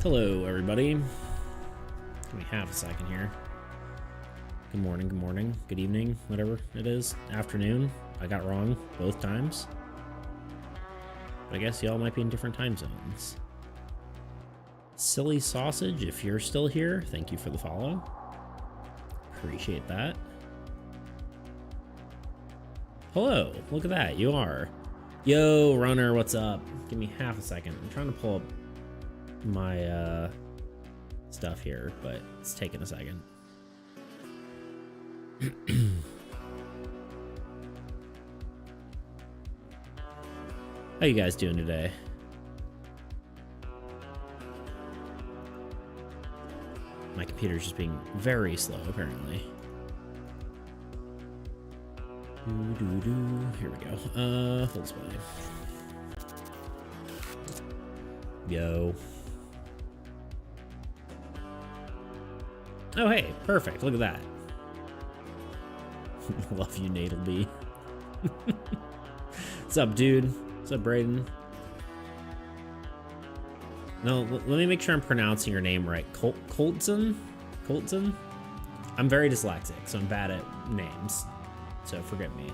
Hello, everybody. Give me half a second here. Good morning, good evening, whatever it is. Afternoon. I got wrong both times. But I guess y'all might be in different time zones. Silly Sausage, if you're still here, thank you for the follow. Appreciate that. Hello, look at that, you are. Yo, Runner, what's up? Give me half a second. I'm trying to pull up my stuff here, but it's taking a second. How you guys doing today? My computer's just being very slow, apparently. Here we go. Full display. Yo. Oh, hey, perfect. Look at that. Love you, Natalby. What's up, dude? What's up, Brayden? No, let me make sure I'm pronouncing your name right. Coltson? Coltson? I'm very dyslexic, so I'm bad at names. So forgive me.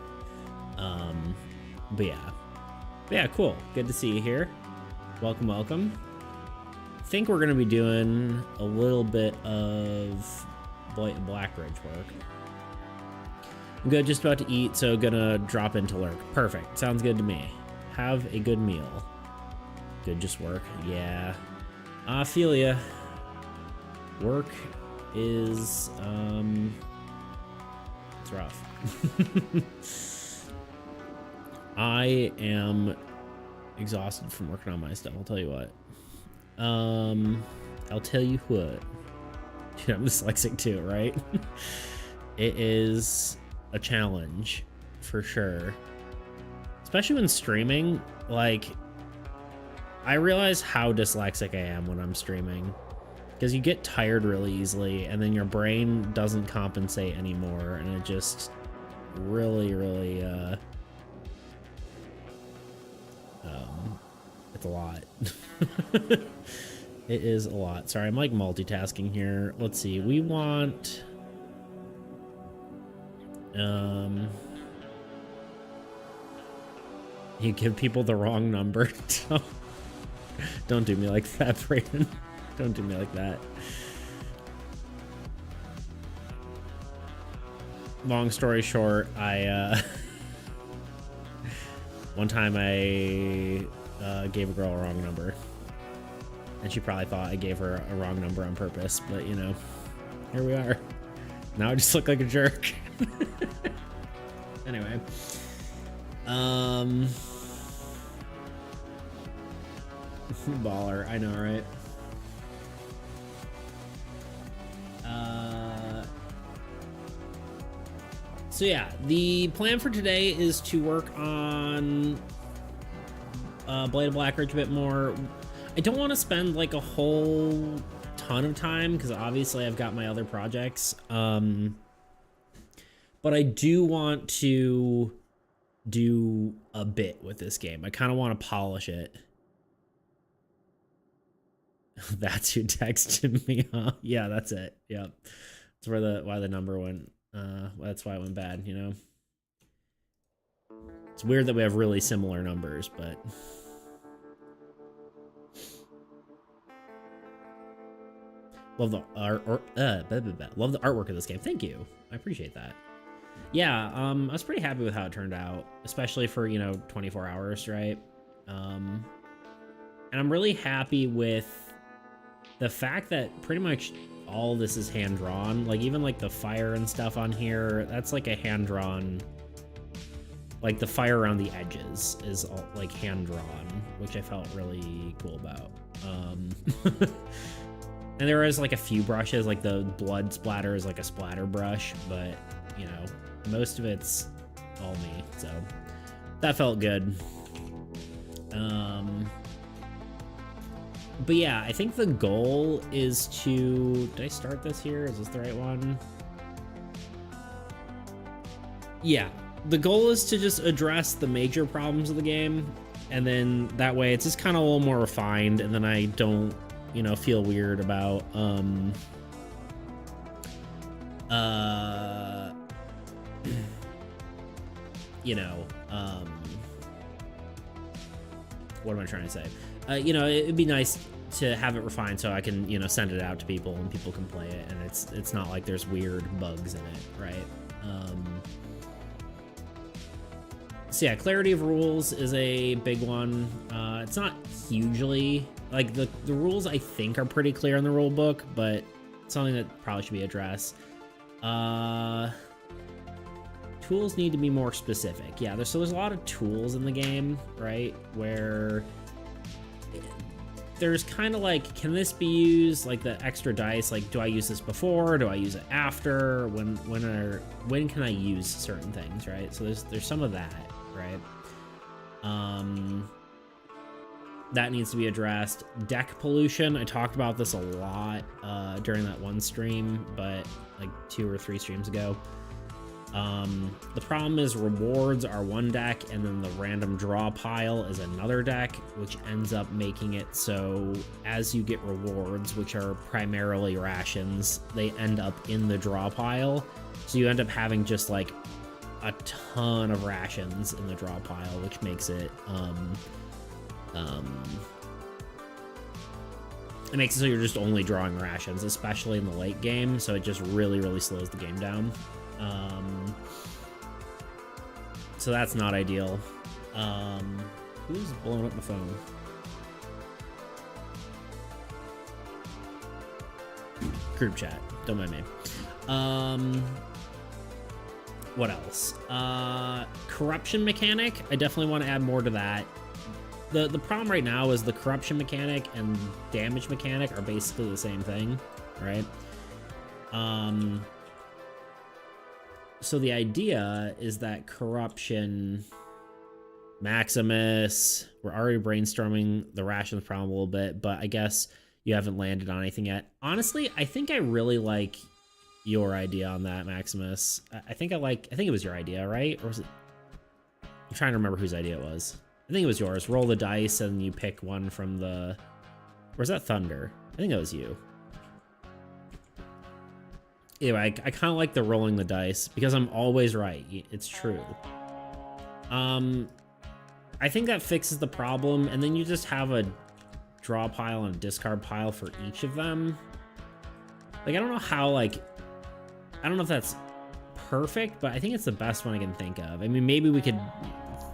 But yeah, cool. Good to see you here. Welcome, welcome. I think we're gonna be doing a little bit of Blight and Blackridge work. I'm good, just about to eat, so gonna drop into lurk. Perfect, sounds good to me. Have a good meal. Good, just work. Yeah, I feel ya. Work is it's rough. I am exhausted from working on my stuff, I'll tell you what. I'll tell you what. Dude, I'm dyslexic too, right? It is a challenge for sure. Especially when streaming, like, I realize how dyslexic I am when I'm streaming. Because you get tired really easily, and then your brain doesn't compensate anymore, and it just really, it's a lot. It is a lot. Sorry, I'm like multitasking here. Let's see, we want... You give people the wrong number. Don't do me like that, Brayden. Don't do me like that. Long story short, one time I gave a girl a wrong number, and she probably thought I gave her a wrong number on purpose, but you know, here we are. Now I just look like a jerk. Anyway, baller, I know, right? So yeah, the plan for today is to work on Blight of Blackridge a bit more. I don't want to spend like a whole ton of time because obviously I've got my other projects. But I do want to do a bit with this game. I kind of want to polish it. That's who texted me, huh? Yeah, that's it. Yep. That's why the number went. That's why it went bad, you know? It's weird that we have really similar numbers, but... Love the art, love the artwork of this game. Thank you. I appreciate that. Yeah, I was pretty happy with how it turned out, especially for, you know, 24 hours, right? And I'm really happy with the fact that pretty much all this is hand-drawn. Like, even like the fire and stuff on here, that's like a hand-drawn, like the fire around the edges is all like hand-drawn, which I felt really cool about. And there is like a few brushes, like the blood splatter is like a splatter brush, but you know, most of it's all me, so that felt good. But yeah, I think the goal is to... Did I start this here? Is this the right one? Yeah, the goal is to just address the major problems of the game, and then that way it's just kind of a little more refined, and then I don't you know, feel weird about you know, what am I trying to say? You know, it'd be nice to have it refined so I can, you know, send it out to people and people can play it, and it's not like there's weird bugs in it, right? So yeah, clarity of rules is a big one. It's not hugely, like, the rules I think are pretty clear in the rule book, but it's something that probably should be addressed. Tools need to be more specific. Yeah, there's a lot of tools in the game, right? Where there's kind of like, can this be used, like the extra dice? Like, do I use this before? Do I use it after? When can I use certain things, right? So there's some of that, right? That needs to be addressed. Deck pollution. I talked about this a lot during that one stream, but like 2 or 3 streams ago. The problem is rewards are one deck, and then the random draw pile is another deck, which ends up making it so as you get rewards, which are primarily rations, they end up in the draw pile. So you end up having just like a ton of rations in the draw pile, which makes it it makes it so you're just only drawing rations, especially in the late game. So it just really slows the game down. So that's not ideal. Who's blowing up my phone? Group chat. Don't mind me. What else? Corruption mechanic. I definitely want to add more to that. The problem right now is the corruption mechanic and damage mechanic are basically the same thing, right? So the idea is that corruption, Maximus, we're already brainstorming the rations problem a little bit, but I guess you haven't landed on anything yet. Honestly, I think I really like your idea on that, Maximus. I think it was your idea, right? Or was it? I'm trying to remember whose idea it was. I think it was yours. Roll the dice and you pick one from the... Or is that Thunder? I think that was you. Anyway, I kind of like the rolling the dice because I'm always right. It's true. I think that fixes the problem, and then you just have a draw pile and a discard pile for each of them. Like, I don't know how, like... I don't know if that's perfect, but I think it's the best one I can think of. I mean, maybe we could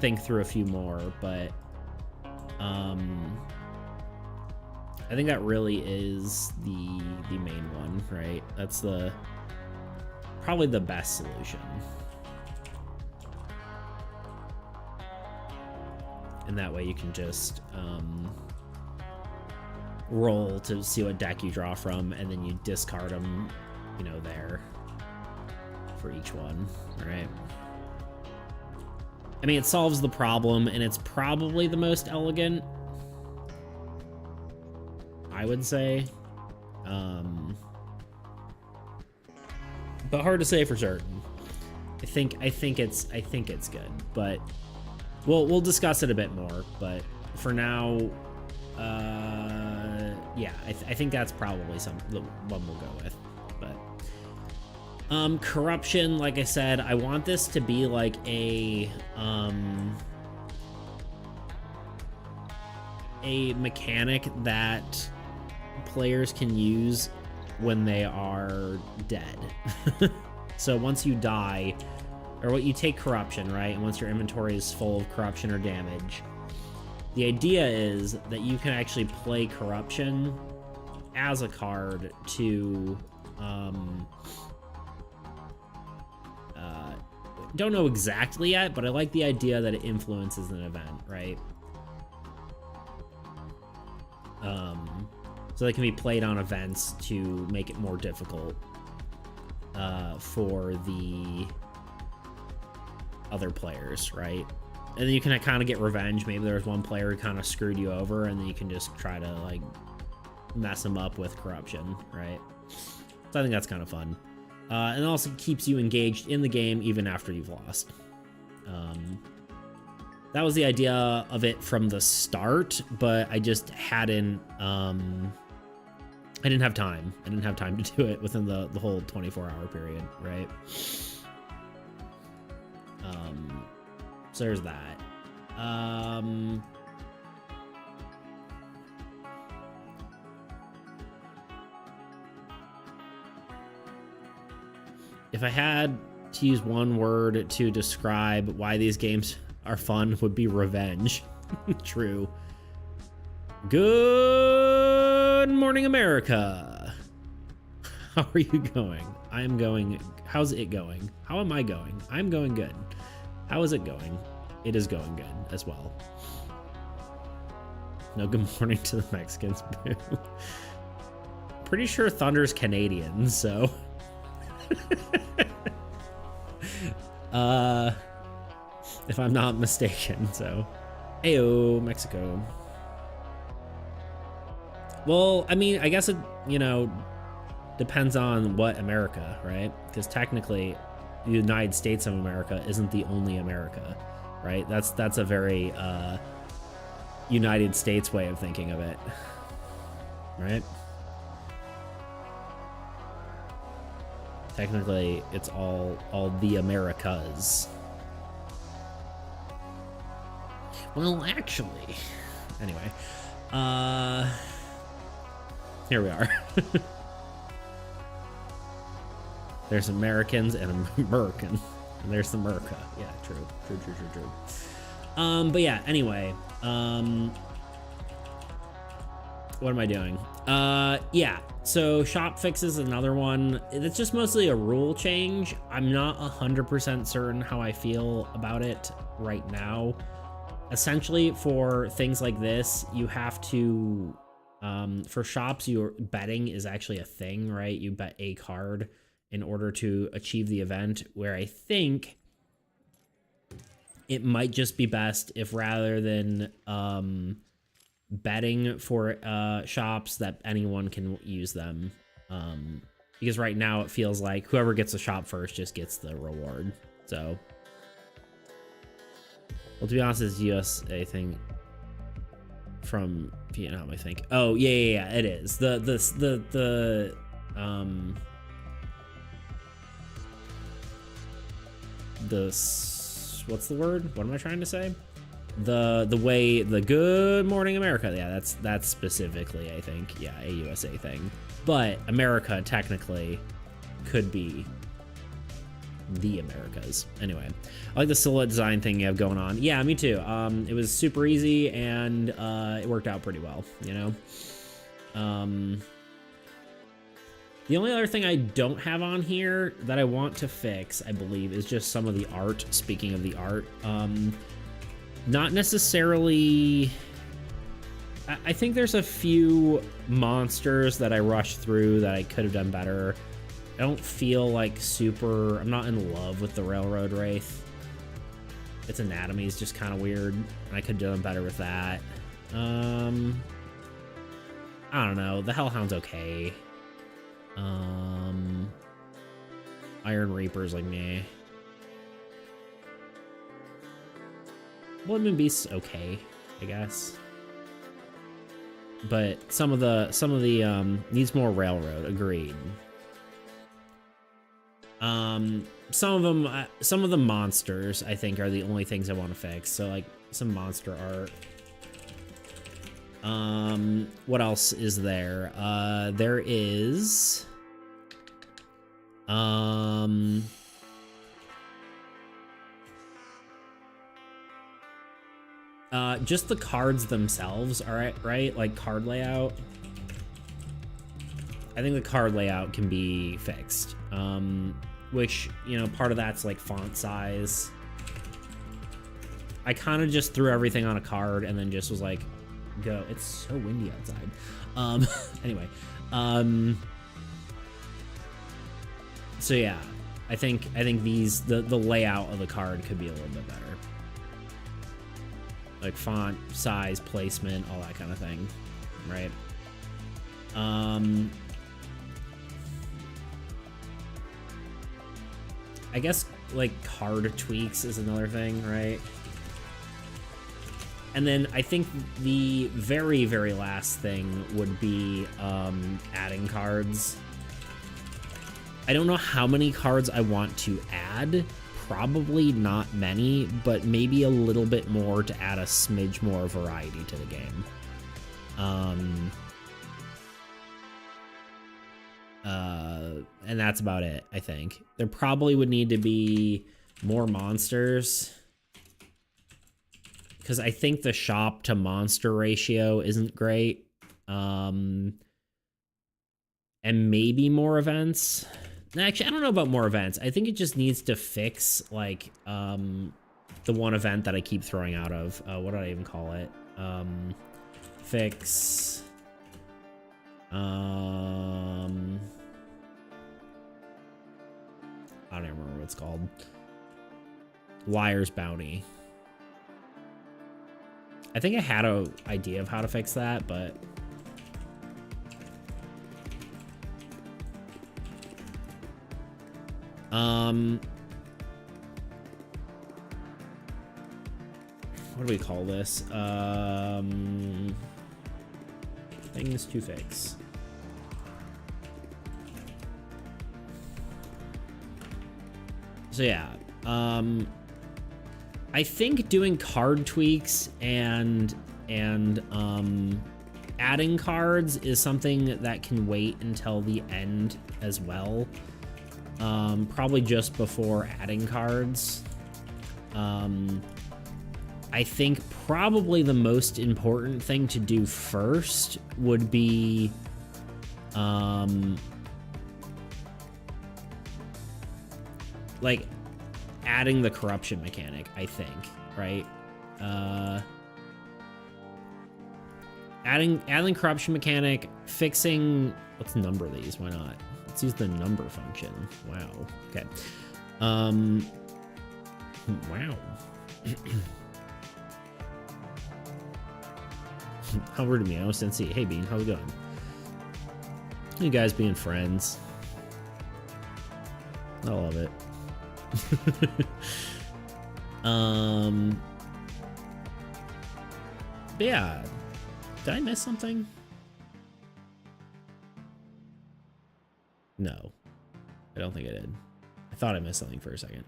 think through a few more, but... I think that really is the main one, right? That's probably the best solution. And that way you can just roll to see what deck you draw from, and then you discard them, you know, there for each one, right? I mean, it solves the problem, and it's probably the most elegant, I would say. But hard to say for certain. I think it's good, but we'll discuss it a bit more. But for now, yeah, I think that's probably the one we'll go with. But corruption, like I said, I want this to be like a mechanic that players can use when they are dead. So once you die, or what you take corruption, right? And once your inventory is full of corruption or damage, the idea is that you can actually play corruption as a card to don't know exactly yet, but I like the idea that it influences an event, right? So they can be played on events to make it more difficult for the other players, right? And then you can kind of get revenge. Maybe there's one player who kind of screwed you over, and then you can just try to like mess them up with corruption, right? So I think that's kind of fun. And it also keeps you engaged in the game even after you've lost. That was the idea of it from the start, but I just hadn't I didn't have time. I didn't have time to do it within the whole 24-hour period, right? So there's that. If I had to use one word to describe why these games are fun, would be revenge. True. Good morning, America. How are you going? I'm going. How's it going? How am I going? I'm going good. How is it going? It is going good as well. No good morning to the Mexicans. Pretty sure Thunder's Canadian, so. If I'm not mistaken, so. Heyo, Mexico. Well, I mean, I guess it, you know, depends on what America, right? Because technically, the United States of America isn't the only America, right? That's a very United States way of thinking of it, right? Technically, it's all the Americas. Well, actually, anyway, here we are. There's Americans and American, and there's America. Yeah, true. But yeah, anyway, what am I doing? Yeah, so shop fix is another one. It's just mostly a rule change. I'm not 100% certain how I feel about it right now. Essentially, for things like this, you have to, for shops, your betting is actually a thing, right? You bet a card in order to achieve the event, where I think it might just be best if rather than betting for shops, that anyone can use them. Because right now it feels like whoever gets the shop first just gets the reward. So, well, to be honest, it's USA thing from Vietnam, I think. Oh, yeah, it is. What's the word? What am I trying to say? The way, the Good Morning America. Yeah, that's specifically, I think, yeah, a USA thing. But America technically could be the Americas. Anyway, I like the silhouette design thing you have going on. Yeah, me too. It was super easy, and it worked out pretty well, you know? The only other thing I don't have on here that I want to fix, I believe, is just some of the art. Speaking of the art, not necessarily. I think there's a few monsters that I rushed through that I could have done better. I don't feel like super. I'm not in love with the Railroad Wraith. Its anatomy is just kind of weird, and I could have done better with that. I don't know. The Hellhound's okay. Iron Reaper's like meh. Bloodmoon Beast's okay, I guess. But some of the needs more railroad, agreed. Some of the monsters I think are the only things I want to fix. So like some monster art. What else is there? There is just the cards themselves, all right? Like card layout. I think the card layout can be fixed. Which, you know, part of that's like font size. I kind of just threw everything on a card and then just was like, go. It's so windy outside. Anyway, so yeah, I think these the layout of the card could be a little bit better, like font size, placement, all that kind of thing, right? I guess like card tweaks is another thing, right? And then I think the very, very last thing would be adding cards. I don't know how many cards I want to add. Probably not many, but maybe a little bit more to add a smidge more variety to the game. And that's about it, I think. There probably would need to be more monsters, because I think the shop to monster ratio isn't great. And maybe more events. Actually, I don't know about more events. I think it just needs to fix, like, the one event that I keep throwing out of. What did I even call it? Fix... I don't even remember what it's called. Liar's Bounty. I think I had an idea of how to fix that, but... what do we call this? Things to fix. So yeah, I think doing card tweaks and adding cards is something that can wait until the end as well. Probably just before adding cards. I think probably the most important thing to do first would be like adding the corruption mechanic, I think, right? Adding corruption mechanic, fixing, let's number these, why not? Let's use the number function. Wow. Okay. Wow. How rude of me. I almost didn't see. Hey, Bean, how's it going? You guys being friends. I love it. But yeah. Did I miss something? No. I don't think I did. I thought I missed something for a second.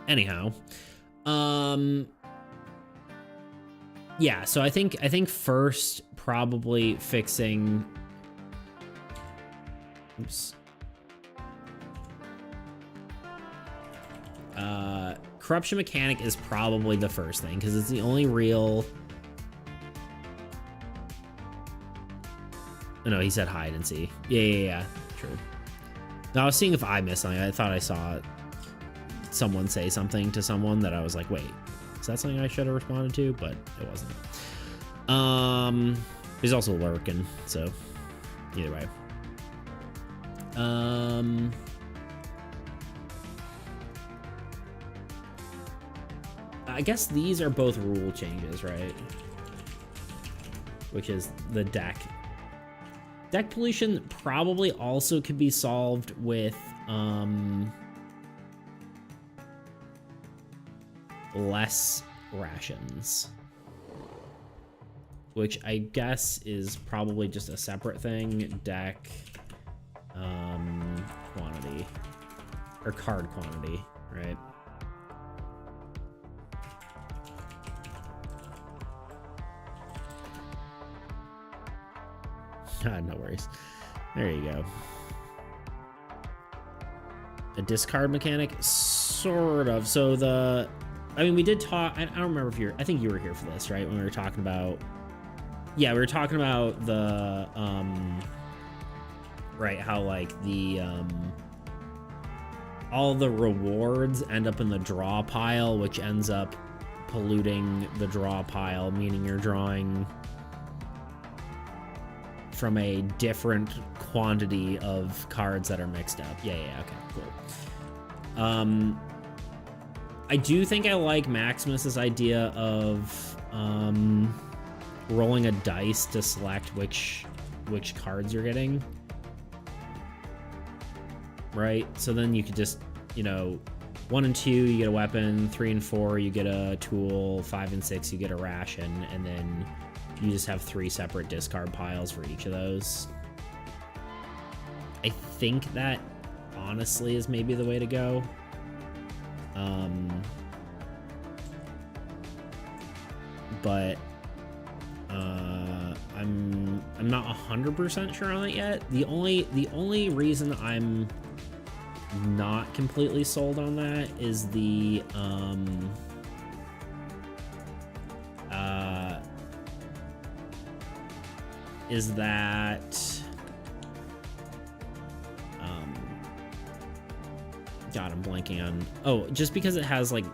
Anyhow. Yeah, so I think first probably fixing... Oops. Corruption mechanic is probably the first thing, because it's the only real... Oh, no, he said hide and see. Yeah, true. No, I was seeing if I missed something. I thought I saw someone say something to someone that I was like, wait, is that something I should have responded to? But it wasn't. He's also lurking, so either way. I guess these are both rule changes, right? Which is the deck. Deck pollution probably also could be solved with less rations, which I guess is probably just a separate thing. Deck quantity or card quantity, right? No worries. There you go. A discard mechanic, sort of. So I mean, we did talk. I don't remember if I think you were here for this, right? When we were talking about, yeah, we were talking about the, right? How like the, all the rewards end up in the draw pile, which ends up polluting the draw pile, meaning you're drawing from a different quantity of cards that are mixed up. Yeah, okay, cool. I do think I like Maximus's idea of rolling a dice to select which cards you're getting. Right? So then you could just, you know, 1 and 2, you get a weapon. 3 and 4, you get a tool. 5 and 6, you get a ration. And then you just have 3 separate discard piles for each of those. I think that honestly is maybe the way to go. But I'm not 100% sure on it yet. The only reason I'm not completely sold on that is the is that God, I'm blanking on. Oh, just because it has like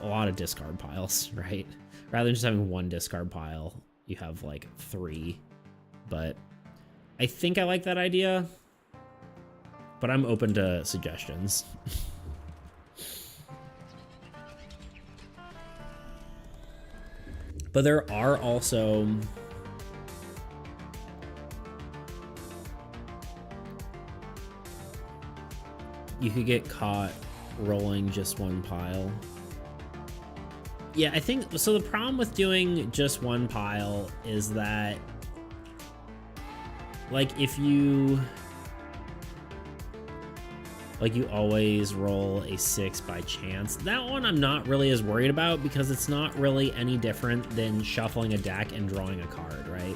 a lot of discard piles, right? Rather than just having 1 discard pile, you have like 3. But I think I like that idea, but I'm open to suggestions. But there are also you could get caught rolling just 1 pile. Yeah, I think so. The problem with doing just 1 pile is that, like, if you always roll a 6 by chance, that one I'm not really as worried about because it's not really any different than shuffling a deck and drawing a card, right?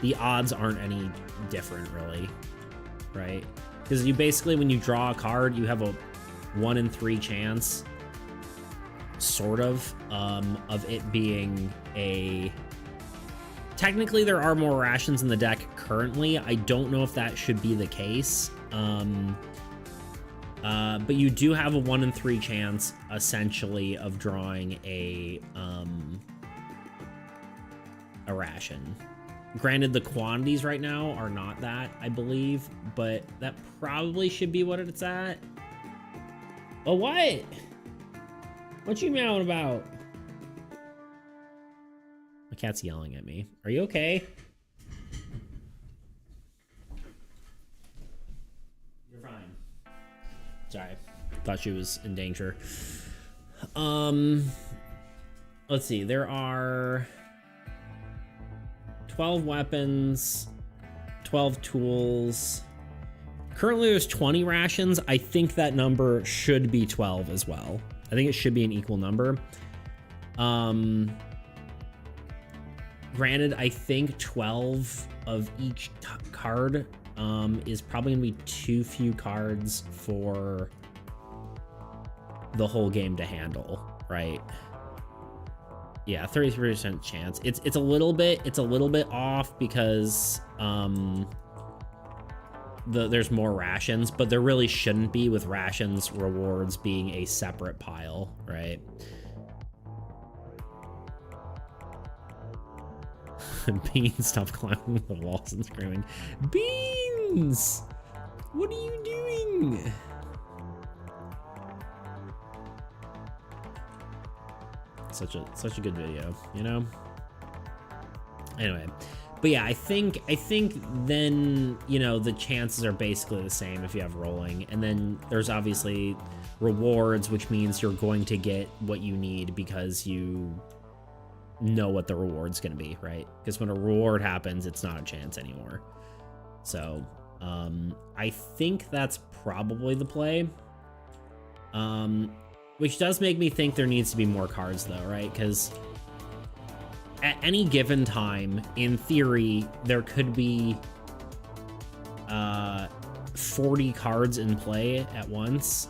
The odds aren't any different, really, right? Because you basically, when you draw a card, you have a 1 in 3 chance, sort of it being a... Technically, there are more rations in the deck currently. I don't know if that should be the case. But you do have a 1 in 3 chance, essentially, of drawing a ration. Granted, the quantities right now are not that, I believe, but that probably should be what it's at. But what? What you meowing about? My cat's yelling at me. Are you okay? You're fine. Sorry. Thought she was in danger. Let's see. There are 12 weapons, 12 tools. Currently there's 20 rations. I think that number should be 12 as well. I think it should be an equal number. Granted, I think 12 of each card is probably gonna be too few cards for the whole game to handle, right? Yeah, 33% chance. It's a little bit off because there's more rations, but there really shouldn't be, with rations rewards being a separate pile, right? Beans, stop climbing the walls and screaming. Beans! What are you doing? Such a good video, you know? Anyway, but yeah, I think then, you know, the chances are basically the same if you have rolling, and then there's obviously rewards, which means you're going to get what you need because you know what the reward's going to be, right? Because when a reward happens, it's not a chance anymore. So I think that's probably the play, which does make me think there needs to be more cards though, right? Because at any given time, in theory, there could be 40 cards in play at once.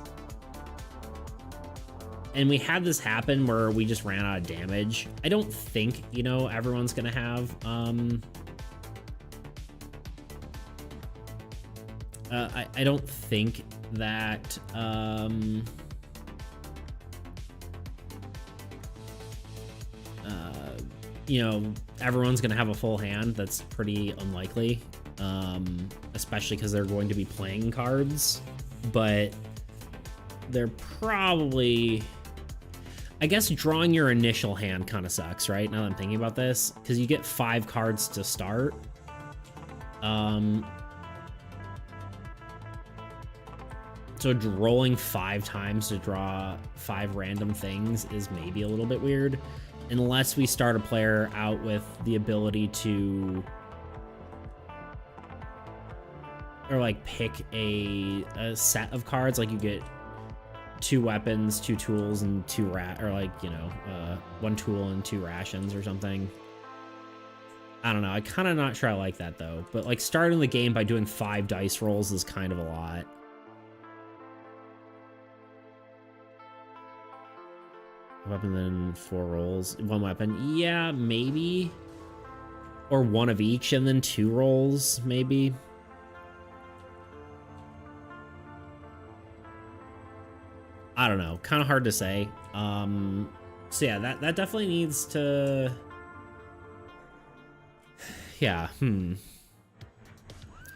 And we had this happen where we just ran out of damage. I don't think, you know, everyone's gonna have I don't think that you know, everyone's gonna have a full hand. That's pretty unlikely, especially because they're going to be playing cards. But they're probably, I guess, drawing your initial hand kind of sucks, right? Now that I'm thinking about this, because you get 5 cards to start. So rolling 5 times to draw 5 random things is maybe a little bit weird, unless we start a player out with the ability to, or like pick a set of cards, like you get 2 weapons, 2 tools, and 2 or like, you know, 1 tool and 2 rations or something. I don't know. I kind of not sure I like that though. But like starting the game by doing 5 dice rolls is kind of a lot. Weapon, then 4 rolls. 1 weapon. Yeah, maybe. Or 1 of each and then 2 rolls, maybe. I don't know. Kind of hard to say. So yeah, that definitely needs to... Yeah,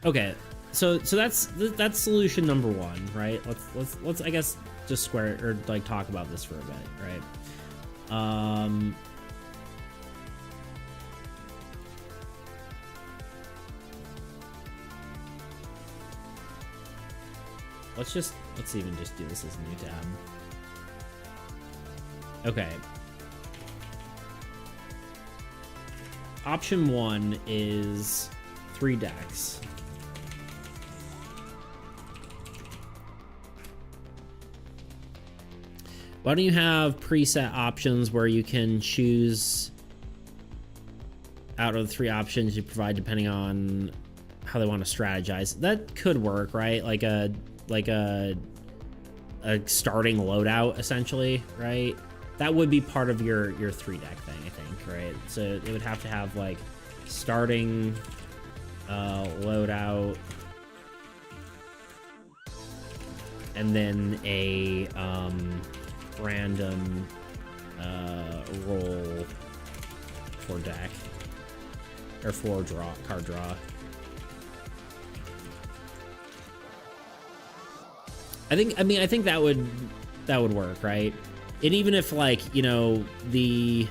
Okay, so that's solution number 1, right? Let's I guess just square it, or like talk about this for a bit, right? Let's even just do this as a new tab. Okay. Option 1 is 3 decks. Why don't you have preset options where you can choose out of the 3 options you provide depending on how they want to strategize? That could work, right? Like a starting loadout, essentially, right? That would be part of your 3 deck thing, I think, right? So it would have to have like starting loadout, and then a random roll for deck, or for card draw. I think that would work, right? And even if, like, you know, the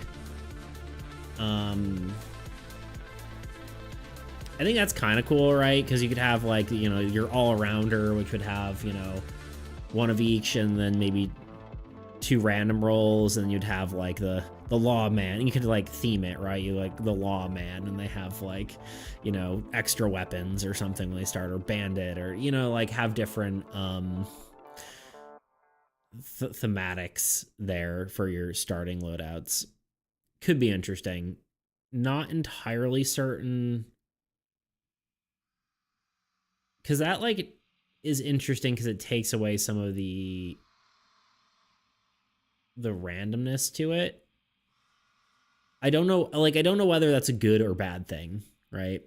I think that's kind of cool, right? Because you could have, like, you know, your all-arounder, which would have, you know, 1 of each, and then maybe 2 random rolls, and you'd have like the lawman, and you could like theme it, right? You like the lawman, and they have like, you know, extra weapons or something when they start, or bandit, or, you know, like have different thematics there for your starting loadouts. Could be interesting. Not entirely certain, because that like is interesting because it takes away some of the randomness to it. I don't know, like, I don't know whether that's a good or bad thing, right?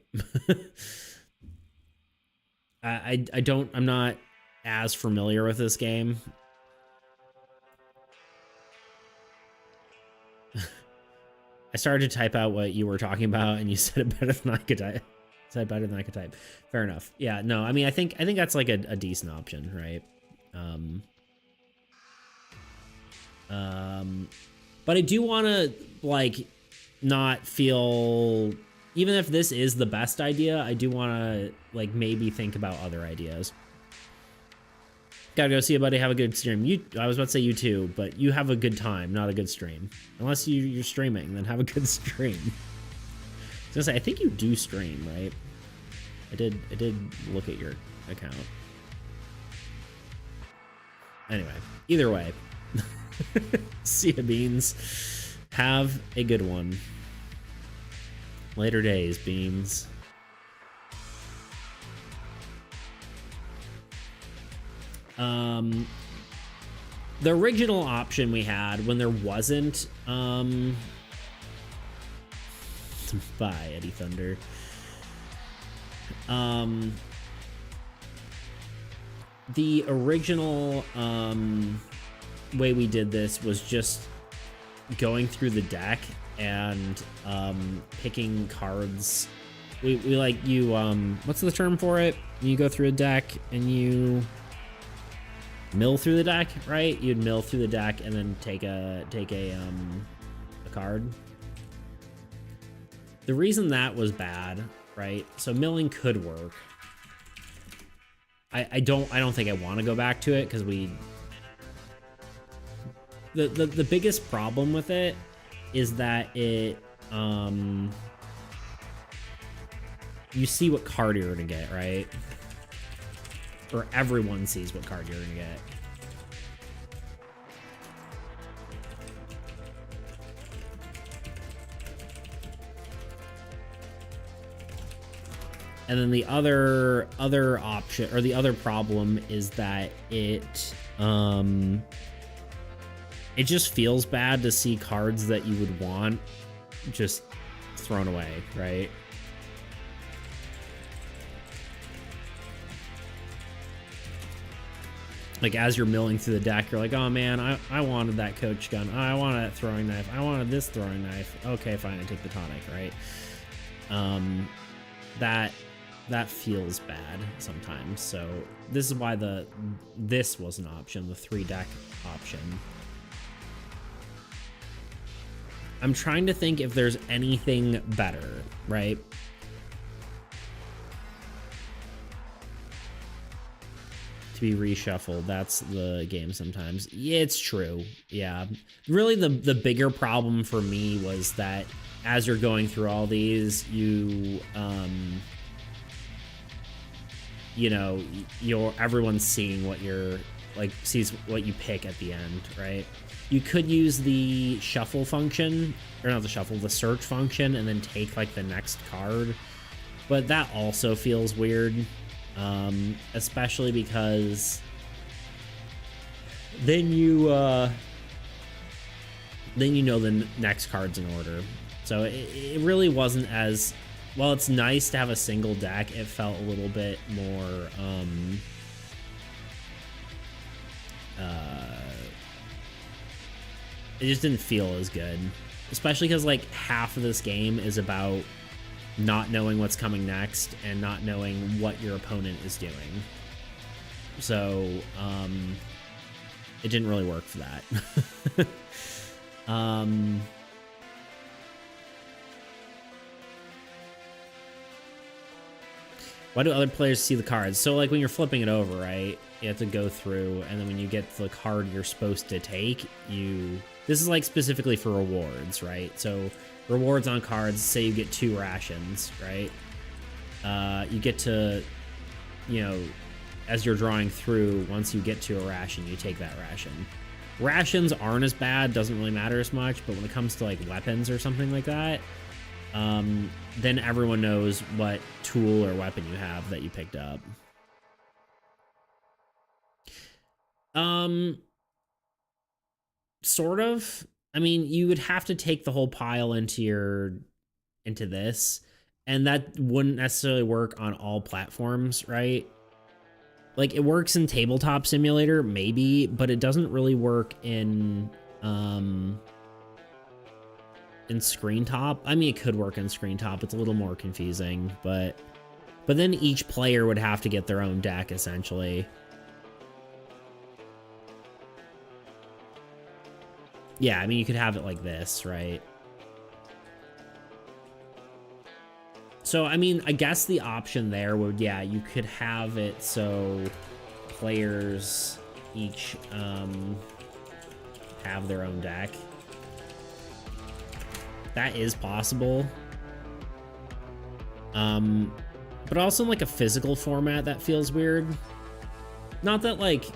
I'm not as familiar with this game. I started to type out what you were talking about, and you said it better than I could type. Said better than I could type. Fair enough. Yeah, no, I mean, I think that's like a decent option, right? But I do want to, like, not feel, even if this is the best idea, I do want to, like, maybe think about other ideas. Gotta go see a buddy, have a good stream. I was about to say you too, but you have a good time, not a good stream. Unless you're streaming, then have a good stream. I was gonna say, I think you do stream, right? I did look at your account. Anyway, either way. See ya, Beans. Have a good one. Later days, Beans. The original option we had when there wasn't bye, Eddie Thunder. The original way we did this was just going through the deck and picking cards. We like, you what's the term for it? You go through a deck and you mill through the deck, right? You'd mill through the deck and then take a card. The reason that was bad, right? So milling could work. I don't think I want to go back to it because the biggest problem with it is that it you see what card you're gonna get, right? Or everyone sees what card you're gonna get. And then the other option, or the other problem, is that it just feels bad to see cards that you would want just thrown away, right? Like, as you're milling through the deck, you're like, oh man, I wanted that coach gun. Oh, I wanted that throwing knife. I wanted this throwing knife. Okay, fine, I take the tonic, right? That feels bad sometimes. So this is why this was an option, the 3-deck option. I'm trying to think if there's anything better, right? To be reshuffled, that's the game sometimes. Yeah, it's true. Yeah. Really, the bigger problem for me was that as you're going through all these, you know, everyone's seeing what sees what you pick at the end, right? You could use the shuffle function, or not the shuffle, the search function, and then take like the next card. But that also feels weird, especially because then you know the next card's in order. So it really wasn't as... While it's nice to have a single deck, it felt a little bit more, it just didn't feel as good. Especially because, like, half of this game is about not knowing what's coming next and not knowing what your opponent is doing. So, it didn't really work for that. Why do other players see the cards? So, like, when you're flipping it over, right, you have to go through, and then when you get the card you're supposed to take, this is, like, specifically for rewards, right? So, rewards on cards, say you get 2 rations, right? You get to, you know, as you're drawing through, once you get to a ration, you take that ration. Rations aren't as bad, doesn't really matter as much, but when it comes to, like, weapons or something like that, then everyone knows what tool or weapon you have that you picked up. Sort of. I mean, you would have to take the whole pile into this, and that wouldn't necessarily work on all platforms, right? Like, it works in Tabletop Simulator, maybe, but it doesn't really work in Screen Top. I mean, it could work in Screen Top. It's a little more confusing, but then each player would have to get their own deck, essentially. Yeah, I mean, you could have it like this, right? So, I mean, I guess the option there would, yeah, you could have it so players each have their own deck. That is possible. But also in, like, a physical format, that feels weird. Not that, like,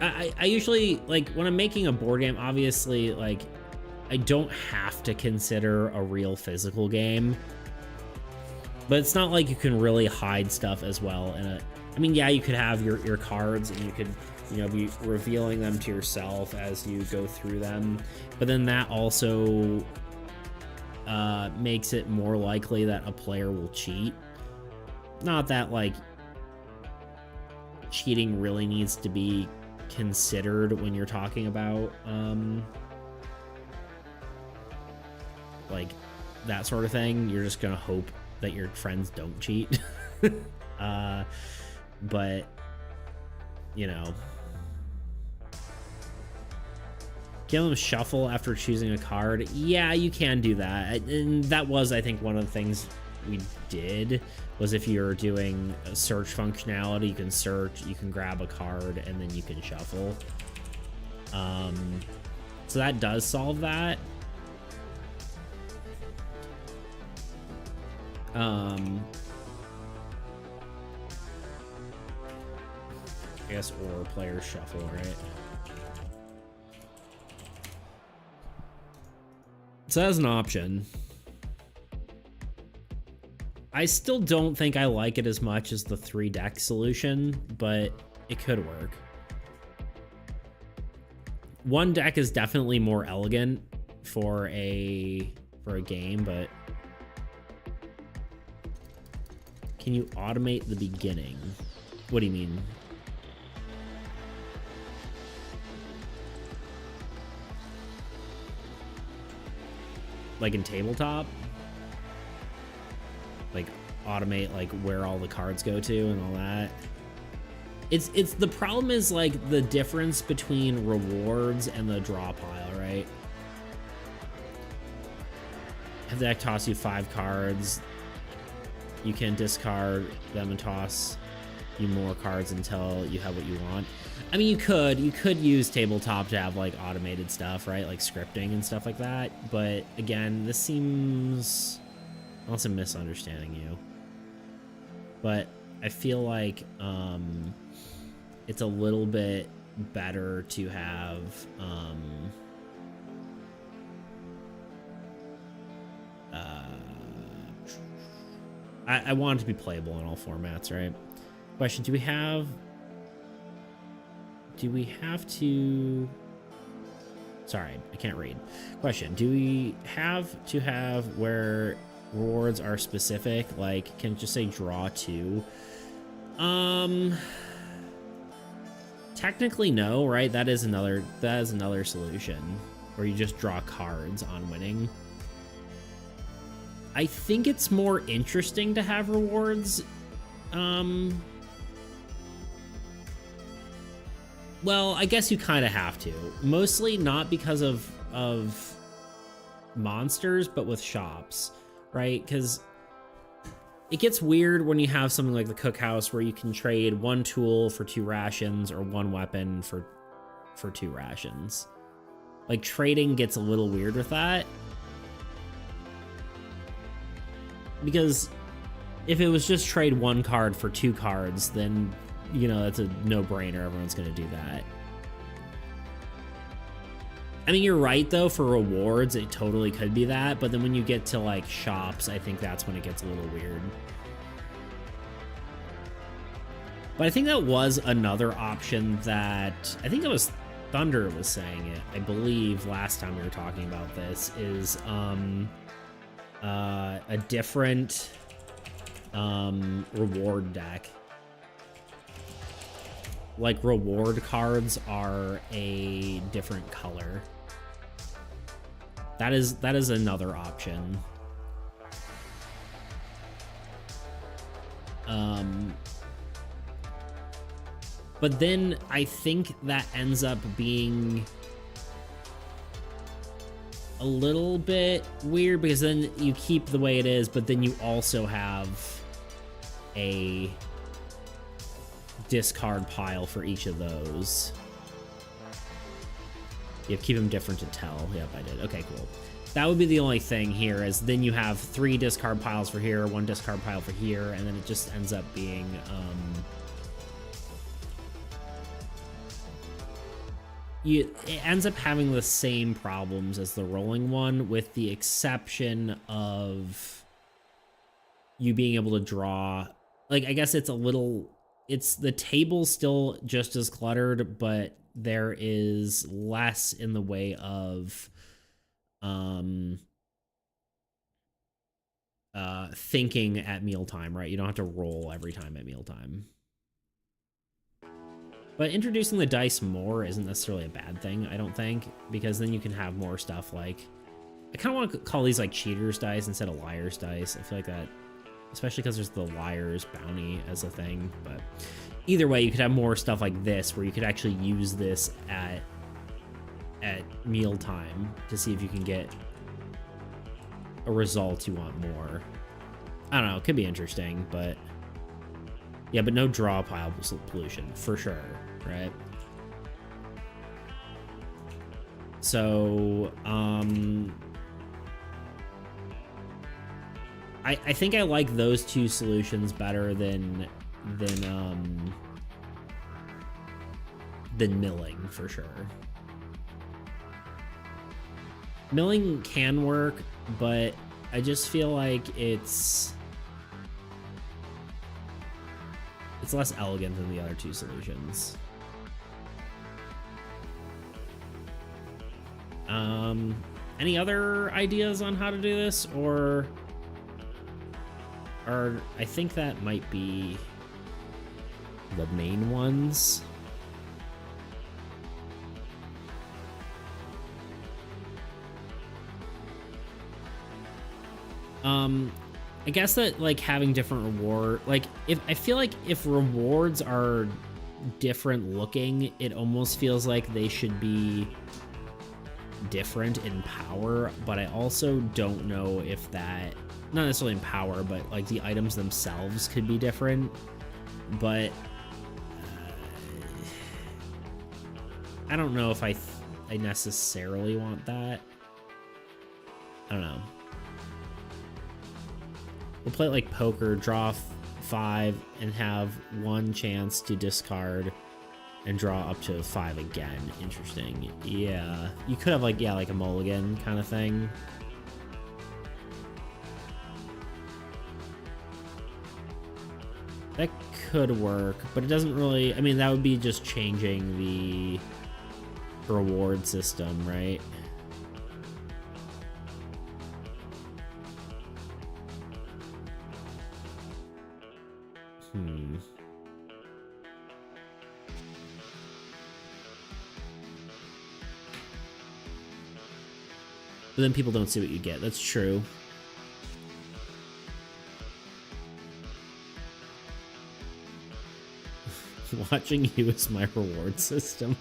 I usually, like, when I'm making a board game, obviously, like, I don't have to consider a real physical game. But it's not like you can really hide stuff as well in it. I mean, yeah, you could have your cards, and you could, you know, be revealing them to yourself as you go through them. But then that also makes it more likely that a player will cheat. Not that, like, cheating really needs to be considered when you're talking about like that sort of thing. You're just gonna hope that your friends don't cheat. But, you know, give them shuffle after choosing a card. Yeah, you can do that. And that was, I think, one of the things we did was if you're doing a search functionality, you can search, you can grab a card, and then you can shuffle. So that does solve that. I guess, or player shuffle, right? So that's an option. I still don't think I like it as much as the 3 deck solution, but it could work. 1 deck is definitely more elegant for a game, but can you automate the beginning? What do you mean? Like in tabletop? Like automate like where all the cards go to and all that? It's the problem is like the difference between rewards and the draw pile, right? If the deck toss you 5 cards, you can discard them and toss you more cards until you have what you want. I mean, you could use tabletop to have like automated stuff, right? Like scripting and stuff like that. But again, this seems, unless I'm misunderstanding you, but I feel like it's a little bit better to have I want it to be playable in all formats, right? Question, do we have to, sorry, I can't read. Question, do we have to have where rewards are specific? Like, can it just say draw 2? Technically no, right? That is another solution where you just draw cards on winning. I think it's more interesting to have rewards. Well, I guess you kind of have to. Mostly not because of monsters, but with shops, right? Because it gets weird when you have something like the cookhouse where you can trade 1 tool for 2 rations or 1 weapon for 2 rations. Like, trading gets a little weird with that. Because if it was just trade 1 card for 2 cards, then, you know, that's a no-brainer. Everyone's going to do that. I mean, you're right, though. For rewards, it totally could be that. But then when you get to, like, shops, I think that's when it gets a little weird. But I think that was another option that... I think it was Thunder was saying it, I believe, last time we were talking about this, is a different reward deck. Like, reward cards are a different color. That is another option. But then I think that ends up being a little bit weird, because then you keep the way it is, but then you also have a discard pile for each of those. You have to keep them different to tell. Yep, I did. Okay, cool. That would be the only thing here, is then you have 3 discard piles for here, 1 discard pile for here, and then it just ends up being it ends up having the same problems as the rolling one, with the exception of you being able to draw. Like, I guess it's a little, it's the table's still just as cluttered, but there is less in the way of thinking at mealtime, right? You don't have to roll every time at mealtime. But introducing the dice more isn't necessarily a bad thing, I don't think, because then you can have more stuff like... I kind of want to call these like cheaters dice instead of liars dice. I feel like that, especially because there's the liars bounty as a thing. But either way, you could have more stuff like this, where you could actually use this at mealtime to see if you can get a result you want more. I don't know, it could be interesting, but yeah, but no draw pile pollution for sure, right? So, I think I like those two solutions better than milling for sure. Milling can work, but I just feel like it's less elegant than the other two solutions. Any other ideas on how to do this, or I think that might be the main ones. I guess that like having different reward, like if I feel like if rewards are different looking, it almost feels like they should be different in power, but I also don't know if that, not necessarily in power, but like the items themselves could be different. But I don't know if I necessarily want that. I don't know. We'll play it like poker, draw 5 and have 1 chance to discard and draw up to 5 again. Interesting. Yeah, you could have like, yeah, like a mulligan kind of thing. That could work, but it doesn't really, I mean, that would be just changing the reward system, right? But then people don't see what you get. That's true. Watching you is my reward system.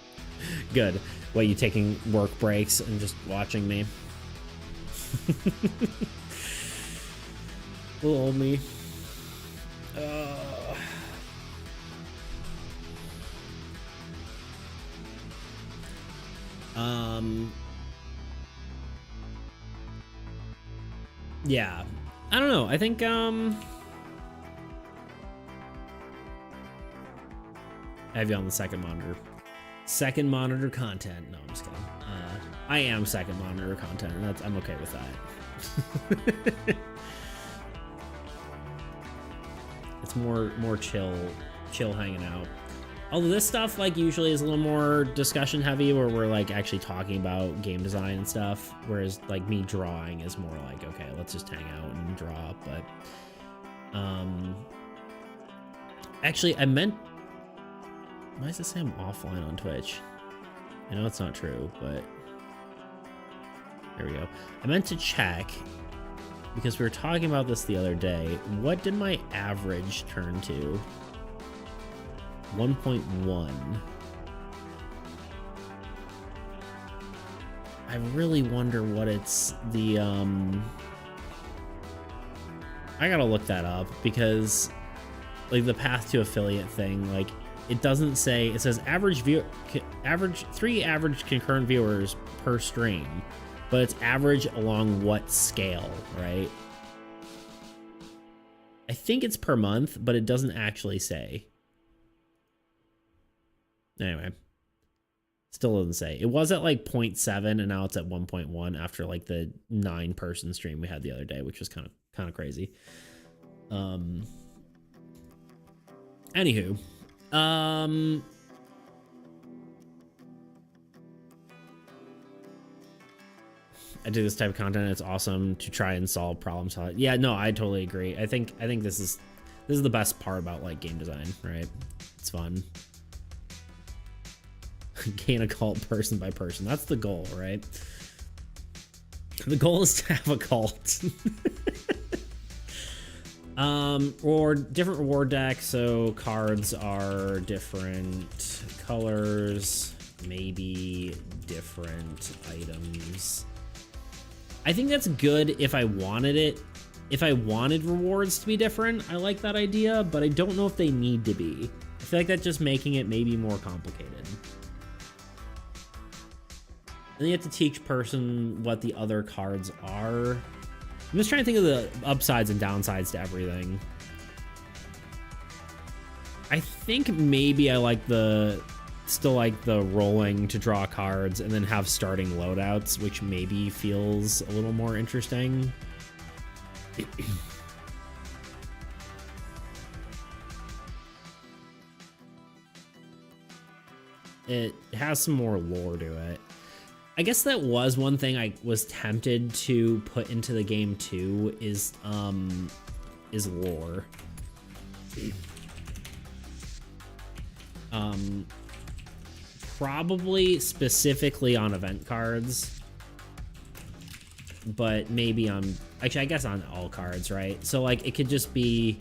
Good. What, you taking work breaks and just watching me? Little old me. Yeah, I don't know. I think I have you on the second monitor. Second monitor content. No, I'm just kidding. I am second monitor content, and I'm okay with that. It's more chill hanging out. Although this stuff like usually is a little more discussion heavy, where we're like actually talking about game design and stuff, whereas like me drawing is more like, okay, let's just hang out and draw. But actually I meant, why does it say I'm offline on Twitch? I know it's not true, but there we go. I meant to check, because we were talking about this the other day. What did my average turn to? 1.1. I really wonder what it's the I gotta look that up, because like the path to affiliate thing, like it doesn't say, it says average 3 average concurrent viewers per stream, but it's average along what scale, right? I think it's per month, but it doesn't actually say. Anyway, still doesn't say. It was at like 0.7 and now it's at 1.1 after like the 9-person stream we had the other day, which was kind of crazy. Anywho, I do this type of content. It's awesome to try and solve problems. Yeah, no, I totally agree. I think this is the best part about like game design, right? It's fun. Gain a cult person by person. That's the goal, right? The goal is to have a cult. Or different reward decks, so cards are different colors, maybe different items. I think that's good if I wanted it if I wanted rewards to be different, I like that idea, but I don't know if they need to be. I feel like that's just making it maybe more complicated. And you have to teach person what the other cards are. I'm just trying to think of the upsides and downsides to everything. I think maybe I like still like the rolling to draw cards and then have starting loadouts, which maybe feels a little more interesting. It has some more lore to it. I guess that was one thing I was tempted to put into the game too, is lore. Probably specifically on event cards, but maybe on, actually I guess on all cards, right? So like it could just be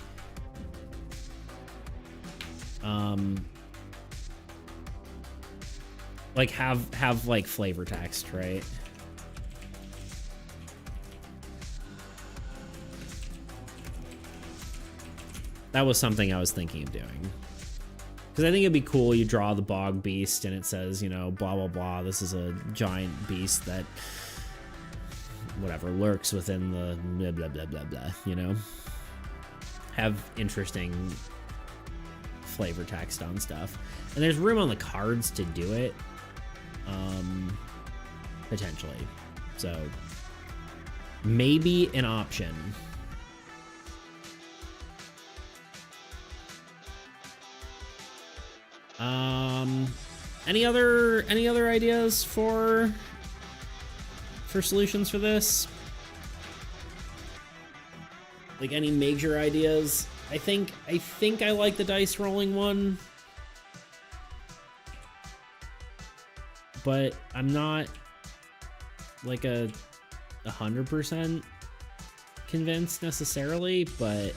like have like flavor text, right? That was something I was thinking of doing. Because I think it'd be cool, you draw the bog beast and it says, you know, blah, blah, blah. This is a giant beast that, whatever, lurks within the blah, blah, blah, blah, blah, you know? Have interesting flavor text on stuff. And there's room on the cards to do it, potentially. So, maybe an option. Any other ideas for solutions for this? Like any major ideas? I think I like the dice rolling one, but I'm not like 100% convinced necessarily, but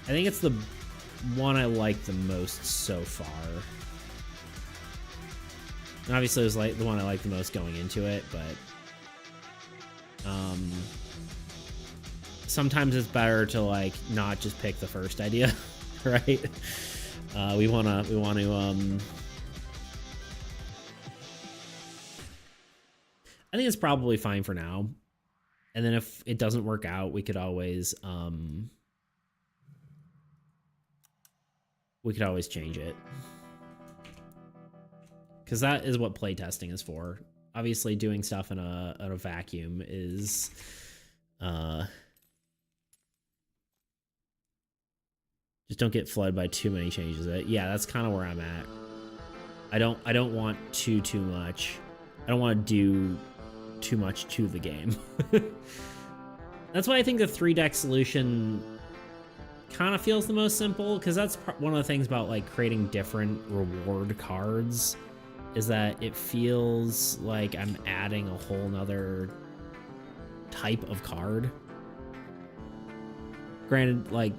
I think it's the one I like the most so far. And obviously it was like the one I liked the most going into it, but sometimes it's better to like not just pick the first idea, right? We want to I think it's probably fine for now. And then if it doesn't work out, we could always change it. Because that is what playtesting is for. Obviously, doing stuff in a vacuum is, just don't get flooded by too many changes. Yeah, that's kind of where I'm at. I don't want too much. I don't want to do too much to the game. That's why I think the 3-deck solution kind of feels the most simple, because that's one of the things about like creating different reward cards, is that it feels like I'm adding a whole nother type of card. Granted, like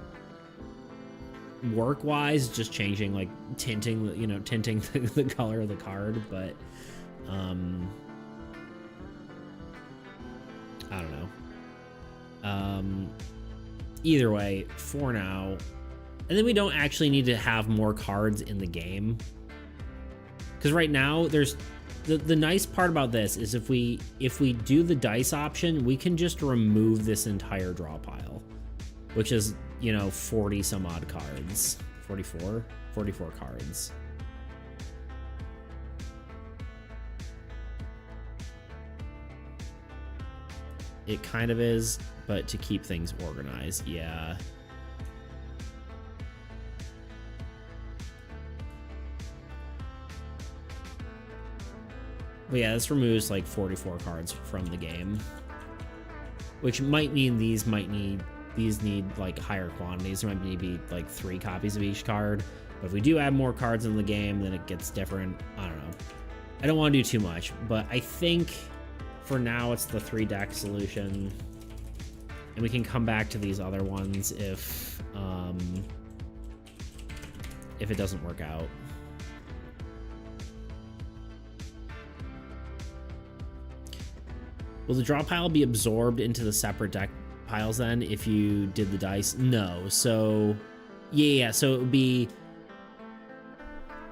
work-wise, just changing, like tinting the color of the card, but I don't know. Either way, for now, and then we don't actually need to have more cards in the game. Because right now, there's the nice part about this is if we do the dice option, we can just remove this entire draw pile, which is, 40 some odd cards. 44 cards. It kind of is, but to keep things organized, yeah. But yeah, this removes like 44 cards from the game, which might mean these need like higher quantities. There might need to be like 3 copies of each card. But if we do add more cards in the game, then it gets different. I don't know. I don't want to do too much, but I think for now it's the 3-deck solution, and we can come back to these other ones if it doesn't work out. Will the draw pile be absorbed into the separate deck piles then if you did the dice? No. So, yeah. So it would be,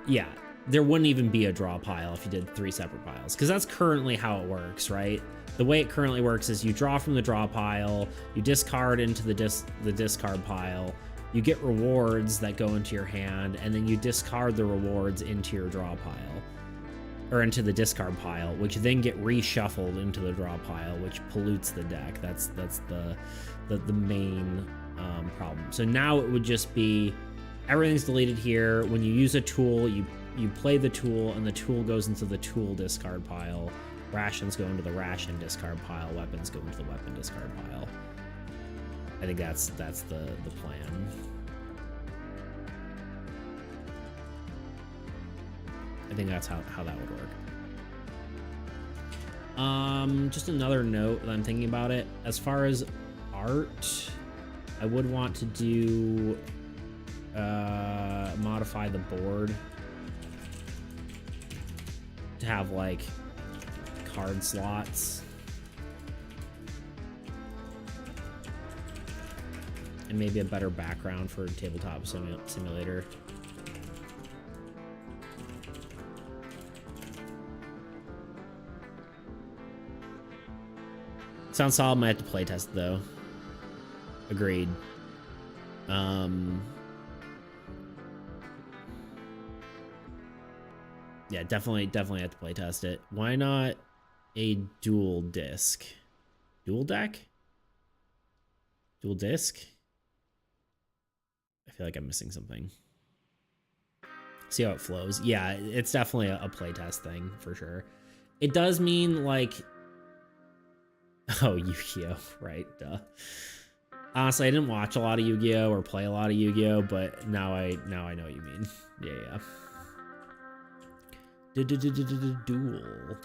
yeah. There wouldn't even be a draw pile if you did 3 separate piles, because that's currently how it works, right? The way it currently works is you draw from the draw pile, you discard into the discard pile, you get rewards that go into your hand, and then you discard the rewards into your draw pile, or into the discard pile, which then get reshuffled into the draw pile, which pollutes the deck. That's the main problem. So now it would just be everything's deleted here. When you use a tool, you play the tool, and the tool goes into the tool discard pile. Rations go into the ration discard pile. Weapons go into the weapon discard pile. I think that's the plan. I think that's how that would work. Just another note that I'm thinking about it. As far as art, I would want to do modify the board to have like card slots and maybe a better background for tabletop simulator. Sounds solid. Might have to play test though. Agreed. Yeah, definitely have to play test it. Why not a dual disc? Dual deck? Dual disc? I feel like I'm missing something. See how it flows. Yeah, it's definitely a playtest thing for sure. It does mean like, oh, Yu-Gi-Oh, right? Duh. Honestly, I didn't watch a lot of Yu-Gi-Oh or play a lot of Yu-Gi-Oh, but now I know what you mean. Yeah. Duel.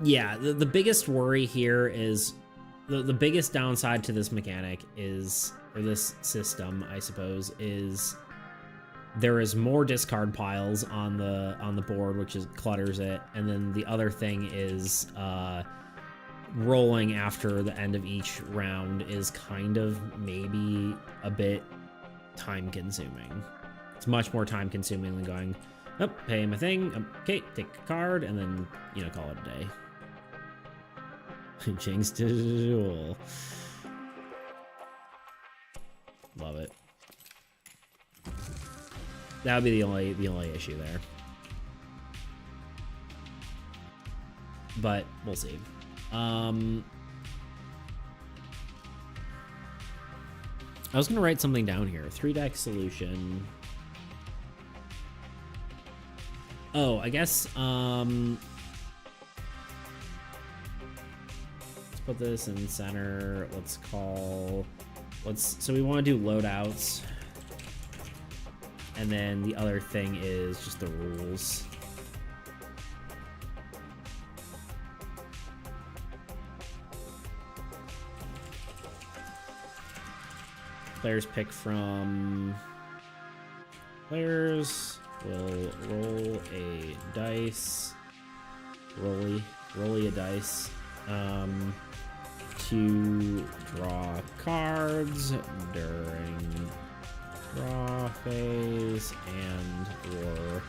Yeah, the biggest worry here is the biggest downside to this mechanic is, or this system, I suppose, is there is more discard piles on the board, which clutters it, and then the other thing is rolling after the end of each round is kind of maybe a bit time consuming. It's much more time consuming than going, oh, pay my thing, okay, take a card, and then, you know, call it a day. Jinx duel. Love it. That would be the only issue there. But we'll see. I was gonna write something down here. 3-deck solution. Oh, I guess let's put this in center. So we want to do loadouts. And then the other thing is just the rules. Players pick from... Players will roll a dice. Rolly a dice. To draw cards during draw phase and or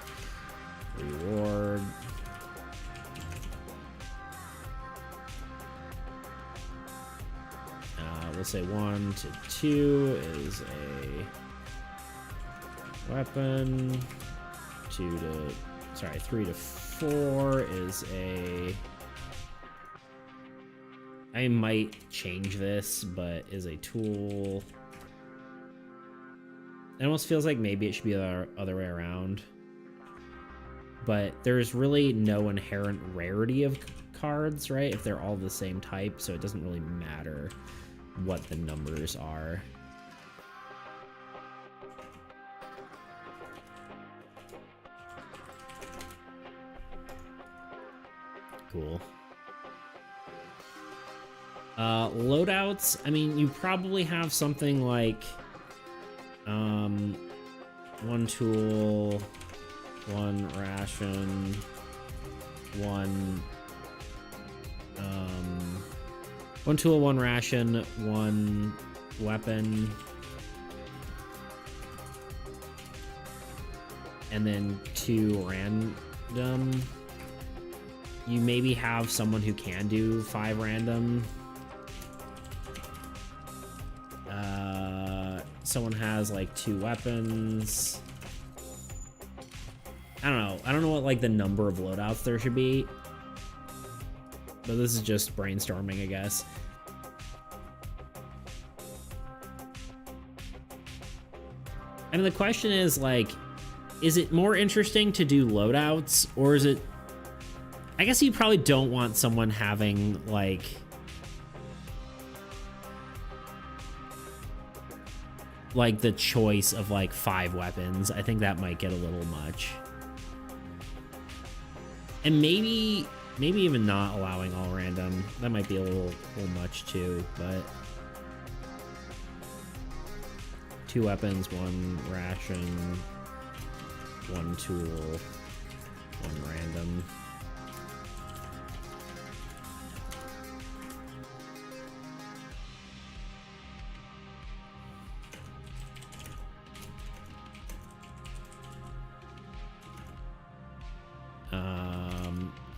reward. We'll say 1 to 2 is a weapon. 3 to 4 is a... I might change this, but is a tool. It almost feels like maybe it should be the other way around. But there's really no inherent rarity of cards, right? If they're all the same type, so it doesn't really matter what the numbers are. Cool. Loadouts, I mean, you probably have something like 1 tool, 1 ration, 1 One tool, one ration, one weapon, and then 2 random. You maybe have someone who can do 5 random. Someone has like 2 weapons. I don't know. I don't know what like the number of loadouts there should be. But this is just brainstorming, I guess. And the question is like, is it more interesting to do loadouts, or is it... I guess you probably don't want someone having like... the choice of like 5 weapons. I think that might get a little much. And maybe even not allowing all random. That might be a little much too, but 2 weapons, 1 ration, 1 tool, 1 random.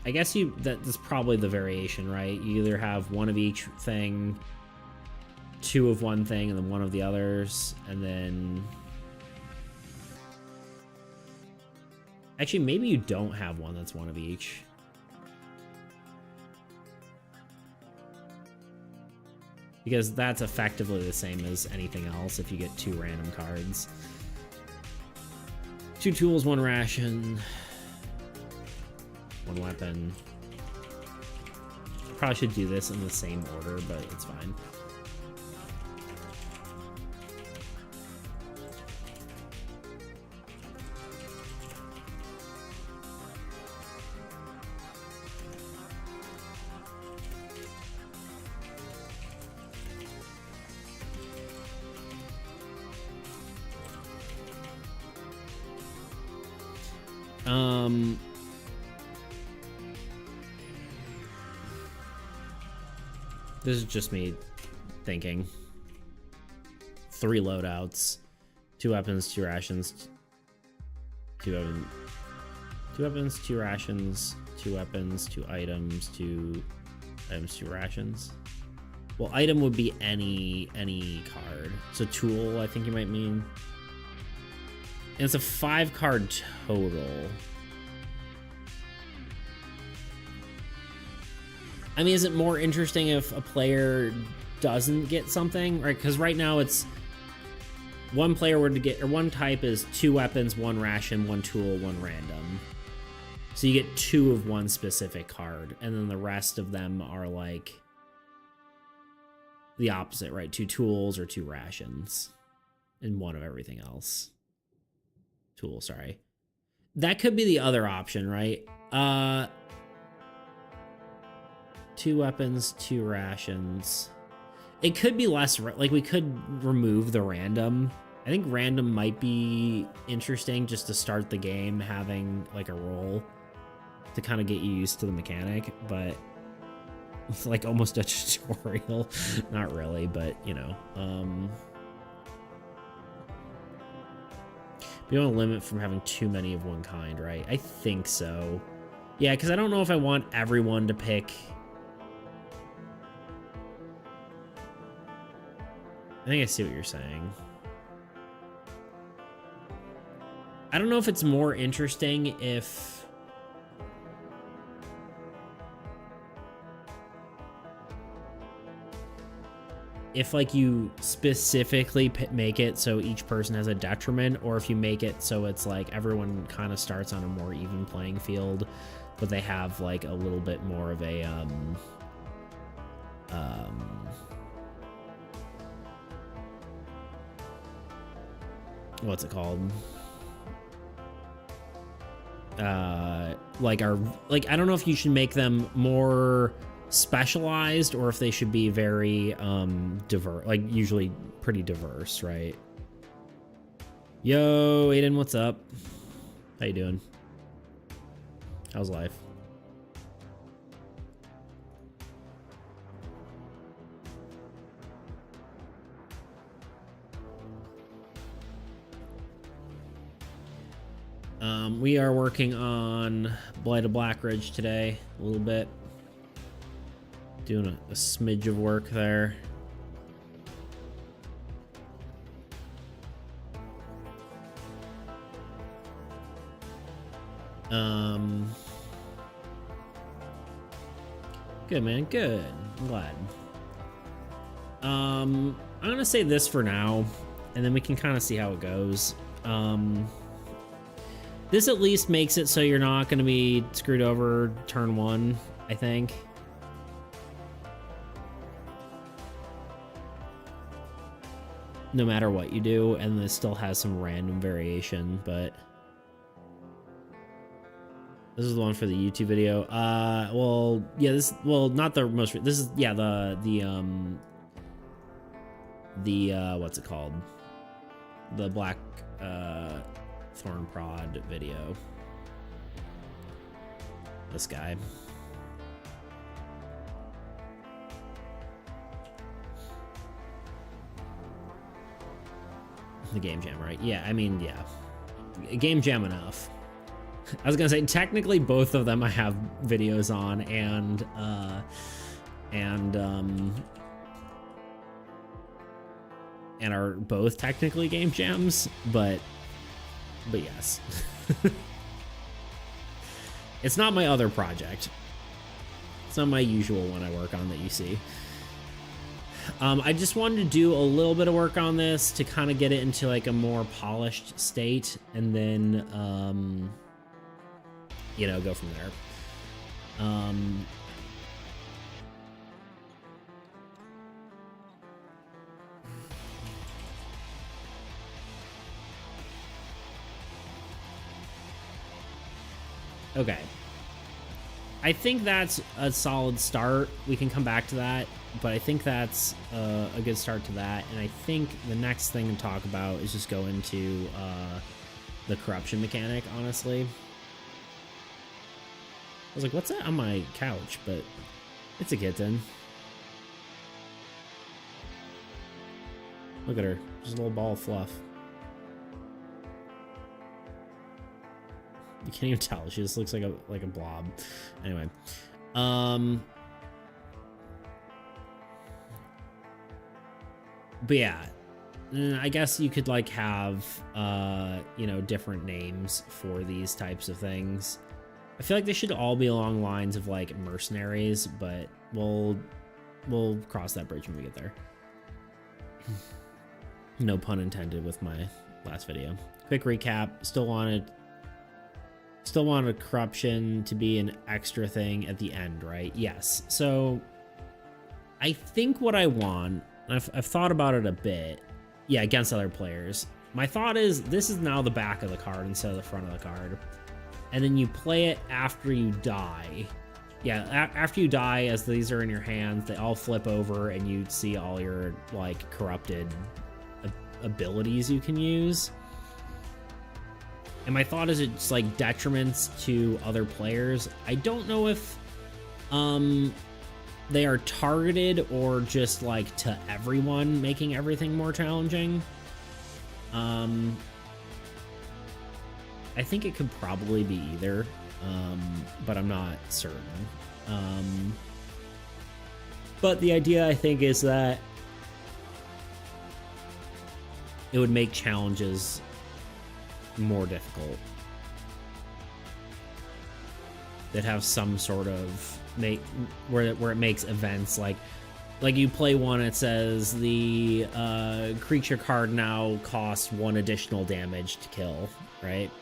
I guess that's probably the variation, right? You either have 1 of each thing, 2 of one thing, and then 1 of the others, and then... Actually, maybe you don't have one that's 1 of each. Because that's effectively the same as anything else if you get 2 random cards. 2 tools, 1 ration... 1 weapon. Probably should do this in the same order, but it's fine. This is just me thinking. 3 loadouts, 2 weapons, 2 rations, 2 weapons, 2 rations, 2 weapons, 2 items, 2 items, 2 rations. Well, item would be any card. So tool, I think you might mean. And it's a 5 card total. I mean, is it more interesting if a player doesn't get something? Right, because right now it's 1 player were to get, or 1 type is 2 weapons, 1 ration, 1 tool, 1 random. So you get 2 of 1 specific card, and then the rest of them are like the opposite, right? 2 tools or 2 rations, and 1 of everything else. Tool, sorry. That could be the other option, right? 2 weapons, 2 rations. It could be less, like we could remove the random. I think random might be interesting just to start the game, having like a roll to kind of get you used to the mechanic, but it's like almost a tutorial. Not really, but you know. You don't limit from having too many of one kind, right? I think so. Yeah, because I don't know if I want everyone to pick... I think I see what you're saying. I don't know if it's more interesting if... like you specifically make it so each person has a detriment, or if you make it so it's like everyone kind of starts on a more even playing field, but they have like a little bit more of a what's it called? Like I don't know if you should make them more specialized or if they should be very diverse, like usually pretty diverse, right? Yo, Aiden, what's up? How you doing? How's life? We are working on Blight of Blackridge today, a little bit. Doing a smidge of work there. Good, man, good. I'm glad. I'm gonna say this for now, and then we can kind of see how it goes. This at least makes it so you're not gonna be screwed over turn one, I think. No matter what you do, and this still has some random variation, but this is the one for the YouTube video. Well, yeah, well, not the most, this is, yeah, the what's it called? The Black, Thorn Prod video. This guy. The game jam, right? Yeah, I mean, yeah. Game jam enough. I was gonna say, technically both of them I have videos on, and are both technically game jams, but yes. It's not my other project. It's not my usual one I work on that you see. I just wanted to do a little bit of work on this to kind of get it into like a more polished state, and then you know, go from there. Okay. I think that's a solid start. We can come back to that, but I think that's a good start to that. And I think the next thing to talk about is just go into the corruption mechanic, honestly. I was like, what's that on my couch? But it's a kitten. Look at her. Just a little ball of fluff. You can't even tell. She just looks like a blob. Anyway. But yeah. I guess you could like have you know, different names for these types of things. I feel like they should all be along lines of like mercenaries, but we'll cross that bridge when we get there. No pun intended with my last video. Quick recap. Still wanted corruption to be an extra thing at the end, right? Yes. So I think what I want, I've thought about it a bit. Yeah, against other players. My thought is this is now the back of the card instead of the front of the card. And then you play it after you die. Yeah, after you die, as these are in your hands, they all flip over and you see all your like corrupted abilities you can use. And my thought is it's like detriments to other players. I don't know if they are targeted or just like to everyone, making everything more challenging. I think it could probably be either, but I'm not certain. But the idea, I think, is that it would make challenges more difficult. That have some sort of where it makes events like you play one, it says the creature card now costs 1 additional damage to kill, right?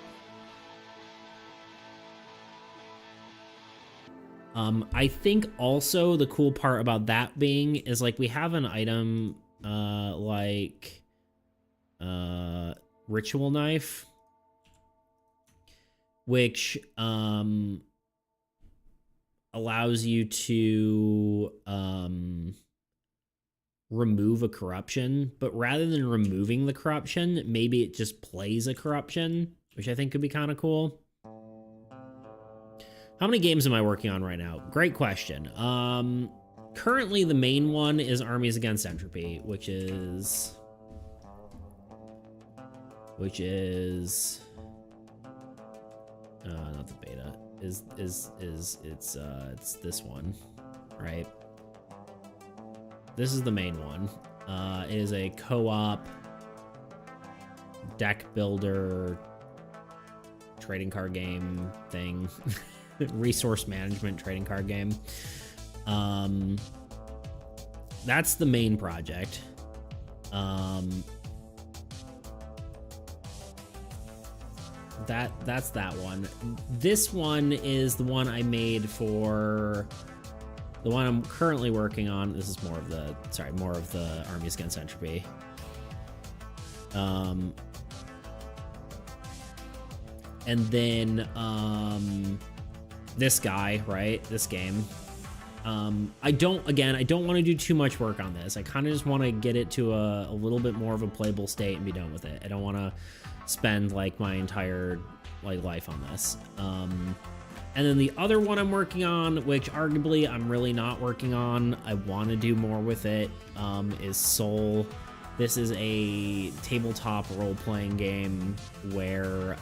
I think also the cool part about that being is like we have an item like ritual knife, which allows you to remove a corruption, but rather than removing the corruption, maybe it just plays a corruption, which I think could be kind of cool. How many games am I working on right now? Great question. Currently the main one is Armies Against Entropy, which is not the beta, is it's this one, right? This is the main one. It is a co-op deck builder trading card game thing. Resource management trading card game. That's the main project. That's that one. This one is the one I made for the one I'm currently working on. This is more of the Armies Against Entropy. And then this guy, right? This game. I don't want to do too much work on this. I kind of just want to get it to a little bit more of a playable state and be done with it. I don't want to spend like my entire life on this. And then the other one I'm working on, which arguably I'm really not working on, I want to do more with it, is Soul. This is a tabletop role-playing game where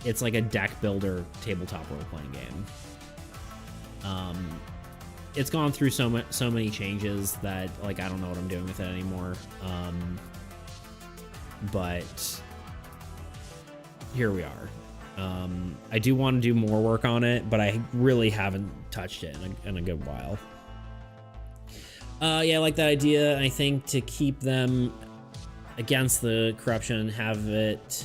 it's like a deck builder tabletop role-playing game. It's gone through so many changes that like I don't know what I'm doing with it anymore. But here we are. I do want to do more work on it, but I really haven't touched it in a good while. Yeah, I like that idea. I think to keep them against the corruption, have it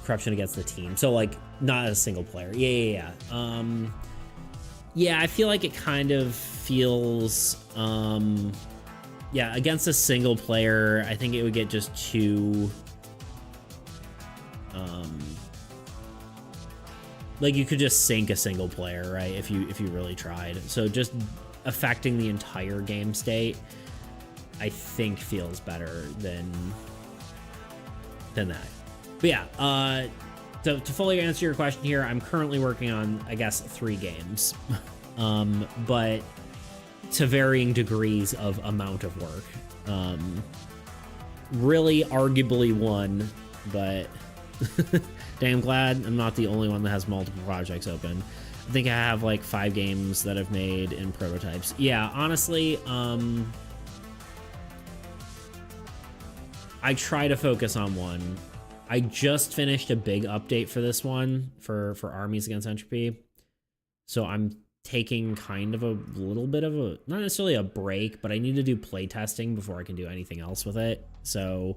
corruption against the team. So like not a single player. Yeah. Yeah, I feel like it kind of feels, yeah, against a single player, I think it would get just too, like you could just sink a single player, right? If you really tried. So just affecting the entire game state, I think feels better than that. But yeah, to fully answer your question here, I'm currently working on, I guess, 3 games, but to varying degrees of amount of work. Really, arguably 1, but damn glad I'm not the only one that has multiple projects open. I think I have like 5 games that I've made in prototypes. Yeah, honestly, I try to focus on one. I just finished a big update for this one for Armies Against Entropy. So I'm taking kind of a little bit of a, not necessarily a break, but I need to do play testing before I can do anything else with it. So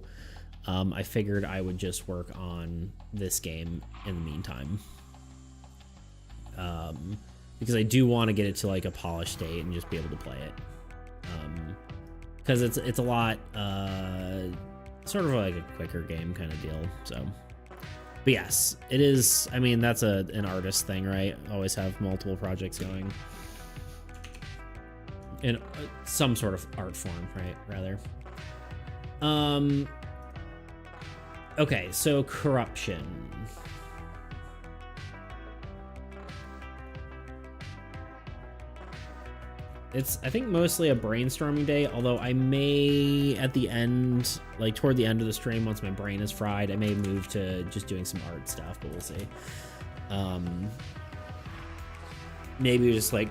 I figured I would just work on this game in the meantime. Because I do want to get it to like a polished state and just be able to play it. Because it's a lot, sort of like a quicker game kind of deal. So, but yes, it is. I mean, that's an artist thing, right? Always have multiple projects going in some sort of art form, right? Rather. Okay, so corruption. It's, I think, mostly a brainstorming day, although I may, at the end, like toward the end of the stream, once my brain is fried, I may move to just doing some art stuff, but we'll see. Maybe just like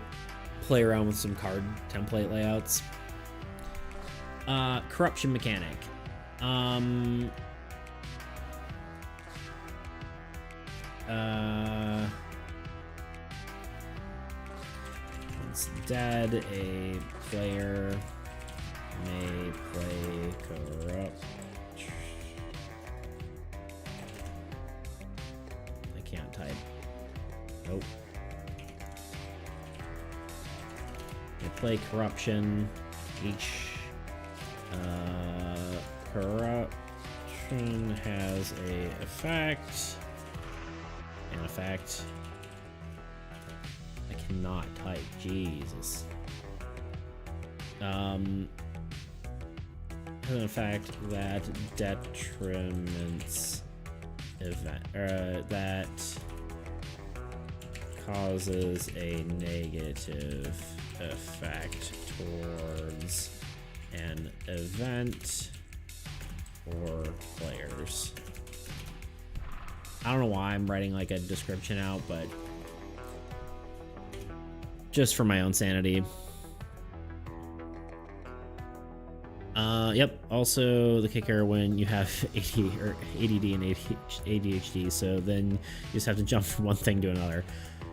play around with some card template layouts. Corruption mechanic. Instead, a player may play corrupt. I can't type. Nope. They play corruption. Each corruption has a effect. An effect. I cannot type. Jesus. Has an effect that detriments event that causes a negative effect towards an event for players. I don't know why I'm writing like a description out, but just for my own sanity. Yep. Also, the kicker when you have ADD and ADHD, so then you just have to jump from one thing to another.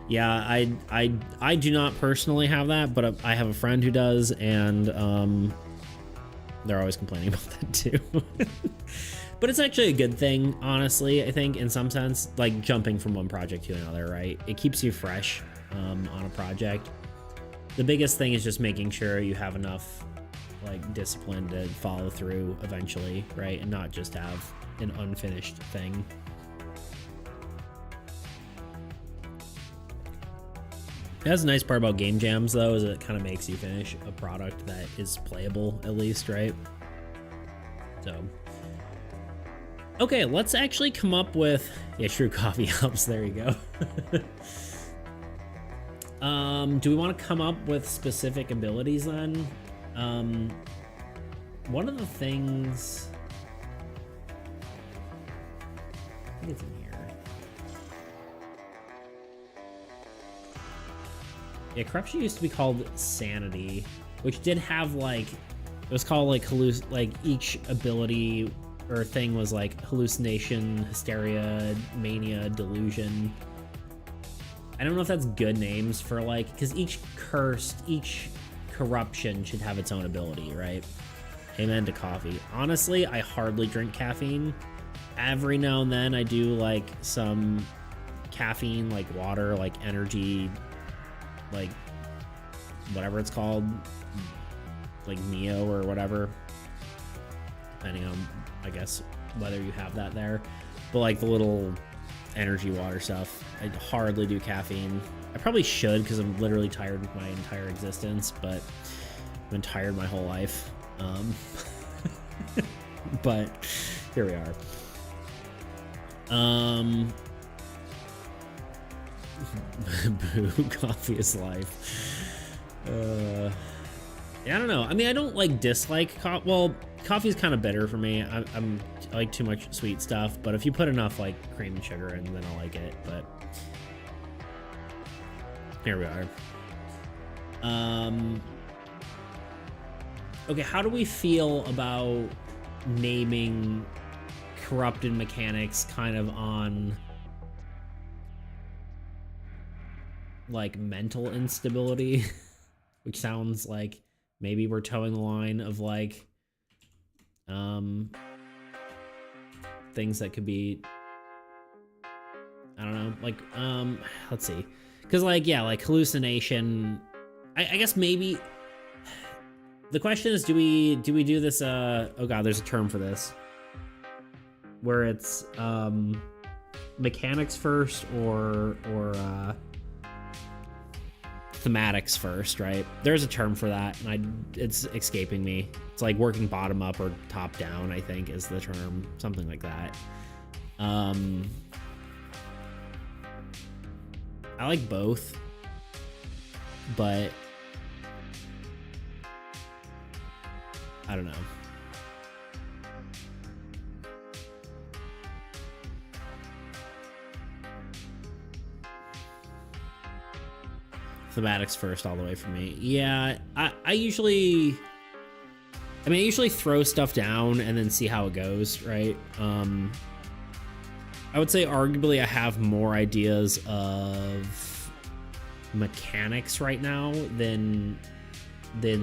Yeah, I do not personally have that, but I have a friend who does, and they're always complaining about that too. But it's actually a good thing, honestly. I think in some sense, like jumping from one project to another, right? It keeps you fresh on a project. The biggest thing is just making sure you have enough like discipline to follow through eventually, right? And not just have an unfinished thing. That's a nice part about game jams though, is it kind of makes you finish a product that is playable at least, right? So okay, let's actually come up with, yeah, true coffee helps, there you go. Do we want to come up with specific abilities then? One of the things, I think it's in here. Yeah, corruption used to be called sanity, which did have like, it was called like each ability or thing was like hallucination, hysteria, mania, delusion. I don't know if that's good names for like, because each corruption should have its own ability, right? Amen to coffee. Honestly, I hardly drink caffeine. Every now and then I do like some caffeine, like water, like energy, like whatever it's called, like Neo or whatever, depending on, I guess, whether you have that there. But like the little energy water stuff, I hardly do caffeine. I probably should, because I'm literally tired of my entire existence, but I've been tired my whole life. But here we are. Boo, coffee is life. Yeah, I don't know. I mean, I don't like dislike coffee. Well, coffee is kind of bitter for me. I like too much sweet stuff, but if you put enough like cream and sugar in, then I like it. But here we are. Okay, how do we feel about naming corrupted mechanics kind of on like mental instability? Which sounds like maybe we're towing the line of like things that could be, I don't know, like let's see, because like, yeah, like hallucination, I guess maybe the question is, do we do this oh god, there's a term for this where it's mechanics first or thematics first, right? There's a term for that, and it's escaping me. It's like working bottom up or top down, I think is the term, something like that. I like both, but I don't know. Thematics first all the way for me. Yeah, I usually throw stuff down and then see how it goes, right? I would say arguably I have more ideas of mechanics right now than the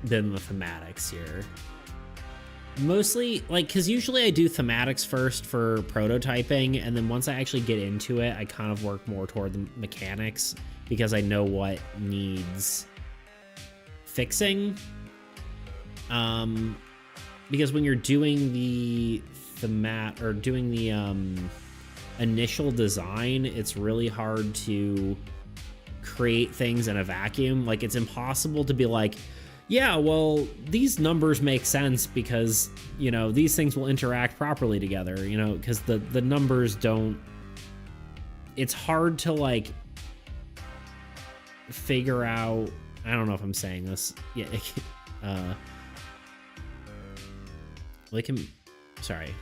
thematics here. Mostly, like, because usually I do thematics first for prototyping, and then once I actually get into it, I kind of work more toward the mechanics because I know what needs fixing. Because when you're doing the initial design, it's really hard to create things in a vacuum. Like, it's impossible to be like, yeah, well, these numbers make sense because, you know, these things will interact properly together, you know, because the numbers don't, it's hard to like figure out, I don't know if I'm saying this, yeah, they can, sorry.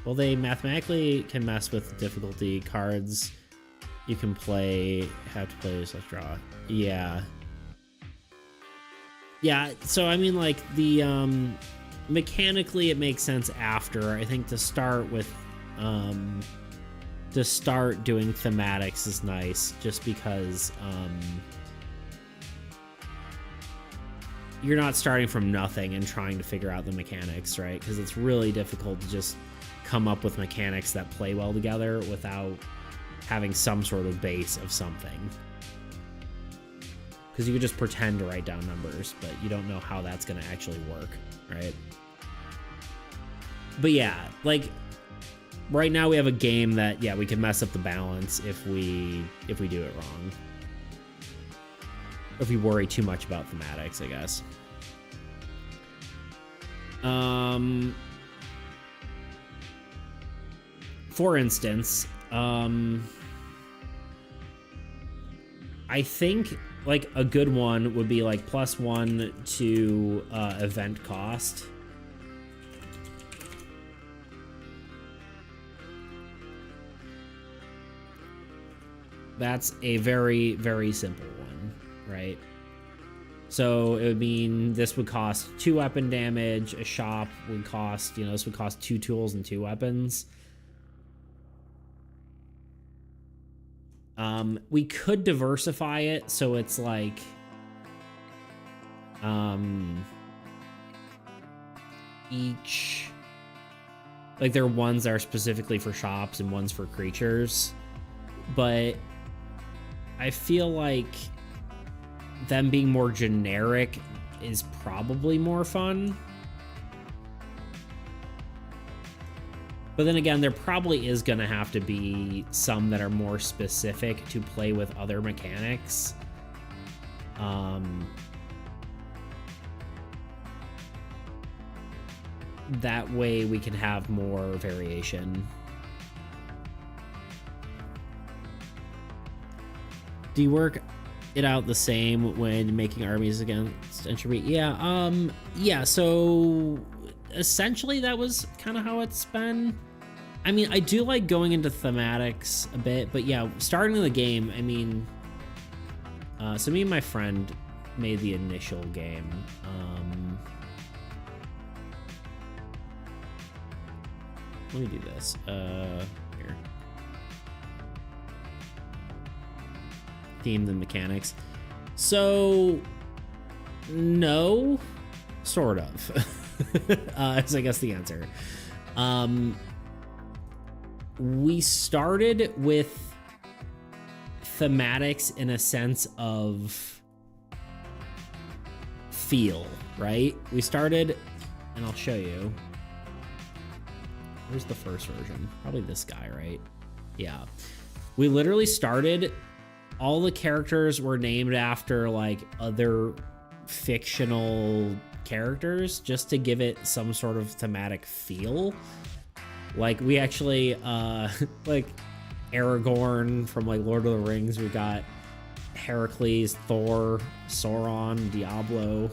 Well, they mathematically can mess with difficulty cards. You can play, have to play slash draw. Yeah. Yeah, so I mean, like, the, mechanically it makes sense after, I think, to start with, to start doing thematics is nice, just because, you're not starting from nothing and trying to figure out the mechanics, right? Because it's really difficult to just come up with mechanics that play well together without having some sort of base of something. Because you could just pretend to write down numbers, but you don't know how that's going to actually work, right? But yeah, like, right now we have a game that, yeah, we can mess up the balance if we do it wrong. If we worry too much about thematics, I guess. For instance, I think, like, a good one would be, like, +1 to event cost. That's a very, very simple one, right? So it would mean this would cost 2 weapon damage. A shop would cost, you know, this would cost 2 tools and 2 weapons. We could diversify it so it's like, each, like, there are ones that are specifically for shops and ones for creatures, but I feel like them being more generic is probably more fun. But then again, there probably is going to have to be some that are more specific to play with other mechanics. That way we can have more variation. Do you work it out the same when making armies against entropy? Yeah, yeah, so essentially that was kind of how it's been. I mean, I do like going into thematics a bit, but yeah, starting the game, I mean, so me and my friend made the initial game. Let me do this. Here. Theme the mechanics. So, no, sort of. Is I guess the answer. We started with thematics in a sense of feel, right? We started, and I'll show you. Where's the first version? Probably this guy, right? Yeah. We literally started, all the characters were named after, like, other fictional characters just to give it some sort of thematic feel. Like, we actually, like, Aragorn from, like, Lord of the Rings. We got Heracles, Thor, Sauron, Diablo,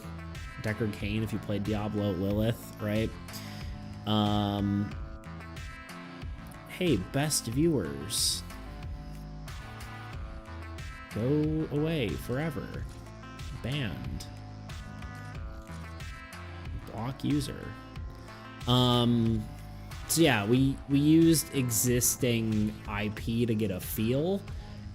Deckard Cain if you played Diablo, Lilith, right? Hey, best viewers. Go away forever. Banned. Block user. So yeah, we used existing IP to get a feel,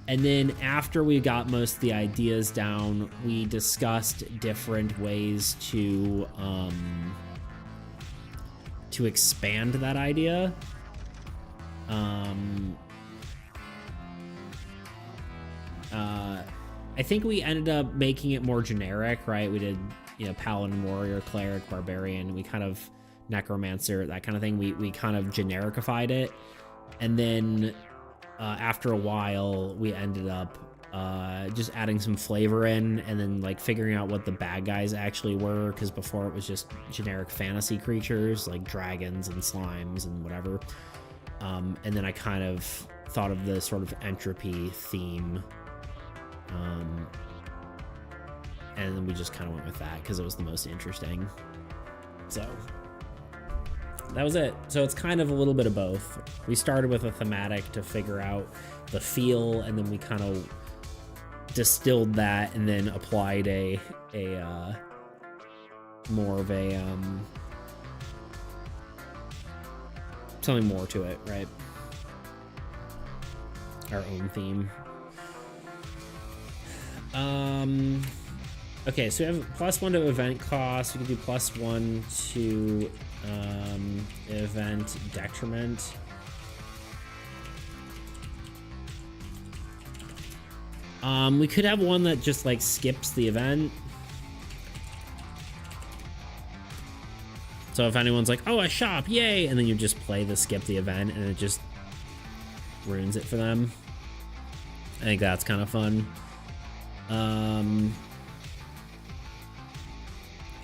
and then after we got most of the ideas down, we discussed different ways to expand that idea. I think we ended up making it more generic, right? We did, you know, Paladin, Warrior, Cleric, Barbarian. We kind of Necromancer, that kind of thing. We kind of genericified it, and then after a while, we ended up just adding some flavor in, and then like figuring out what the bad guys actually were, because before it was just generic fantasy creatures like dragons and slimes and whatever. And then I kind of thought of the sort of entropy theme, and then we just kind of went with that because it was the most interesting. So that was it. So it's kind of a little bit of both. We started with a thematic to figure out the feel, and then we kind of distilled that and then applied a more of a something more to it, right? Our own theme. Okay, so we have +1 to event cost. We can do +1 to event detriment. We could have one that just like skips the event. So if anyone's like, oh, a shop, yay, and then you just play the skip the event and it just ruins it for them. I think that's kind of fun.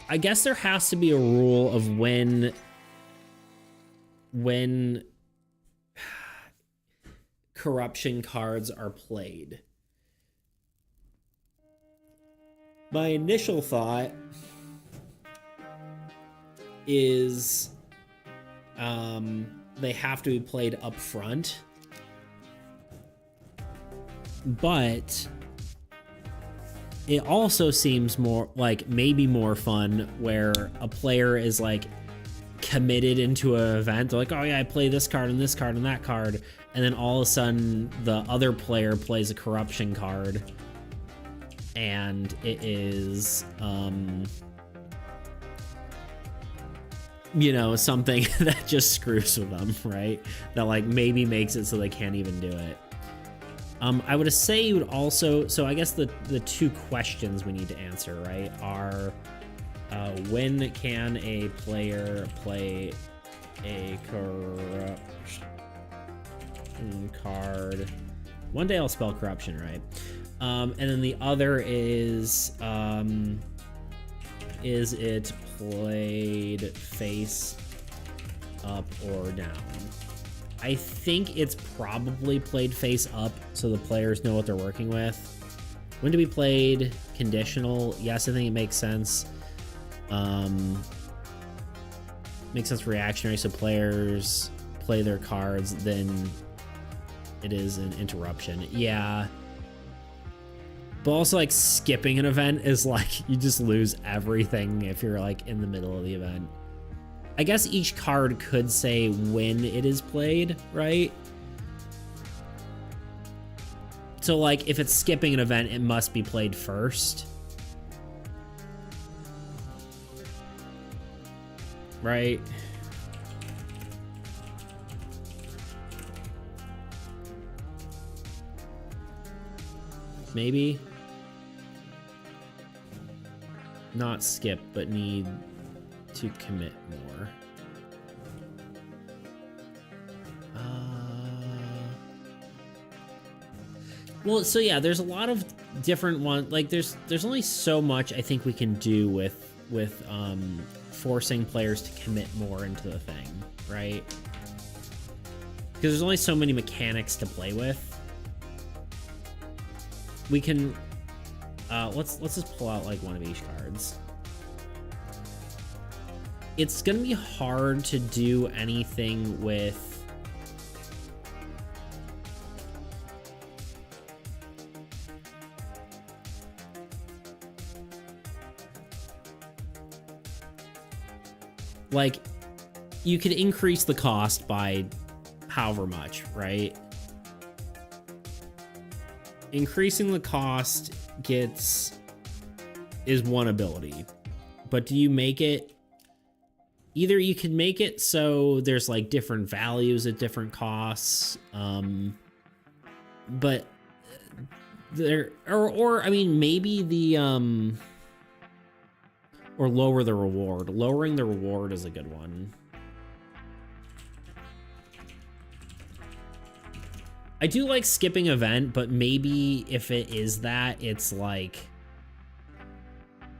I guess there has to be a rule of when corruption cards are played. My initial thought is they have to be played up front, but it also seems more like maybe more fun where a player is like committed into an event. They're like, oh yeah, I play this card and this card and that card, and then all of a sudden the other player plays a corruption card, and it is you know, something that just screws with them, right? That like maybe makes it so they can't even do it. I would say you would also, so I guess the two questions we need to answer, right, are when can a player play a corruption card? One day I'll spell corruption, right? And then the other is it played face up or down? I think it's probably played face up so the players know what they're working with. When to be played conditional? Yes, I think it makes sense. Makes sense reactionary, so players play their cards, then it is an interruption. Yeah. But also, like, skipping an event is like, you just lose everything if you're, like, in the middle of the event. I guess each card could say when it is played, right? So, like, if it's skipping an event, it must be played first. Right? Maybe? Not skip, but need to commit more. Well, so yeah, there's a lot of different ones. Like, there's only so much I think we can do with forcing players to commit more into the thing, right? Because there's only so many mechanics to play with. We can let's just pull out like one of each cards. It's gonna be hard to do anything with like, you could increase the cost by however much, right? Increasing the cost is one ability, but do you make it, either you can make it so there's like different values at different costs, but there, or I mean, maybe the or lower the reward. Lowering the reward is a good one. I do like skipping event, but maybe if it is that, it's like,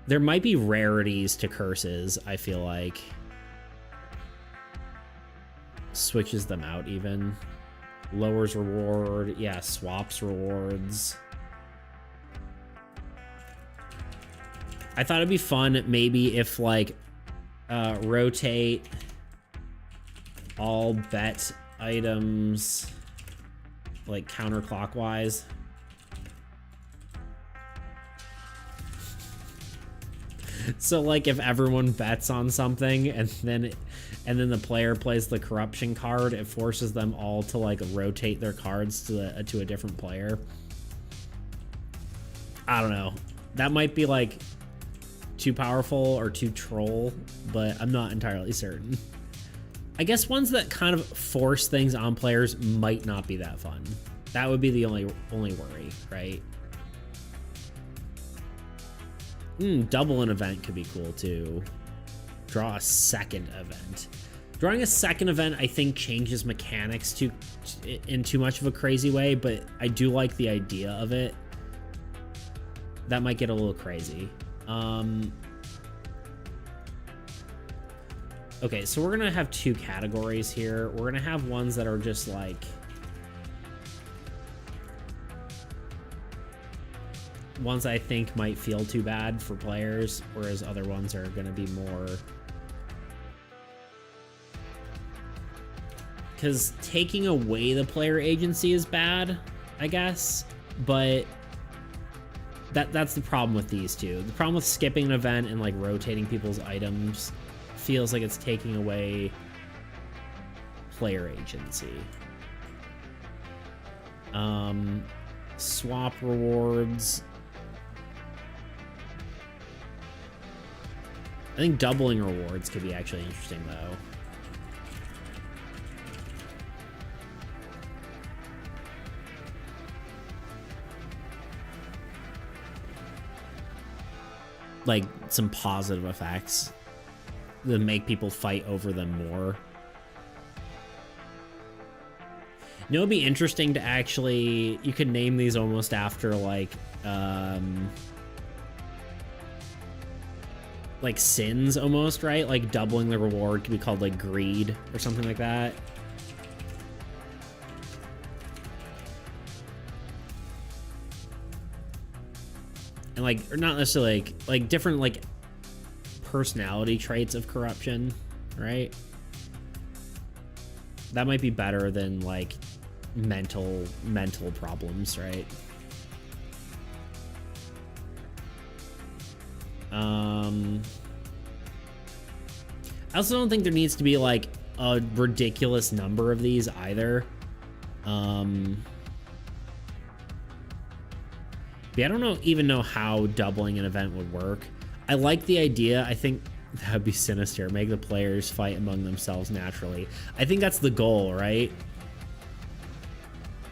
there might be rarities to curses, I feel like. Switches them out even. Lowers reward, yeah, swaps rewards. I thought it'd be fun maybe if like rotate all bet items like counterclockwise. So like if everyone bets on something and then the player plays the corruption card, it forces them all to like rotate their cards to a different player. I don't know. That might be like too powerful or too troll, but I'm not entirely certain. I guess ones that kind of force things on players might not be that fun. That would be the only worry, right? Double an event could be cool too. Draw a second event. Drawing a second event, I think, changes mechanics in too much of a crazy way, but I do like the idea of it. That might get a little crazy. Okay, so we're gonna have two categories here. We're gonna have ones that are just like ones I think might feel too bad for players, whereas other ones are gonna be more, because taking away the player agency is bad, I guess, but that's the problem with these two. The problem with skipping an event and like rotating people's items feels like it's taking away player agency. Swap rewards. I think doubling rewards could be actually interesting though. Like some positive effects that make people fight over them more. You know, it'd be interesting to actually, you could name these almost after like sins almost, right? Like doubling the reward could be called like greed or something like that. And like, or not necessarily like different like personality traits of corruption, right? That might be better than like mental problems, right? I also don't think there needs to be like a ridiculous number of these either. Yeah, I don't even know how doubling an event would work. I like the idea. I think that would be sinister. Make the players fight among themselves naturally. I think that's the goal, right?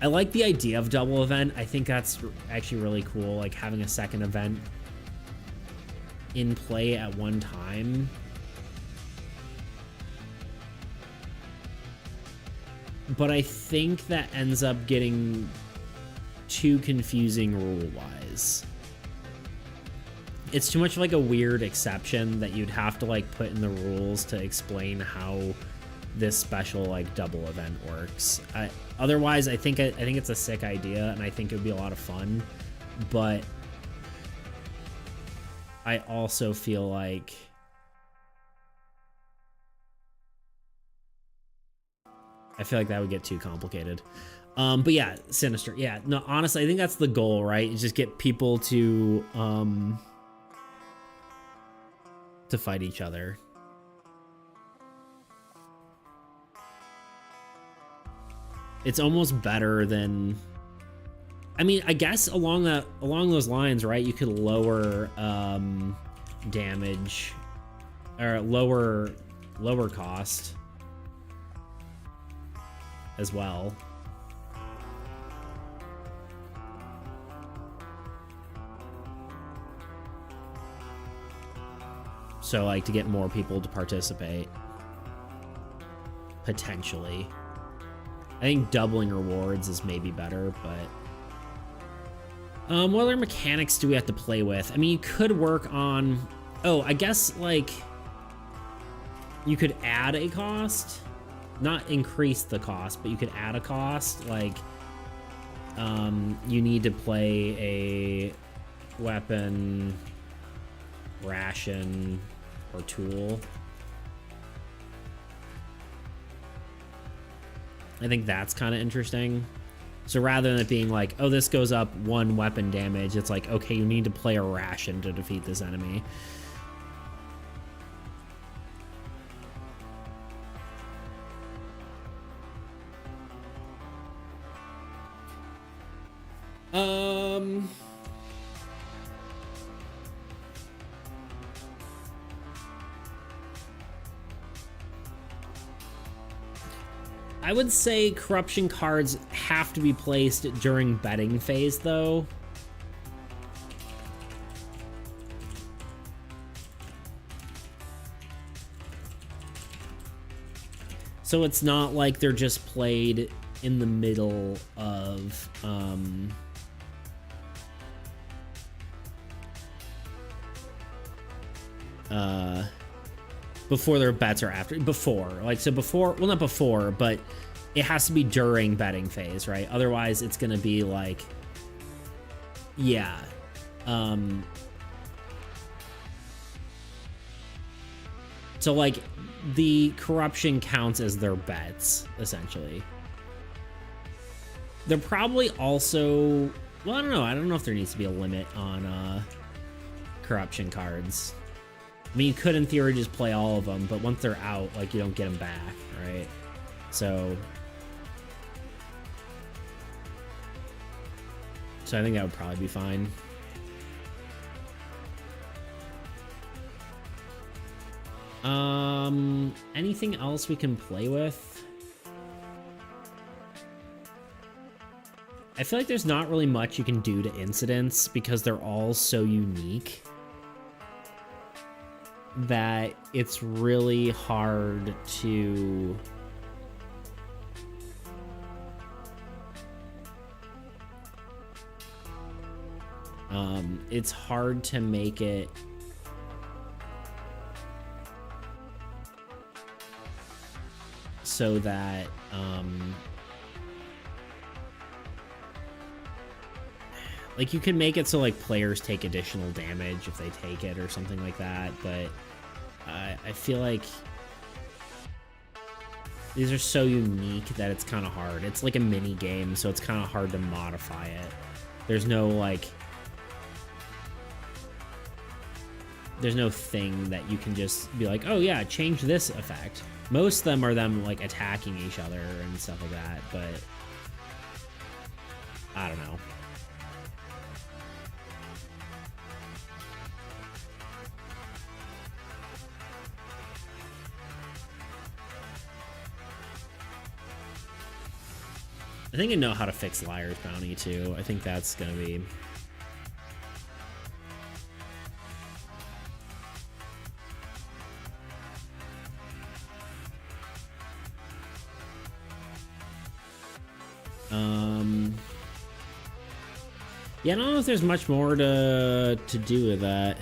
I like the idea of double event. I think that's actually really cool, like having a second event in play at one time. But I think that ends up getting too confusing rule-wise. It's too much like a weird exception that you'd have to like put in the rules to explain how this special like double event works. Otherwise, I think it's a sick idea, and I think it would be a lot of fun. But I also feel like that would get too complicated. But yeah, sinister. Yeah, no, honestly, I think that's the goal, right? Is just get people to fight each other. It's almost better than, I mean, I guess along those lines, right? You could lower damage or lower cost as well. So like to get more people to participate, potentially. I think doubling rewards is maybe better, but what other mechanics do we have to play with? I mean, you could work on, I guess like you could add a cost, not increase the cost, but you could add a cost. Like you need to play a weapon, ration, or tool. I think that's kind of interesting. So rather than it being like, oh, this goes up 1 weapon damage, it's like, okay, you need to play a ration to defeat this enemy. I would say corruption cards have to be placed during betting phase, though. So it's not like they're just played in the middle of before their bets or after. Before, like, so before, well, not before, but it has to be during betting phase, right? Otherwise it's gonna be like, yeah, so like the corruption counts as their bets, essentially. They're probably also, well, I don't know if there needs to be a limit on corruption cards. I mean, you could in theory just play all of them, but once they're out, like, you don't get them back, right? So I think that would probably be fine. Anything else we can play with? I feel like there's not really much you can do to incidents because they're all so unique that it's really hard to it's hard to make it so that like you can make it so like players take additional damage if they take it or something like that, but I feel like these are so unique that it's kind of hard. It's like a mini game, so it's kind of hard to modify it. There's no like there's no thing that you can just be like, oh yeah, change this effect. Most of them are them like attacking each other and stuff like that, but I don't know. I think I know how to fix Liar's Bounty too. I think that's gonna be yeah, I don't know if there's much more to do with that.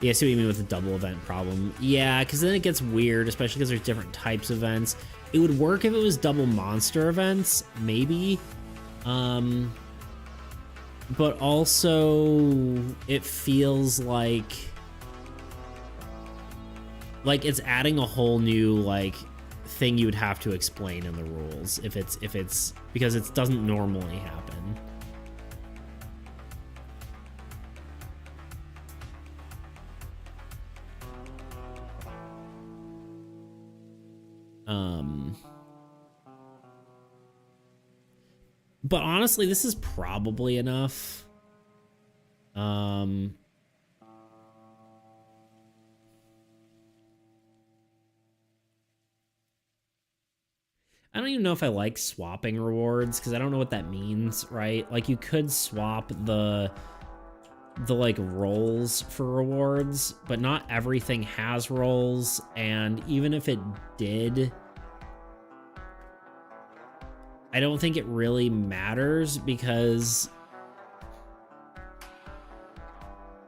Yeah, I see what you mean with the double event problem. Yeah, because then it gets weird, especially because there's different types of events. It would work if it was double monster events, maybe. But also, it feels like it's adding a whole new like thing you would have to explain in the rules if it's because it doesn't normally happen. But honestly, this is probably enough. I don't even know if I like swapping rewards because I don't know what that means, right? Like you could swap the like rolls for rewards, but not everything has rolls, and even if it did, I don't think it really matters because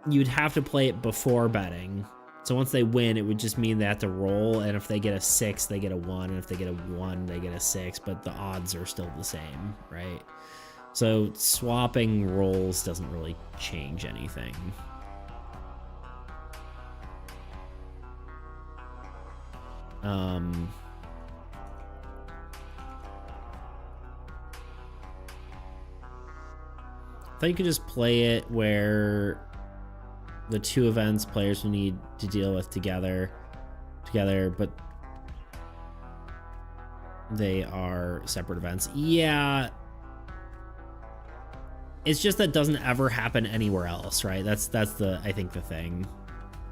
you'd have to play it before betting. So once they win, it would just mean they have to roll, and if they get a 6, they get a 1, and if they get a 1, they get a 6, but the odds are still the same, right? So swapping rolls doesn't really change anything. thought you could just play it where the 2 events players will need to deal with together, but they are separate events. Yeah. It's just that doesn't ever happen anywhere else, right? That's I think the thing.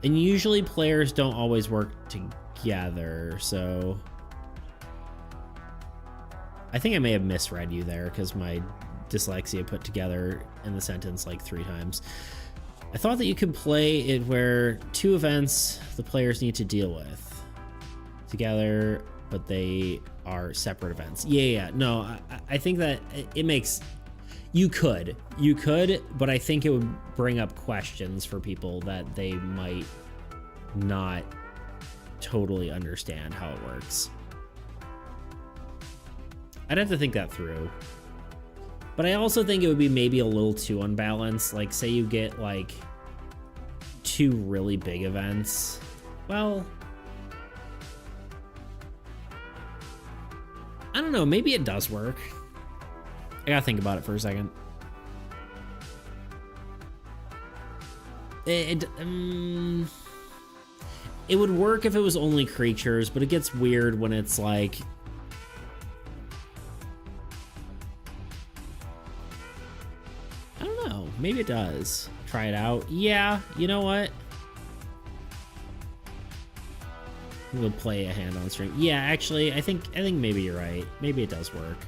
And usually players don't always work together, so I think I may have misread you there because my dyslexia put together in the sentence like 3 times. I thought that you could play it where 2 events the players need to deal with together, but they are separate events. Yeah. No, I think that it makes... You could, but I think it would bring up questions for people that they might not totally understand how it works. I'd have to think that through. But I also think it would be maybe a little too unbalanced. Like, say you get, like, 2 really big events. Well, I don't know. Maybe it does work. I gotta think about it for a second. It would work if it was only creatures, but it gets weird when it's like... I don't know. Maybe it does. Try it out. Yeah, you know what? We'll play a hand on stream. Yeah, actually, I think maybe you're right. Maybe it does work.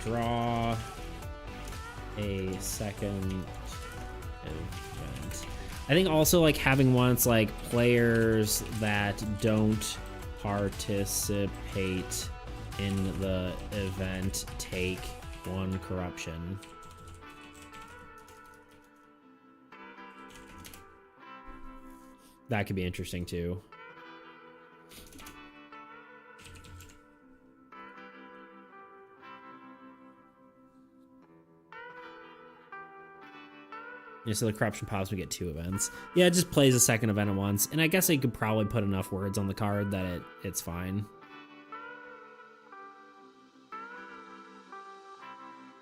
Draw a second event. I think also like having ones like players that don't participate in the event take 1 corruption. That could be interesting too. Yeah, so the corruption pops, we get 2 events. Yeah, it just plays a second event at once. And I guess I could probably put enough words on the card that it's fine.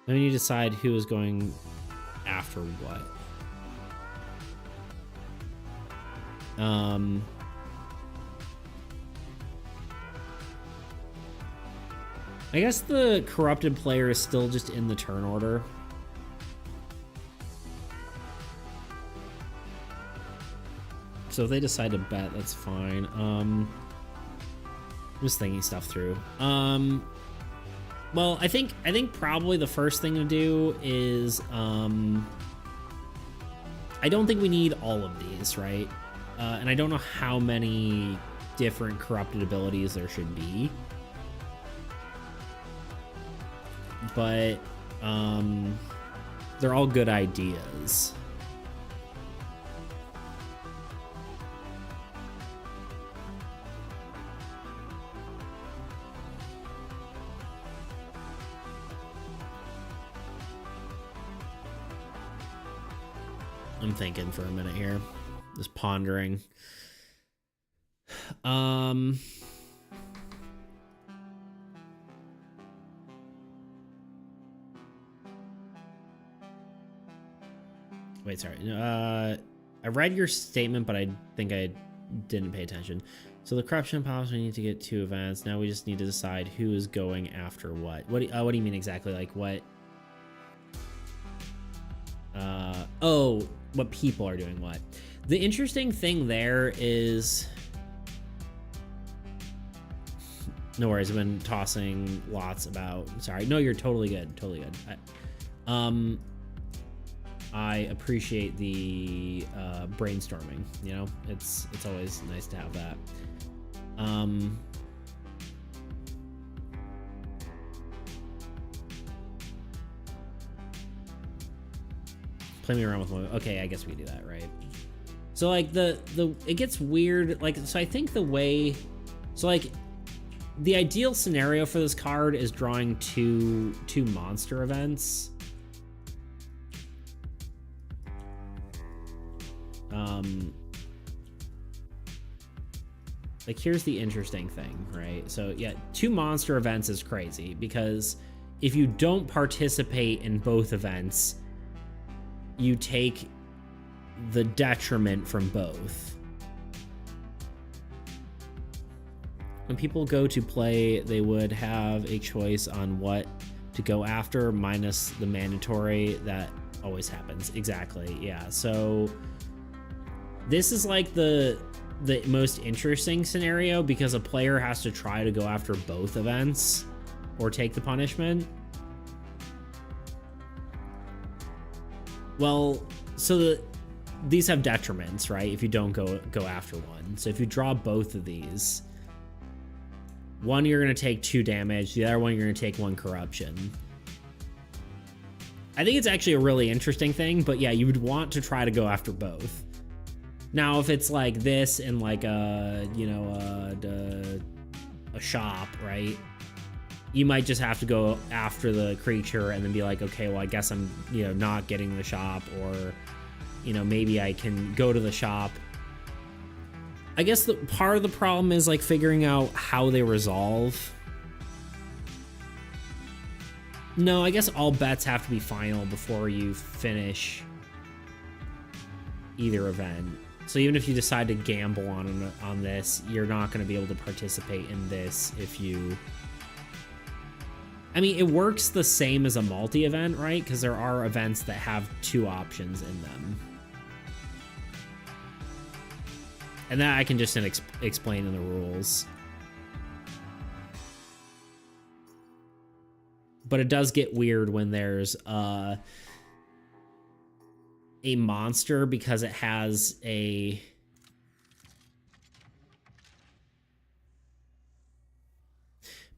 Then you decide who is going after what. I guess the corrupted player is still just in the turn order. So if they decide to bet, that's fine. I'm just thinking stuff through. Well, I think probably the first thing to do is I don't think we need all of these, right? And I don't know how many different corrupted abilities there should be. But they're all good ideas. I'm thinking for a minute here, just pondering. Wait, sorry. I read your statement, but I think I didn't pay attention. So the corruption pops, we need to get 2 events. Now we just need to decide who is going after what. What do you mean exactly? Like what? Oh, what people are doing what. The interesting thing there is... No worries, I've been tossing lots about... Sorry, no, you're totally good, totally good. I appreciate the brainstorming, you know? It's always nice to have that. Play me around with one. Okay, I guess we can do that, right? So like it gets weird. Like, so I think the way, so like the ideal scenario for this card is drawing two monster events. Like, here's the interesting thing, right? So yeah, 2 monster events is crazy because if you don't participate in both events, you take the detriment from both. When people go to play, they would have a choice on what to go after, minus the mandatory that always happens. Exactly, yeah. So this is like the most interesting scenario because a player has to try to go after both events or take the punishment. Well, so these have detriments, right? If you don't go after one. So if you draw both of these, one you're going to take 2 damage, the other one you're going to take 1 corruption. I think it's actually a really interesting thing, but yeah, you would want to try to go after both. Now, if it's like this in like a, you know, a shop, right? You might just have to go after the creature and then be like, okay, well, I guess I'm, you know, not getting the shop, or, you know, maybe I can go to the shop. I guess the part of the problem is like figuring out how they resolve. No, I guess all bets have to be final before you finish either event. So even if you decide to gamble on this, you're not going to be able to participate in this if you... I mean, it works the same as a multi-event, right? Because there are events that have 2 options in them. And that I can just explain in the rules. But it does get weird when there's a monster because it has a...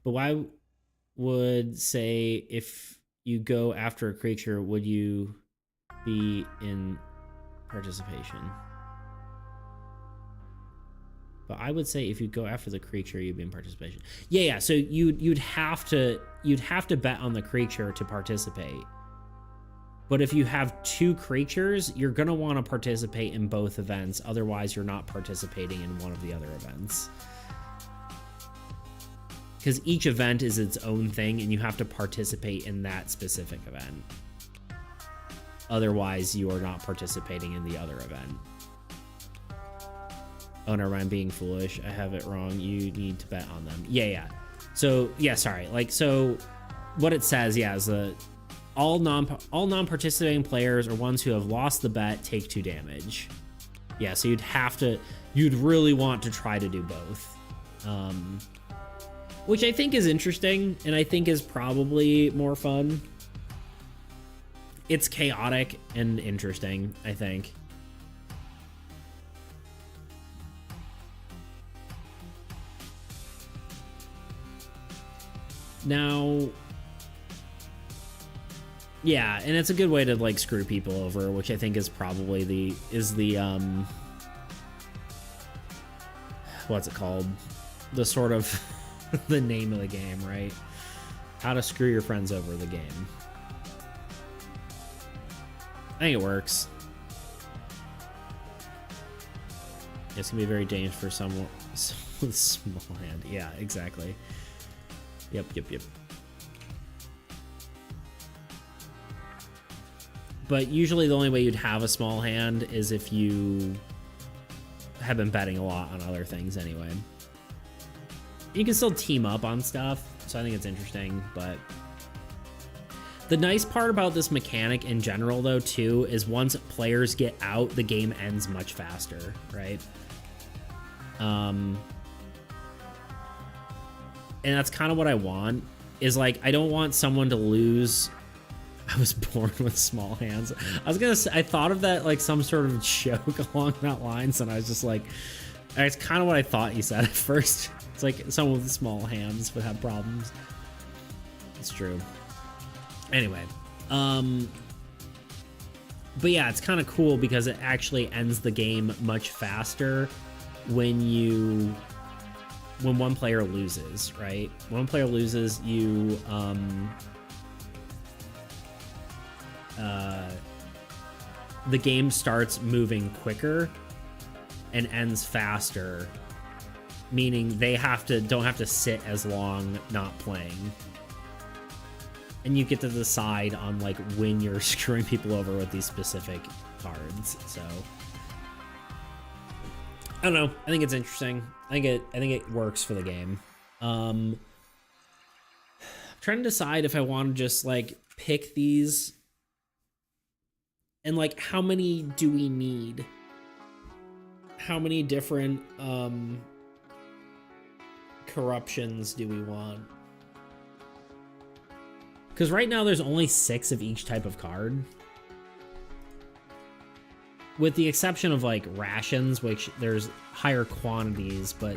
But why would say if you go after a creature, would you be in participation? But I would say if you go after the creature, you'd be in participation. Yeah. So you'd have to bet on the creature to participate. But if you have 2 creatures, you're gonna want to participate in both events. Otherwise, you're not participating in one of the other events. Because each event is its own thing, and you have to participate in that specific event. Otherwise, you are not participating in the other event. Oh, never mind, being foolish. I have it wrong. You need to bet on them. Yeah. So, yeah, sorry. Like, so what it says, yeah, is all non-participating players or ones who have lost the bet take 2 damage. Yeah, so you'd really want to try to do both. Which I think is interesting, and I think is probably more fun. It's chaotic and interesting, I think. Now, yeah, and it's a good way to like screw people over, which I think is probably the what's it called? The sort of the name of the game, right? How to screw your friends over the game. I think it works. It's gonna be very dangerous for someone with small hand. Yeah, exactly. Yep. But usually the only way you'd have a small hand is if you have been betting a lot on other things anyway. You can still team up on stuff, so I think it's interesting, but... The nice part about this mechanic in general, though, too, is once players get out, the game ends much faster, right? And that's kind of what I want, is like, I don't want someone to lose. I was born with small hands. I was gonna say, I thought of that like some sort of joke along that lines, and I was just like, it's kind of what I thought you said at first. It's like someone with small hands would have problems. It's true. Anyway, but yeah, it's kind of cool because it actually ends the game much faster when one player loses, right? When one player loses, the game starts moving quicker and ends faster meaning they don't have to sit as long not playing. And you get to decide on like when you're screwing people over with these specific cards. So I don't know. I think it's interesting. I think it works for the game. I'm trying to decide if I want to just like pick these and like how many do we need? How many different corruptions do we want? Because right now there's only 6 of each type of card. With the exception of like rations, which there's higher quantities, but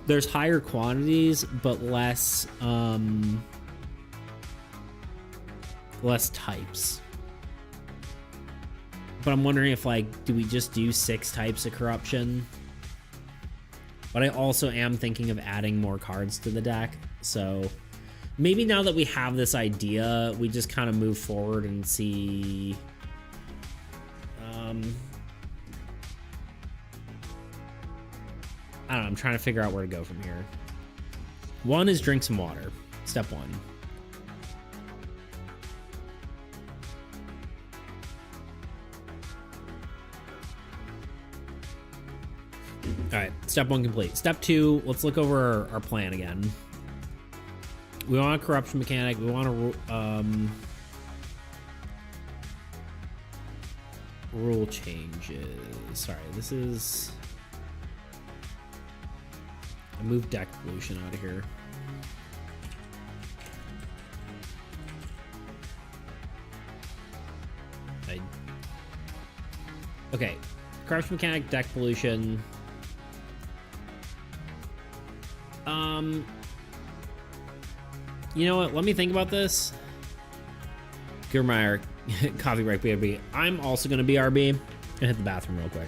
there's higher quantities, but less types. But I'm wondering if like, do we just do 6 types of corruption? But I also am thinking of adding more cards to the deck. So maybe now that we have this idea, we just kind of move forward and see. I don't know, I'm trying to figure out where to go from here. 1 is drink some water. Step 1. All right, step 1 complete. Step 2, let's look over our plan again. We want a corruption mechanic. We want a rule changes. Sorry, this is. I moved deck pollution out of here. Okay, corruption mechanic, deck pollution. You know what? Let me think about this. Gurmeyer, coffee break, BRB. I'm also going to be RB. I'm going to hit the bathroom real quick.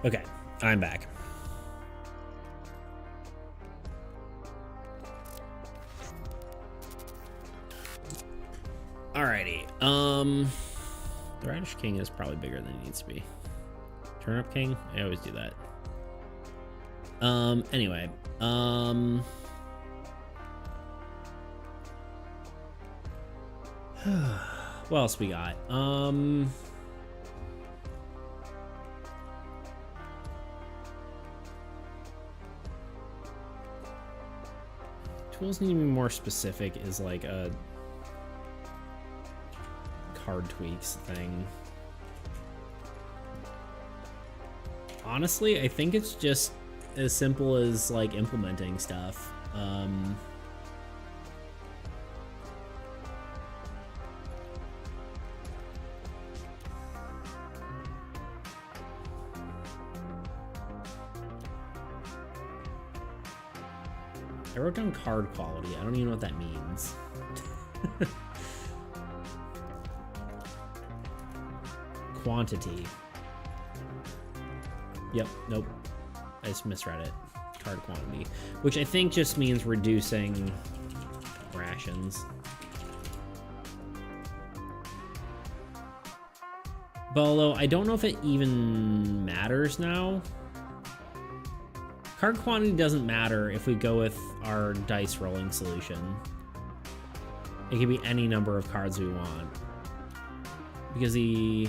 Okay, I'm back. Alrighty. The Radish King is probably bigger than he needs to be. Turnip King? I always do that. Anyway. What else we got? Tools need to be more specific is like a card tweaks thing. Honestly, I think it's just as simple as like implementing stuff. I wrote down card quality. I don't even know what that means. Quantity. Yep, nope. I just misread it. Card quantity. Which I think just means reducing rations. But although I don't know if it even matters now. Card quantity doesn't matter if we go with our dice rolling solution. It can be any number of cards we want. Because the...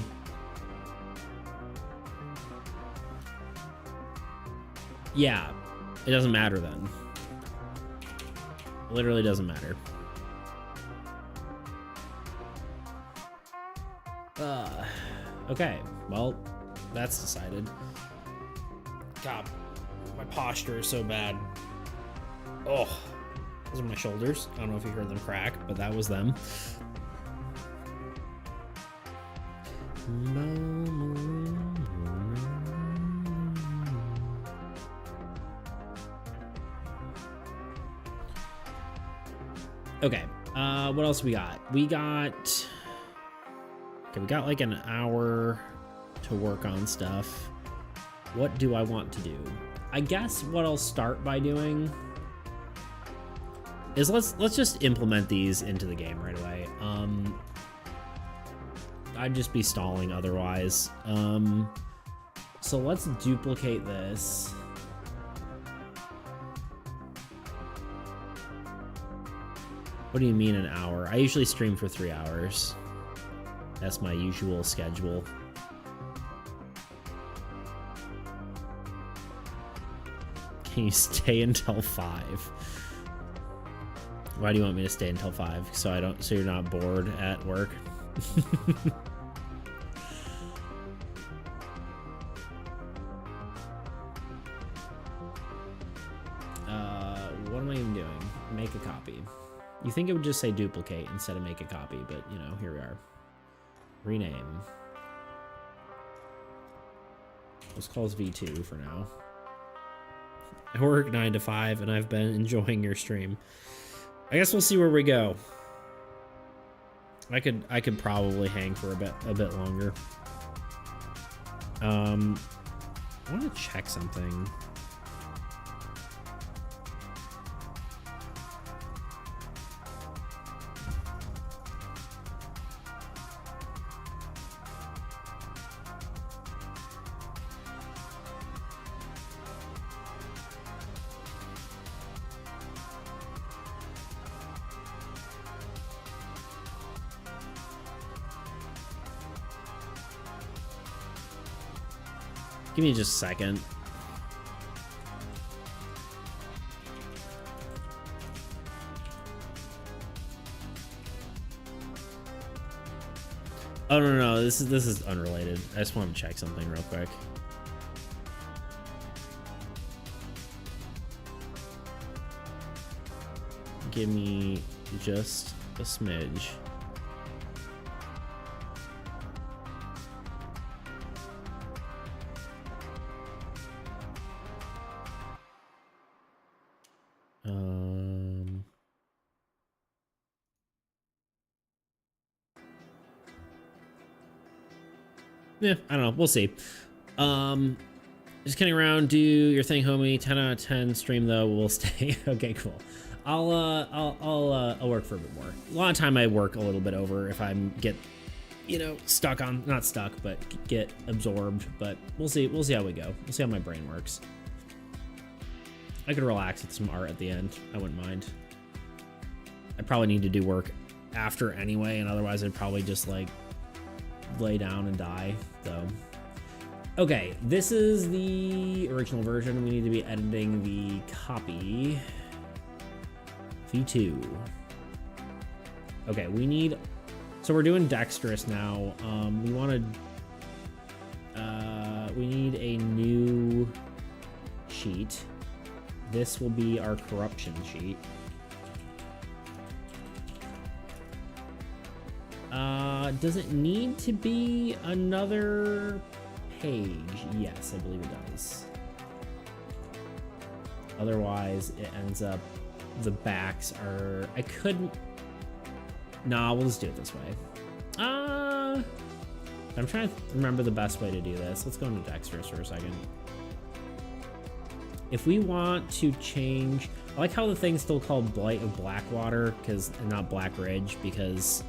Yeah, it doesn't matter then. It literally doesn't matter. Okay, well, that's decided. God. My posture is so bad. Oh, those are my shoulders. I don't know if you heard them crack, but that was them. Okay, what else we got? We got like an hour to work on stuff. What do I want to do? I guess what I'll start by doing is let's just implement these into the game right away. I'd just be stalling otherwise. So let's duplicate this. What do you mean an hour? I usually stream for 3 hours. That's my usual schedule. Can you stay until 5? Why do you want me to stay until 5? So you're not bored at work? What am I even doing? Make a copy. You think it would just say duplicate instead of make a copy, but you know, here we are. Rename. Let's call this V2 for now. I work 9 to 5 and I've been enjoying your stream. I guess we'll see where we go. I could probably hang for a bit longer. I want to check something. Give me just a second. Oh no, this is unrelated. I just want to check something real quick. Give me just a smidge. Yeah, I don't know. We'll see. Just kidding around. Do your thing, homie. 10 out of 10 stream though. We'll stay. Okay, cool. I'll work for a bit more. A lot of time I work a little bit over if I'm you know, stuck on, not stuck, but get absorbed. But we'll see. We'll see how we go. We'll see how my brain works. I could relax with some art at the end. I wouldn't mind. I probably need to do work after anyway, and otherwise I'd probably just like lay down and die. So okay, this is the original version. We need to be editing the copy. V2. Okay, we need... So we're doing dexterous now. We want to... we need a new sheet. This will be our corruption sheet. Does it need to be another page? Yes, I believe it does. Otherwise, it ends up... The backs are... I couldn't... Nah, we'll just do it this way. I'm trying to remember the best way to do this. Let's go into dexterous for a second. If we want to change... I like how the thing's still called Blight of Blackwater, and not Blackridge, because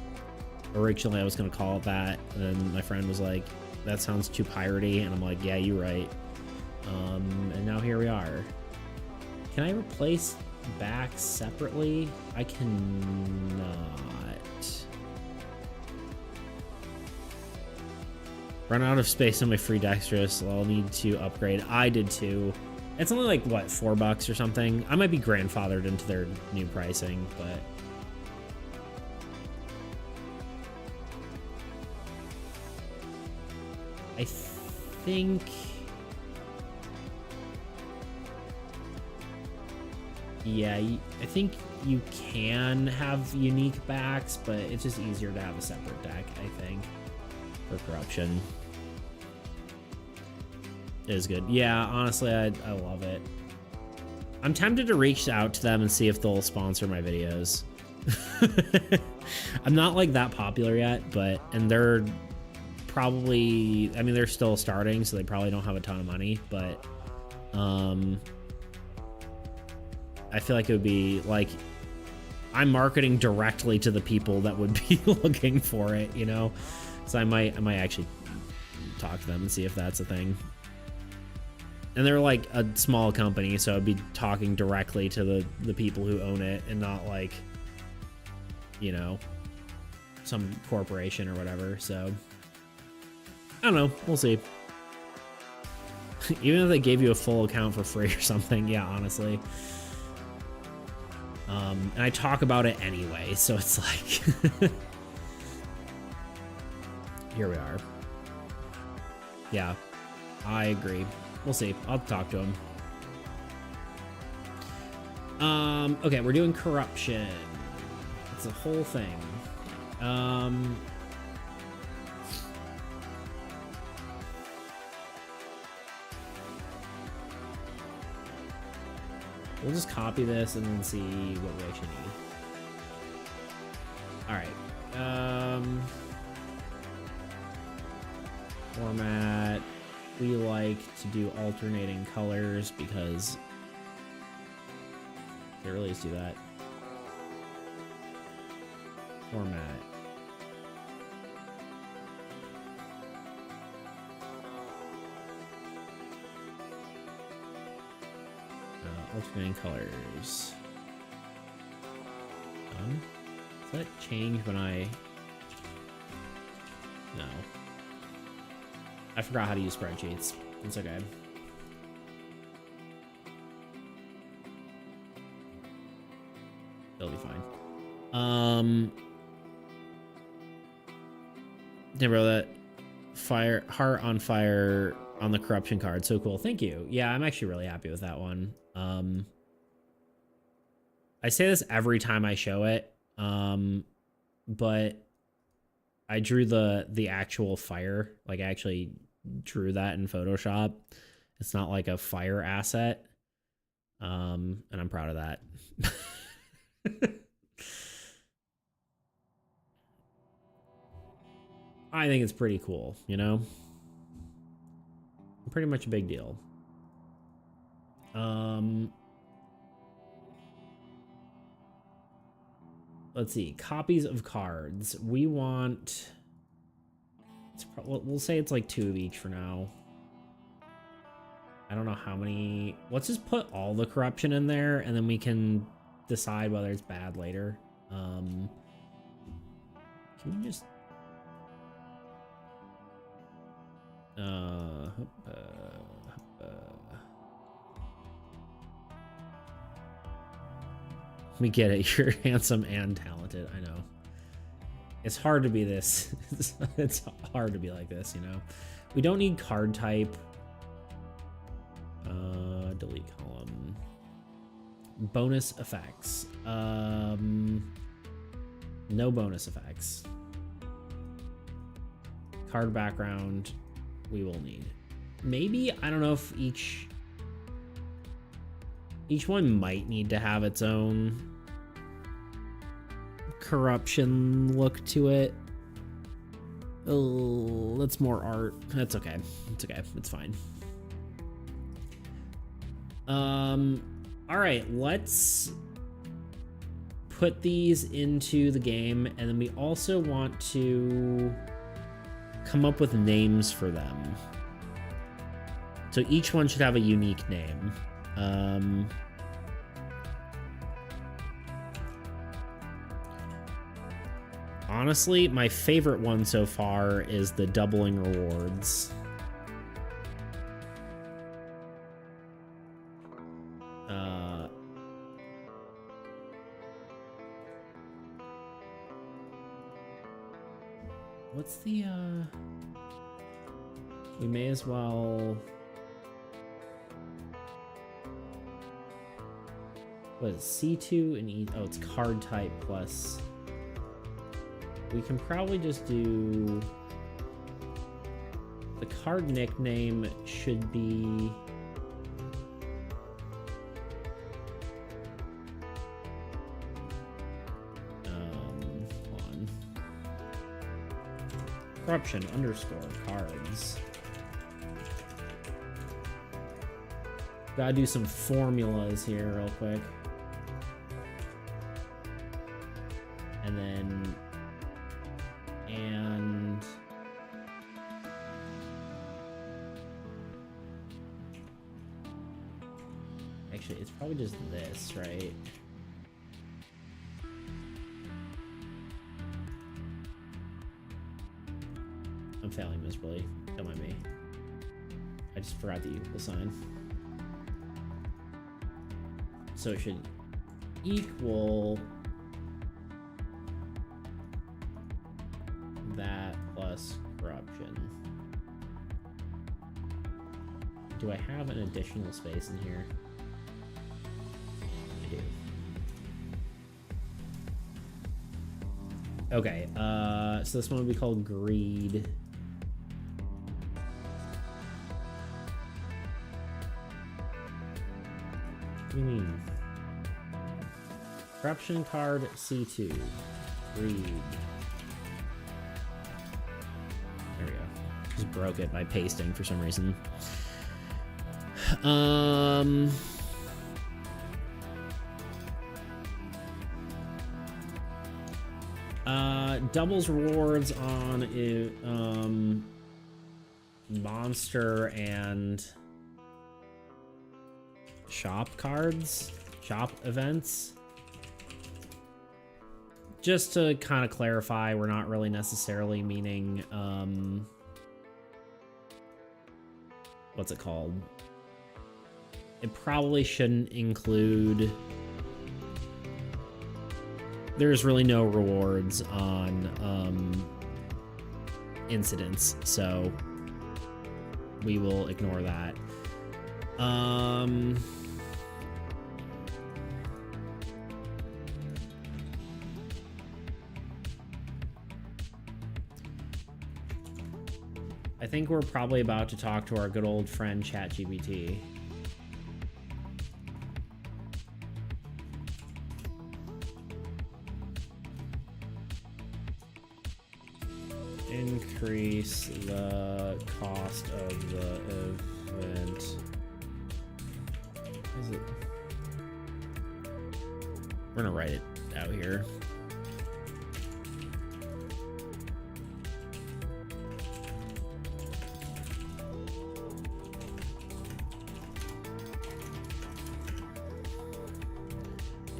originally I was going to call it that, and then my friend was like, that sounds too piratey, and I'm like, yeah, you're right. And now here we are. Can I replace backs separately? I cannot. Run out of space on my free dexterous. I'll need to upgrade. I did too. It's only like, what, $4 or something? I might be grandfathered into their new pricing, but... I think... Yeah, I think you can have unique backs, but it's just easier to have a separate deck, I think, for corruption. It is good. Yeah, honestly, I love it. I'm tempted to reach out to them and see if they'll sponsor my videos. I'm not like that popular yet, and they're probably, I mean, they're still starting, so they probably don't have a ton of money, but I feel like it would be like, I'm marketing directly to the people that would be looking for it, you know? So I might actually talk to them and see if that's a thing. And they're like a small company, so I'd be talking directly to the people who own it and not like, you know, some corporation or whatever. So I don't know. We'll see. Even if they gave you a full account for free or something. Yeah, honestly. And I talk about it anyway, so it's like... Here we are. Yeah, I agree. We'll see. I'll talk to him. Okay, we're doing corruption. It's a whole thing. We'll just copy this and then see what we actually need. All right. Format. We like to do alternating colors because they really just do that. Format. Alternating colors. Does that change when I... No. I forgot how to use spreadsheets. It's okay. It'll be fine. Never that fire heart on fire on the corruption card. So cool. Thank you. Yeah, I'm actually really happy with that one. I say this every time I show it, but I drew the actual fire. Like, I actually drew that in Photoshop. It's not like a fire asset, and I'm proud of that. I think it's pretty cool, you know? Pretty much a big deal. Let's see. Copies of cards. We want... we'll say it's like 2 of each for now. I don't know how many... Let's just put all the corruption in there, and then we can decide whether it's bad later. Can we just... We get it. You're handsome and talented. I know. It's hard to be this. It's hard to be like this, you know? We don't need card type. Delete column. Bonus effects. No bonus effects. Card background we will need. Maybe, I don't know if each one might need to have its own corruption look to it. Oh, that's more art. That's okay. It's okay. It's fine. All right, let's put these into the game, and then we also want to come up with names for them. So each one should have a unique name. Honestly, my favorite one so far is the doubling rewards. What's the, we may as well, what is C2 and E, oh, it's card type plus. We can probably just do, the card nickname should be, hold on. Corruption _ cards. Gotta do some formulas here real quick. And then, and actually it's probably just this, right? I'm failing miserably. Don't mind me. I just forgot the equal sign. So it should equal that plus corruption. Do I have an additional space in here? I do. Okay, so this one would be called Greed. What do you mean? Corruption card C2. Greed. There we go. Just broke it by pasting for some reason. Doubles rewards on monster and shop cards, shop events. Just to kind of clarify, we're not really necessarily meaning what's it called? It probably shouldn't include, there's really no rewards on incidents, so we will ignore that. I think we're probably about to talk to our good old friend ChatGPT. Increase the cost of the event. Is it? We're gonna write it out here.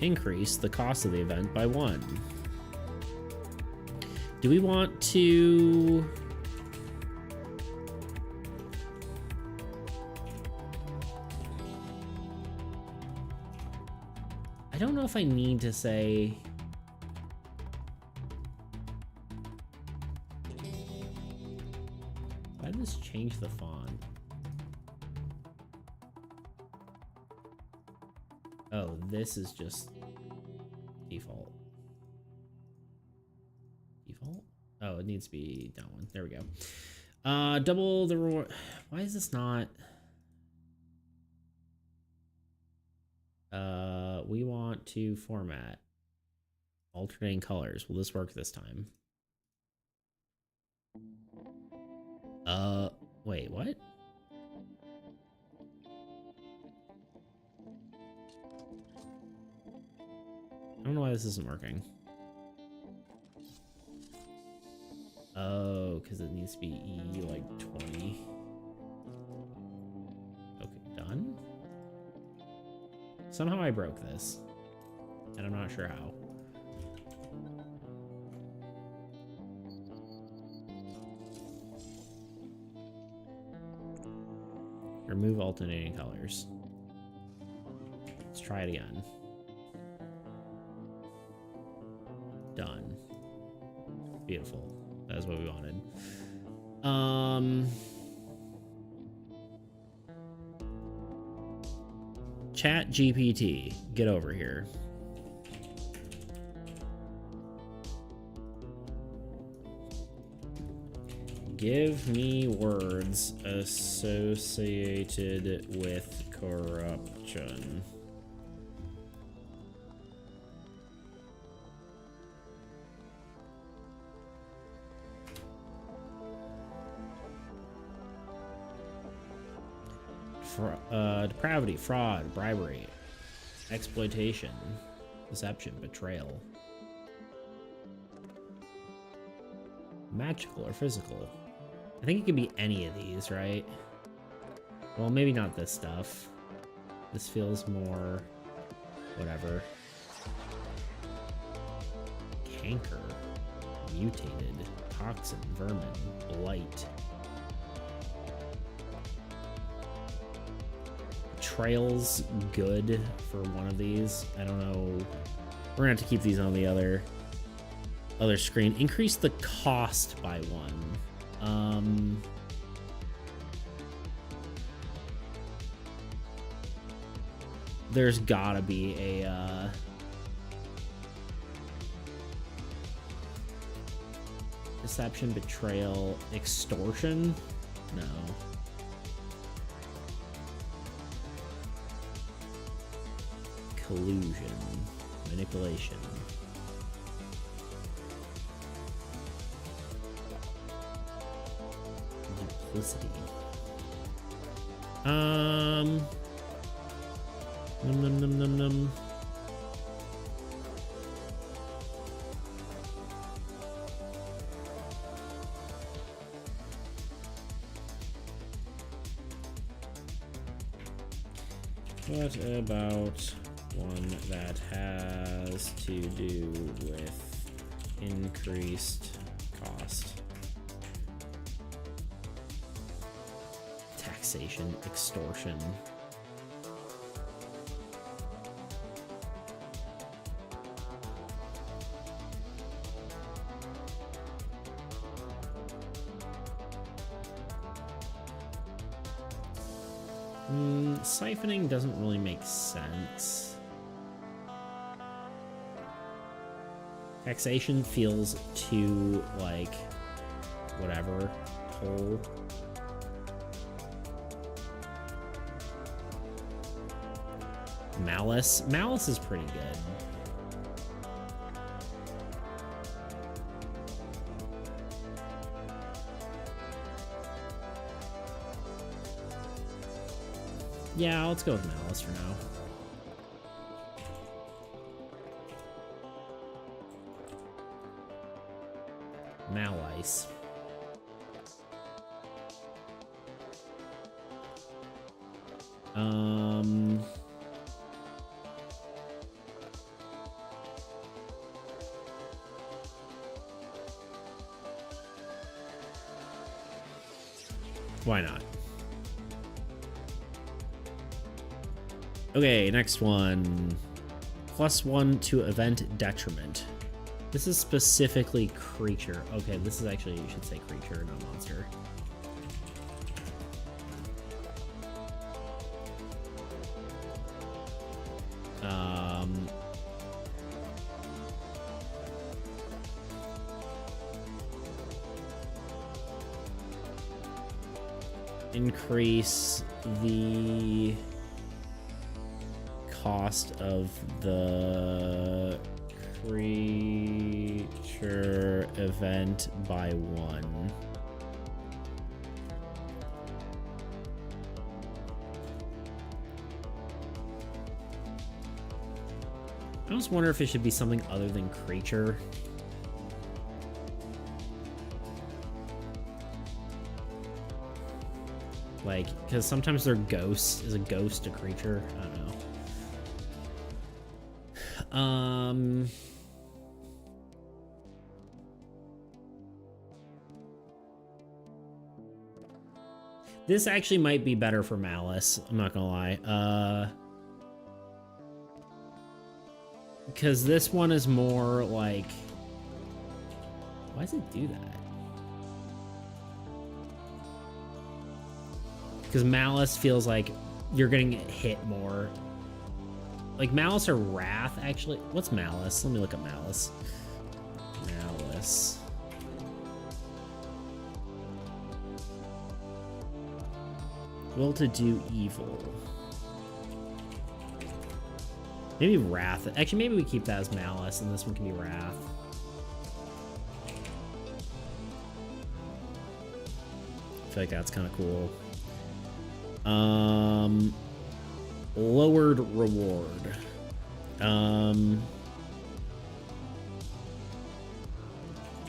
Increase the cost of the event by 1. Do we want to... I don't know if I need to say... Why did this change the font? Oh, this is just default. Default? Oh, it needs to be that one. There we go. Double the reward. Why is this not? We want to format alternating colors. Will this work this time? Wait, what? I don't know why this isn't working. Oh, because it needs to be E like 20. Okay, done. Somehow I broke this, and I'm not sure how. Remove alternating colors. Let's try it again. Done. Beautiful. That's what we wanted. Chat GPT, get over here. Give me words associated with corruption. Depravity, fraud, bribery, exploitation, deception, betrayal. Magical or physical? I think it could be any of these, right? Well, maybe not this stuff. This feels more... whatever. Canker. Mutated. Toxin. Vermin. Blight. Betrayal's good for one of these. I don't know. We're gonna have to keep these on the other screen. Increase the cost by 1. There's gotta be a deception, betrayal, extortion? No. Collusion, manipulation. Duplicity. Num. What about one that has to do with increased cost? Taxation, extortion. Siphoning doesn't really make sense. Taxation feels too, like, whatever, whole. Malice. Malice is pretty good. Yeah, let's go with Malice for now. Malice. Why not? Okay, next one. +1 to event detriment. This is specifically creature. Okay, this is actually, you should say creature, not monster. Increase the cost of the creature event by 1. I just wonder if it should be something other than creature. Like, because sometimes they're ghosts. Is a ghost a creature? I don't know. This actually might be better for Malice. I'm not gonna lie. Because this one is more like... Why does it do that? Because Malice feels like you're gonna get hit more. Like Malice or Wrath, actually. What's Malice? Let me look up Malice. Malice. Will to do evil. Maybe Wrath. Actually, maybe we keep that as Malice, and this one can be Wrath. I feel like that's kind of cool. Lowered reward.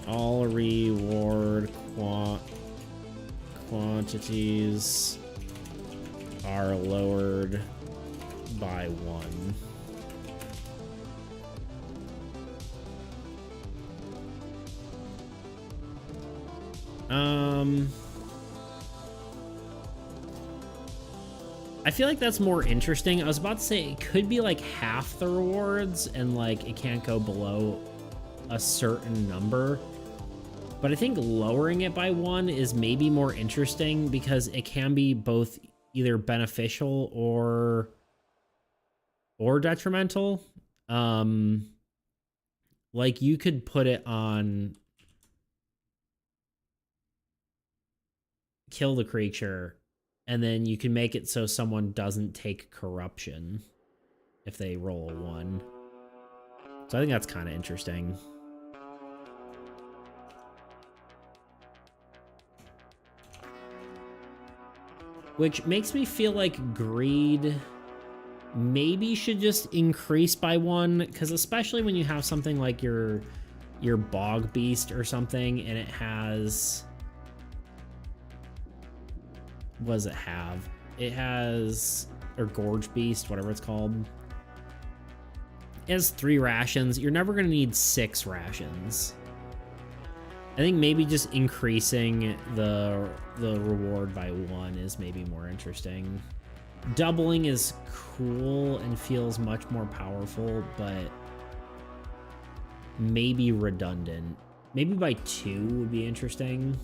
All reward quantities are lowered by 1. I feel like that's more interesting. I was about to say it could be like half the rewards and like it can't go below a certain number. But I think lowering it by 1 is maybe more interesting because it can be both either beneficial or detrimental. Like you could put it on kill the creature, and then you can make it so someone doesn't take corruption if they roll a 1. So I think that's kind of interesting. Which makes me feel like greed maybe should just increase by 1, because especially when you have something like your bog beast or something, and it has... What does it have? It has... Or gorge beast, whatever it's called. It has 3 rations. You're never going to need 6 rations. I think maybe just increasing the reward by 1 is maybe more interesting. Doubling is cool and feels much more powerful, but maybe redundant. Maybe by 2 would be interesting.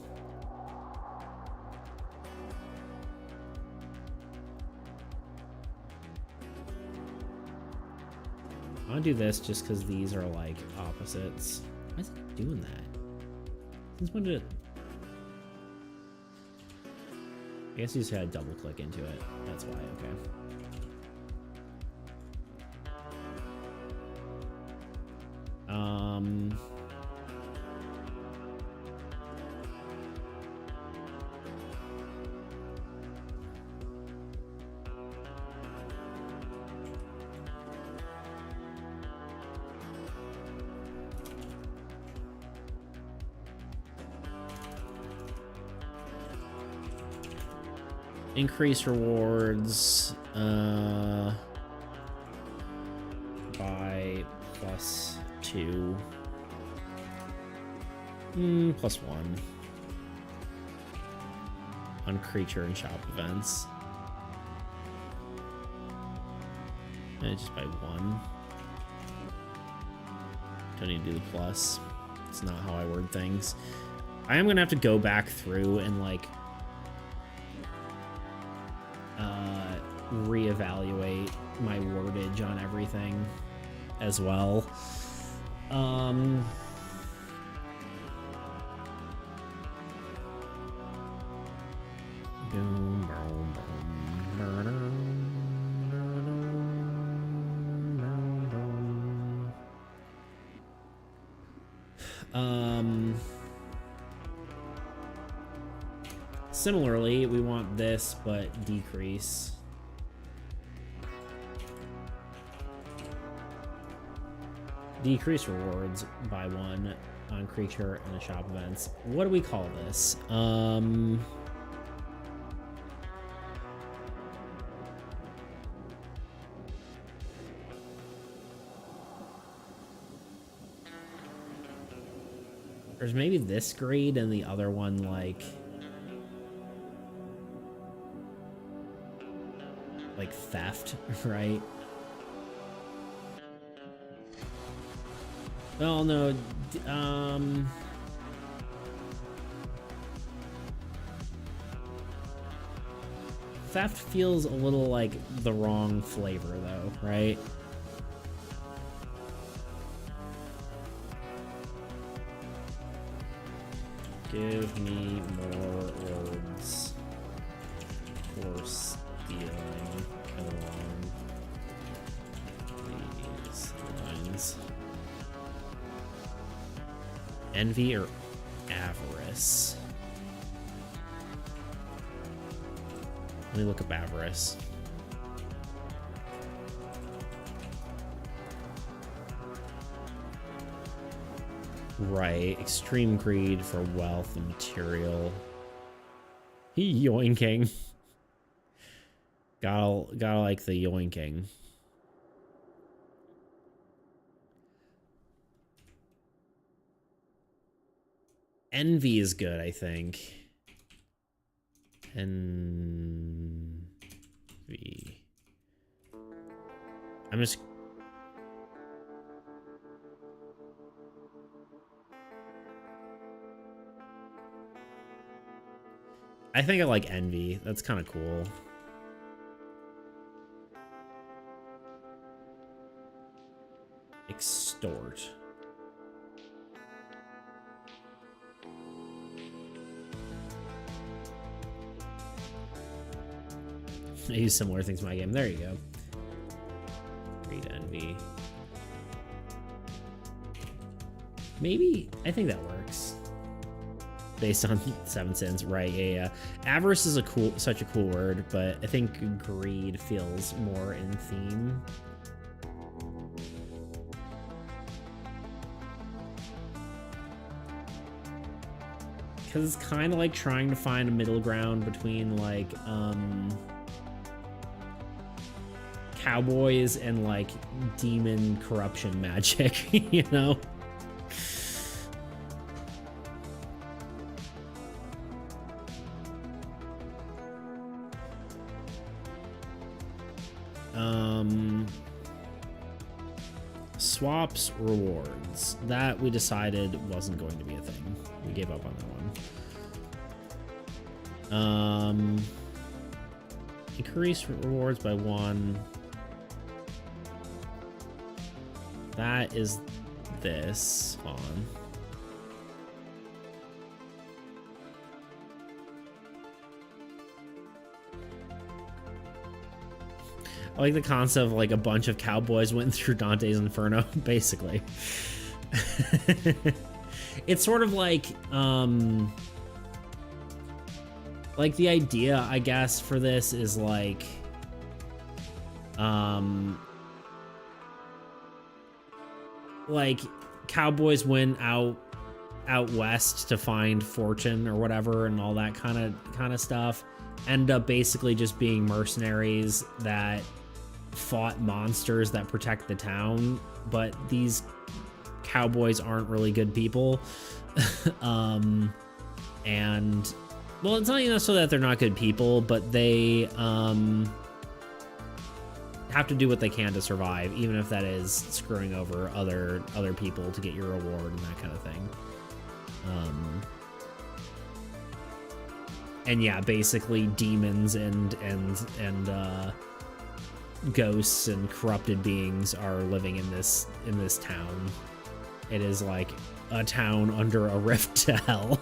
I'll do this just because these are like opposites. Why is it doing that? Since when did it... I guess you just had to double click into it. That's why, okay. Increase rewards by +2. +1 on creature and shop events. And just by 1. Don't need to do the plus. It's not how I word things. I am gonna have to go back through and like reevaluate my wordage on everything as well. Similarly, we want this, but decrease. Decrease rewards by 1 on creature and the shop events. What do we call this? There's maybe this greed and the other one like theft, right? Well, no, theft feels a little like the wrong flavor though, right? Give me more words for stealing along these lines. Envy or avarice? Let me look up avarice. Right, extreme greed for wealth and material. Yoinking. Gotta like the yoinking. Envy is good, I think. Envy. I'm just... I think I like envy. That's kind of cool. Extort. I use similar things in my game. There you go. Greed, envy. Maybe. I think that works. Based on 7 sins, right? Yeah. Avarice is such a cool word, but I think greed feels more in theme. Because it's kind of like trying to find a middle ground between like cowboys and like demon corruption magic, you know? Swaps rewards. That we decided wasn't going to be a thing. We gave up on that one. Increase rewards by 1. That is this. Hold on. I like the concept of like a bunch of cowboys went through Dante's Inferno, basically. It's sort of like the idea, I guess, for this is like cowboys went out west to find fortune or whatever and all that kind of stuff, end up basically just being mercenaries that fought monsters that protect the town, but these cowboys aren't really good people. And well, it's not necessarily that they're not good people, but they have to do what they can to survive, even if that is screwing over other people to get your reward and that kind of thing. And yeah, basically demons and ghosts and corrupted beings are living in this town. It is like a town under a rift to hell.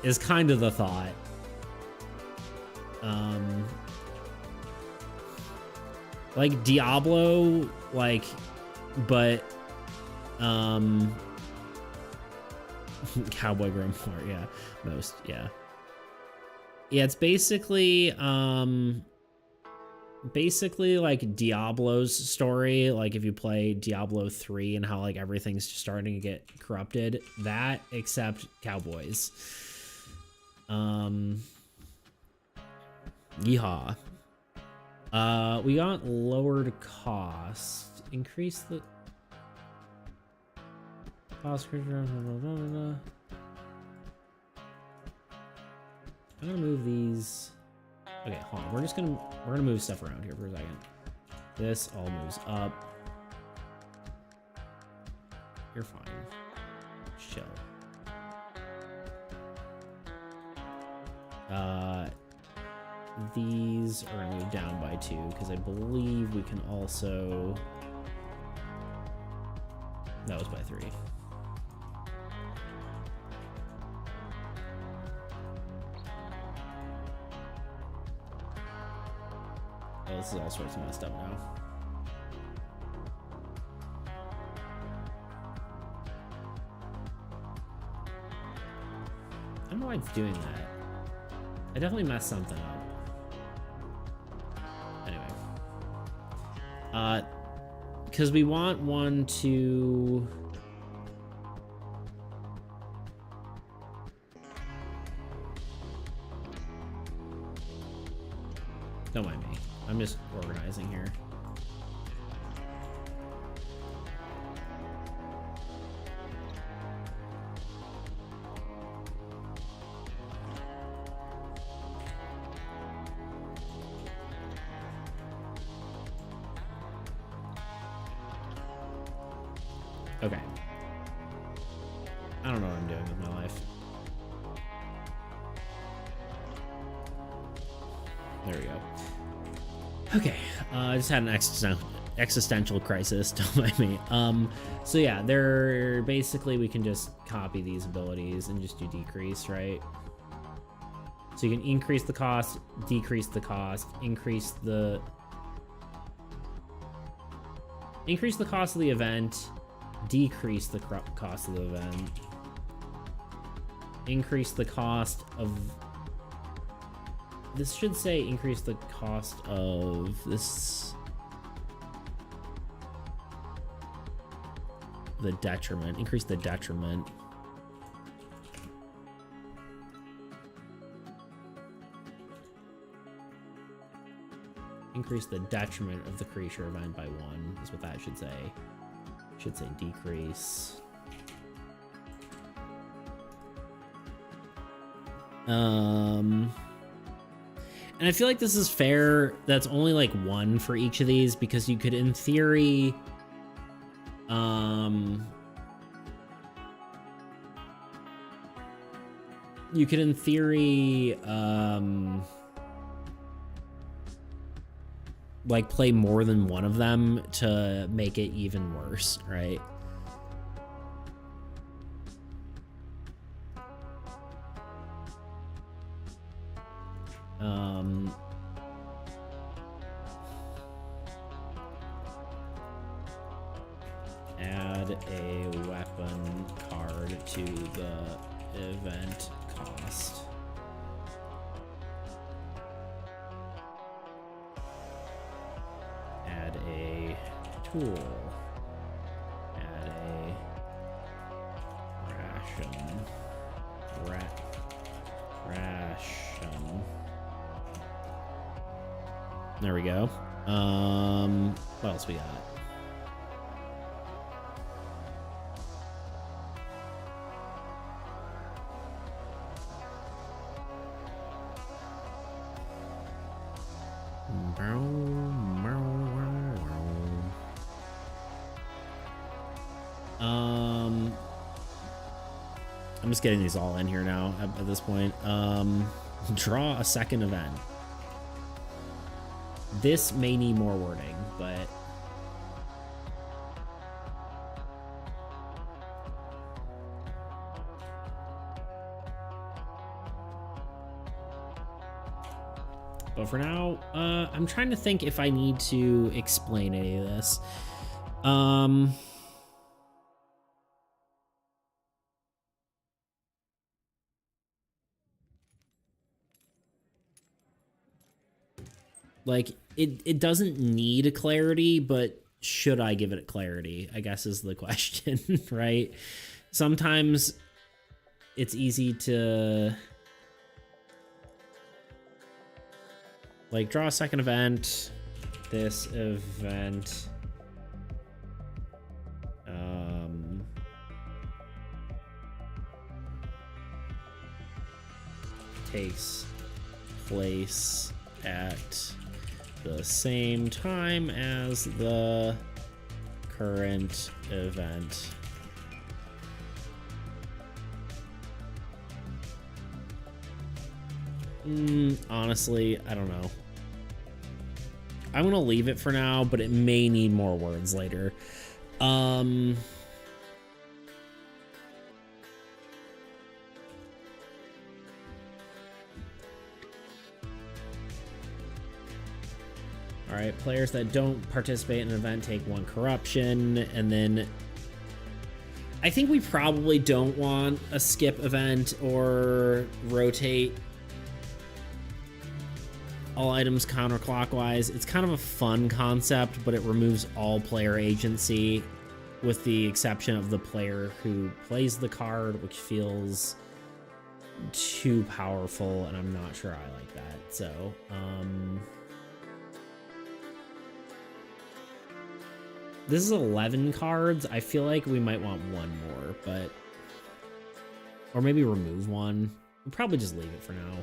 Is kind of the thought. Like Diablo, like, but Cowboy Grimoire, yeah, most, yeah. Yeah, it's basically like Diablo's story, like if you play Diablo 3 and how like everything's just starting to get corrupted, that, except cowboys. Yeehaw. We got lowered cost. Increase the cost. I'm gonna move these. Okay, hold on. We're gonna move stuff around here for a second. This all moves up. You're fine. Chill. These are gonna move down by 2 because I believe we can also. That was by 3. Oh, this is all sorts of messed up now. I don't know why it's doing that. I definitely messed something up. Anyway. Because we want one to... Don't mind me. I'm just organizing here. Okay. I don't know what I'm doing with my life. There we go. Okay, I just had an existential crisis, don't mind me. So yeah, they're basically, we can just copy these abilities and just do decrease, right? So you can increase the cost, decrease the cost, increase the cost of the event, decrease the cost of the event, increase the cost of... This should say increase the cost of this. The detriment. Increase the detriment. Increase the detriment of the creature event by 1 is what that should say. Should say decrease. And I feel like this is fair. That's only like 1 for each of these because you could, in theory, like play more than one of them to make it even worse, right? Add a weapon card to the event cost. Add a tool. Add a ration. Ration. There we go. What else we got? I'm just getting these all in here now at this point. Draw a second event. This may need more wording, but for now, I'm trying to think if I need to explain any of this. Like, it doesn't need clarity, but should I give it clarity, I guess is the question, right? Sometimes it's easy to, like, draw a second event, this event, takes place at the same time as the current event. Honestly, I don't know. I'm gonna leave it for now, but it may need more words later. All right, players that don't participate in an event take 1 corruption, and then I think we probably don't want a skip event or rotate all items counterclockwise. It's kind of a fun concept, but it removes all player agency with the exception of the player who plays the card, which feels too powerful, and I'm not sure I like that. So, this is 11 cards. I feel like we might want 1 more, but... Or maybe remove 1. We'll probably just leave it for now.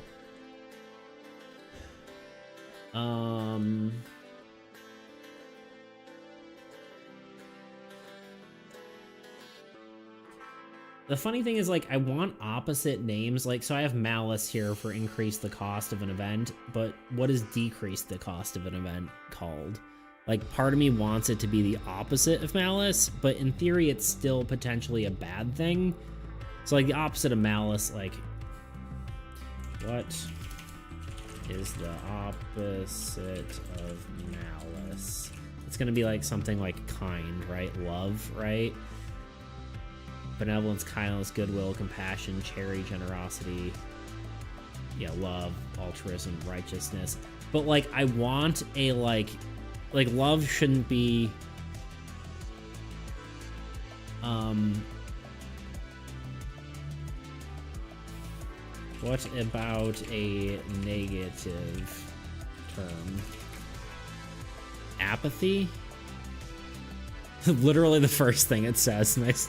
The funny thing is, like, I want opposite names. Like, so I have Malice here for increase the cost of an event, but what is decrease the cost of an event called? Like, part of me wants it to be the opposite of Malice, but in theory, it's still potentially a bad thing. So, like, the opposite of Malice, like, what is the opposite of Malice? It's gonna be like something like kind, right? Love, right? Benevolence, kindness, goodwill, compassion, charity, generosity. Yeah, love, altruism, righteousness. But, like, I want a, like, love shouldn't be, what about a negative term? Apathy? Literally the first thing it says. Nice.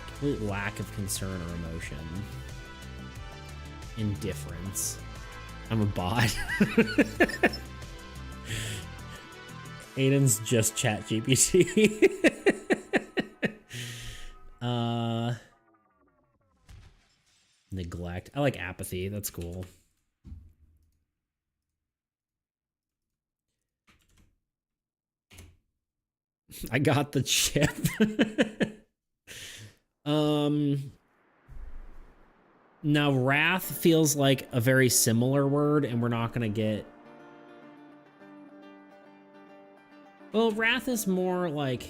Complete lack of concern or emotion. Indifference. I'm a bot. Aiden's just ChatGPT. Neglect. I like apathy. That's cool. I got the chip. Now, wrath feels like a very similar word, and we're not going to get... Well, wrath is more like...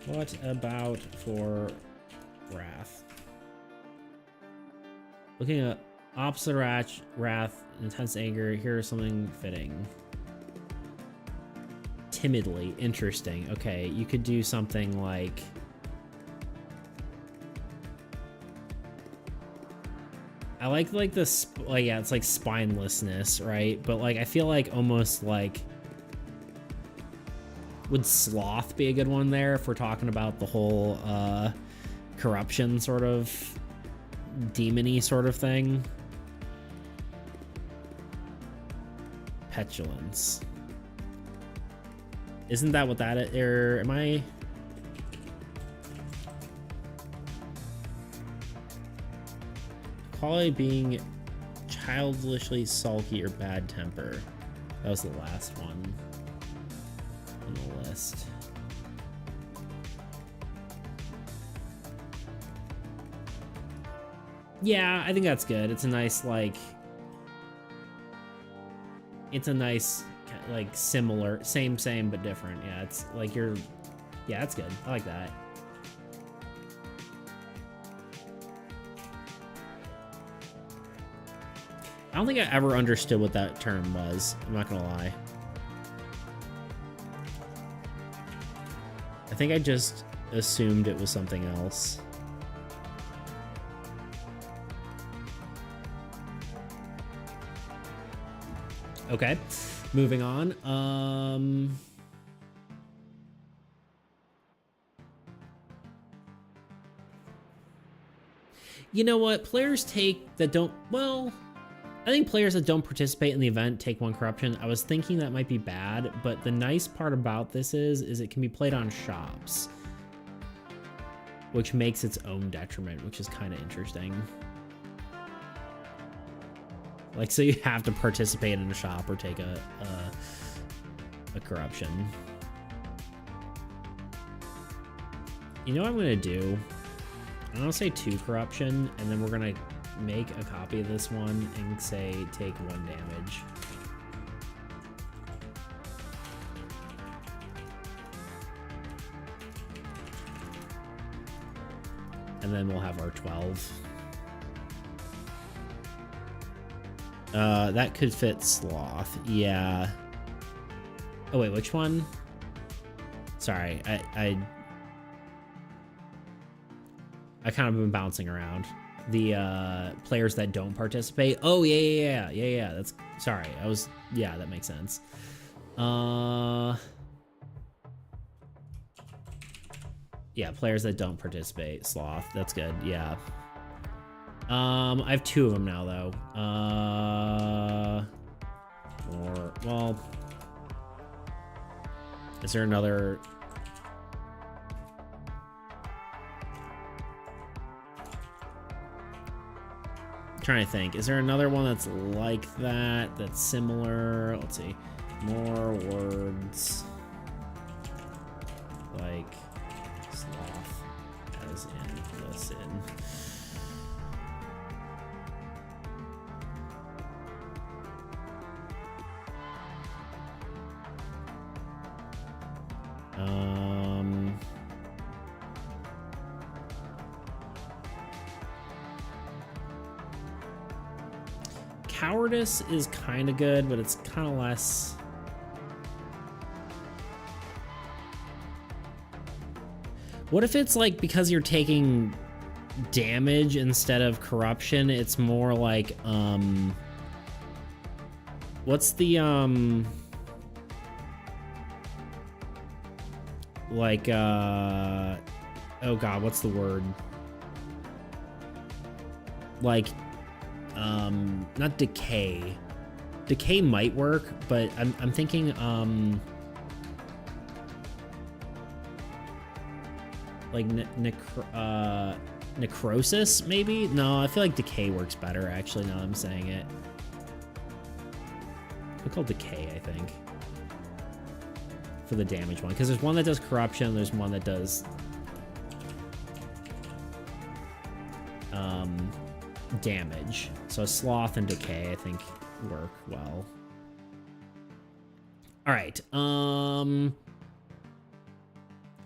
What about for wrath? Looking at opposite wrath, intense anger, here's something fitting. Timidly, interesting. Okay, you could do something like... I like this, like, yeah, it's like spinelessness, right? But, like, I feel like almost like, would sloth be a good one there if we're talking about the whole corruption sort of demon-y sort of thing? Petulance. Isn't that what that is? Or am I? Quality being childishly sulky or bad temper. That was the last one on the list. Yeah, I think that's good. It's a nice, like, it's a nice, like, similar, same, but different. Yeah, it's like yeah, that's good. I like that. I don't think I ever understood what that term was. I'm not gonna lie. I think I just assumed it was something else. Okay, moving on. You know what? Players take that don't, well, I think players that don't participate in the event take 1 corruption. I was thinking that might be bad, but the nice part about this is it can be played on shops, which makes its own detriment, which is kind of interesting. Like, so you have to participate in a shop or take a corruption. You know what I'm gonna do? I'm gonna say 2 corruption, and then we're gonna make a copy of this one and say take 1 damage. And then we'll have our 12. That could fit Sloth. Yeah. Oh wait, which one? Sorry, I kind of been bouncing around. The players that don't participate. Oh yeah. That's, sorry. Yeah, that makes sense. Yeah, players that don't participate. Sloth. That's good. Yeah. I have 2 of them now though. Or, well, is there another? I'm trying to think. Is there another one that's like that? That's similar? Let's see. More words. Like sloth, as in listen. Cowardice is kind of good, but it's kind of less. What if it's like because you're taking damage instead of corruption, it's more like what's the like oh god, what's the word? Like not decay. Decay might work, but I'm thinking like necrosis maybe? No, I feel like decay works better actually now that I'm saying it. It's called decay, I think, for the damage one, because there's one that does corruption, there's one that does damage. So sloth and decay I think work well. All right, and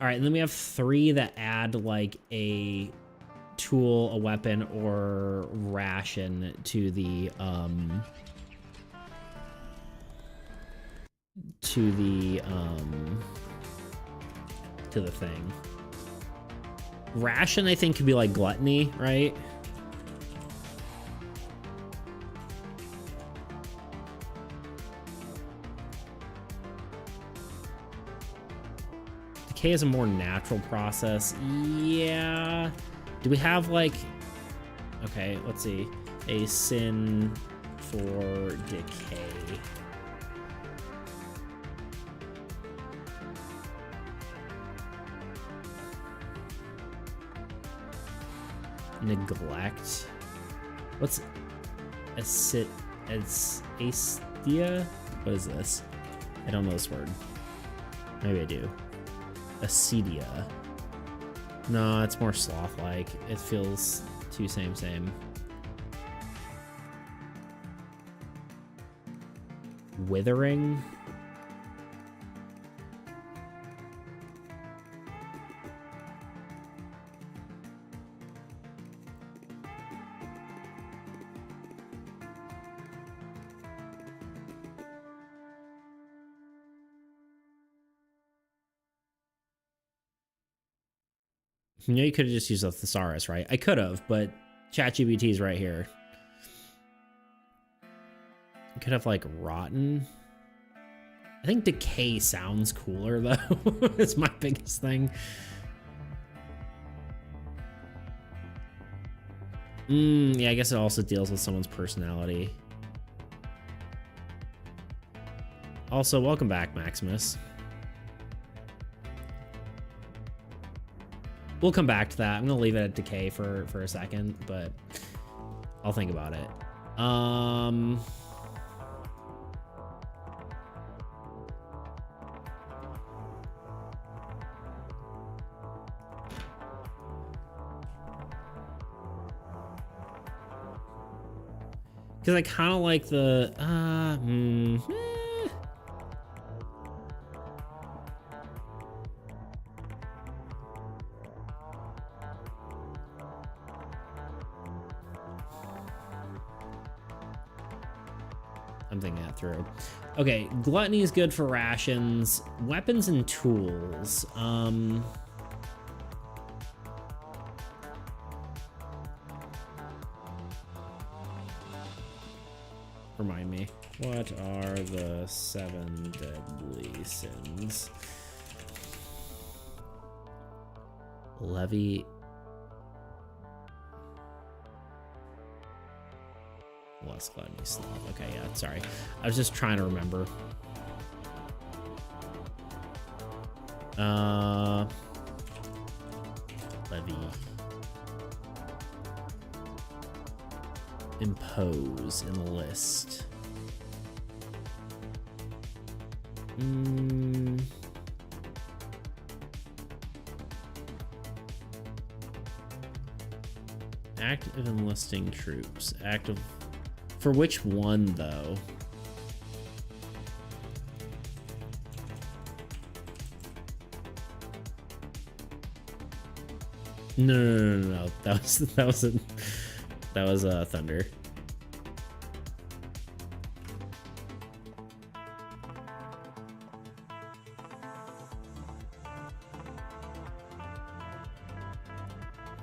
then we have 3 that add like a tool, a weapon, or ration to the thing. Ration I think could be like gluttony, right? Decay is a more natural process. Yeah. Do we have like, okay, let's see. A sin for decay. Neglect. What's Astia? What is this? I don't know this word. Maybe I do. Acedia. No, it's more sloth-like. It feels too same. Withering. You know, you could have just used a thesaurus, right? I could have, but ChatGPT is right here. You could have, like, rotten. I think decay sounds cooler, though. It's my biggest thing. Yeah, I guess it also deals with someone's personality. Also, welcome back, Maximus. We'll come back to that. I'm gonna leave it at decay for a second, but I'll think about it. Because I kind of like the I'm thinking that through. Okay, gluttony is good for rations, weapons and tools. Remind me, what are the 7 deadly sins? Levy. Less gluttony, sloth. Okay, yeah, sorry. I was just trying to remember. Levy. Impose in the list. Active enlisting troops. Active. For which one, though? No. That was Thunder.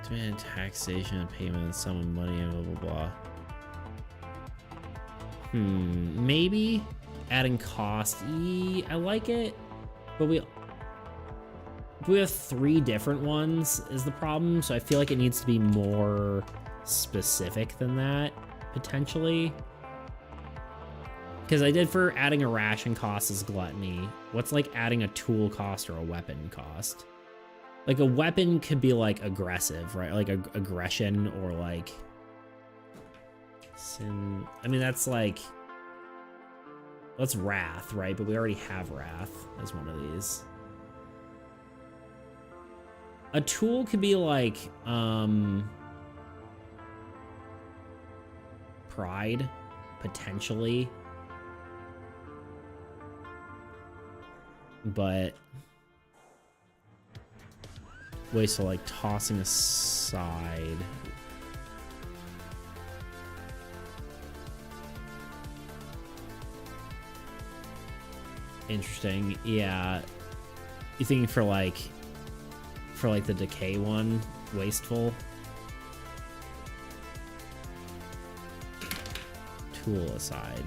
Demand taxation, payment, summon money, and blah blah blah. Maybe adding cost. I like it, but we have 3 different ones is the problem, so I feel like it needs to be more specific than that, potentially. Because I did for adding a ration cost as gluttony. What's like adding a tool cost or a weapon cost? Like a weapon could be like aggressive, right? Like aggression or like sin. I mean, that's wrath, right? But we already have wrath as one of these. A tool could be like pride, potentially. But wait, so like tossing aside. Interesting. Yeah. You thinking for like the decay one, wasteful? Tool aside.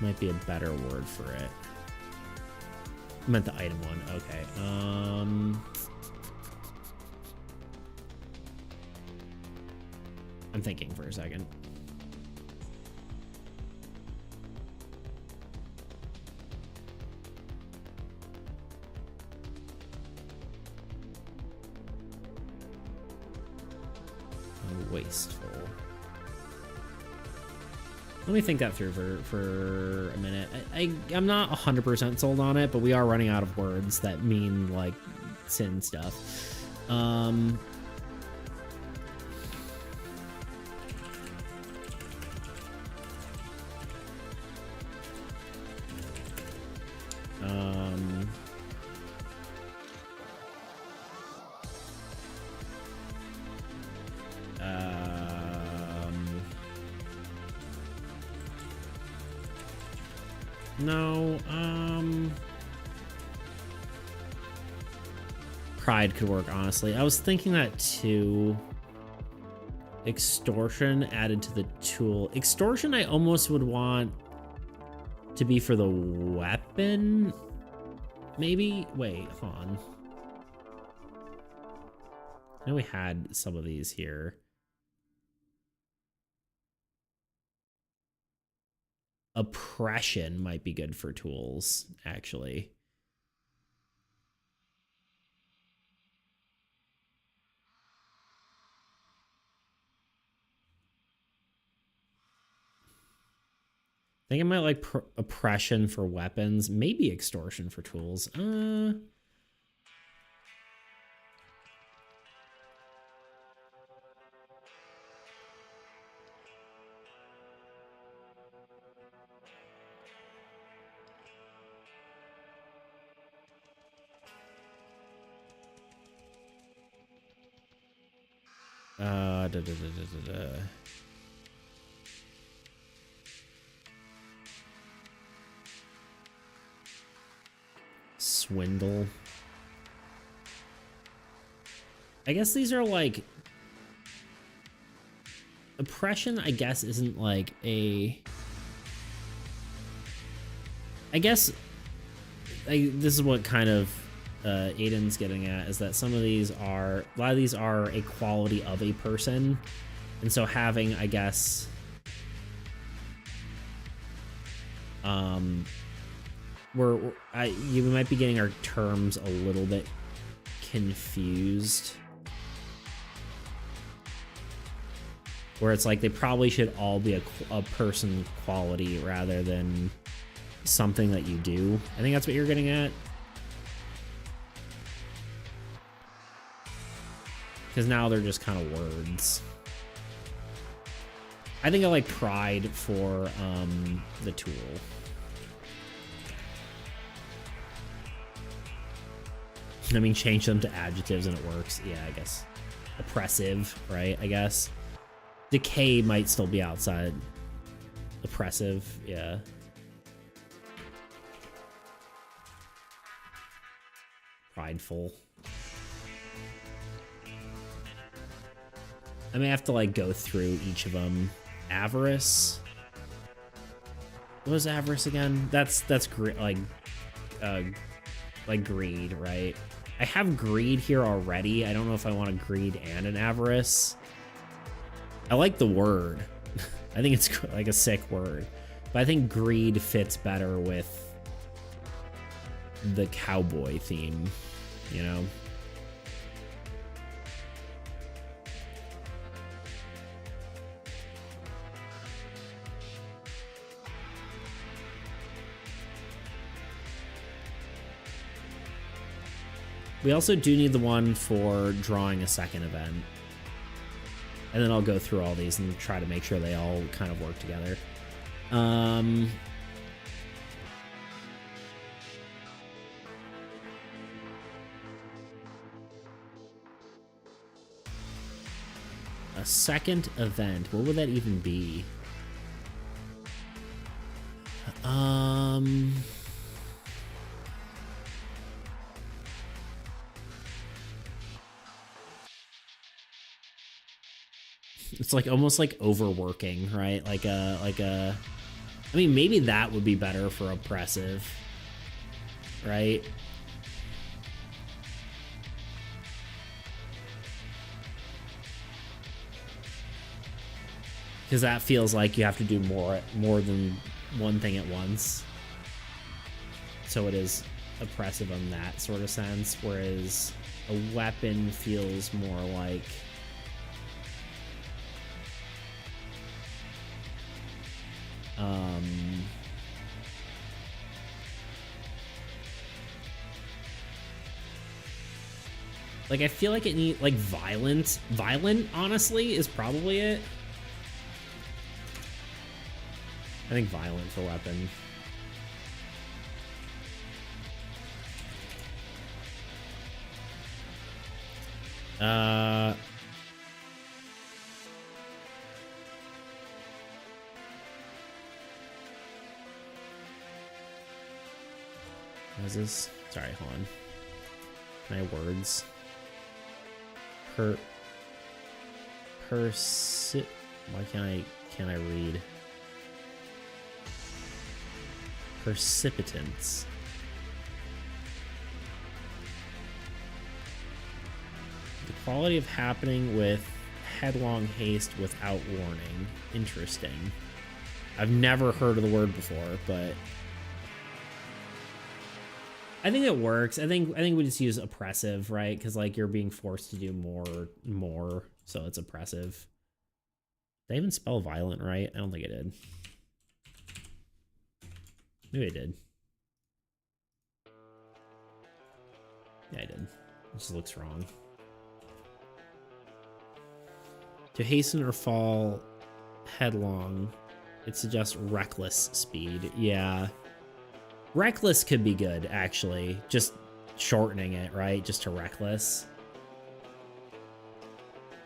Might be a better word for it. I meant the item one. Okay. I'm thinking for a second. wasteful. Let me think that through for a minute. I'm not 100% sold on it, but we are running out of words that mean, like, sin stuff. No, pride could work, honestly. I was thinking that too. Extortion added to the tool. Extortion I almost would want to be for the weapon. Maybe? Wait, hold on. I know we had some of these here. Oppression might be good for tools, actually. I think I might like oppression for weapons, maybe extortion for tools. Swindle. I guess these are like oppression. I guess isn't like a. I guess this is what kind of Aiden's getting at, is that some of these are, a lot of these are a quality of a person, and so having, I guess, we might be getting our terms a little bit confused, where it's like they probably should all be a person quality rather than something that you do. I think that's what you're getting at. Because now they're just kind of words. I think I like pride for the tool. I mean, change them to adjectives and it works. Yeah, I guess. Oppressive, right? I guess. Decay might still be outside. Oppressive, yeah. Prideful. I may have to like go through each of them. Avarice. What was avarice again? That's like greed, right? I have greed here already. I don't know if I want a greed and an avarice. I like the word. I think it's like a sick word, but I think greed fits better with the cowboy theme, you know? We also do need the one for drawing a second event. And then I'll go through all these and try to make sure they all kind of work together. A second event. What would that even be? It's like almost like overworking, right? Like a I mean, maybe that would be better for oppressive, right? Because that feels like you have to do more than one thing at once. So it is oppressive in that sort of sense, whereas a weapon feels more like Um, like, I feel like it needs, like, violent. Violent, honestly, is probably it. I think violent for weapon. What is this? Sorry, hold on. My words. Why can't I read? Precipitants. The quality of happening with headlong haste without warning. Interesting. I've never heard of the word before, but I think it works. I think we just use oppressive, right? Because like you're being forced to do more, so it's oppressive. Did I even spell violent right? I don't think I did. Maybe I did. Yeah, I did. It just looks wrong. To hasten or fall headlong, it suggests reckless speed. Yeah. Reckless could be good, actually. Just shortening it, right? Just to reckless.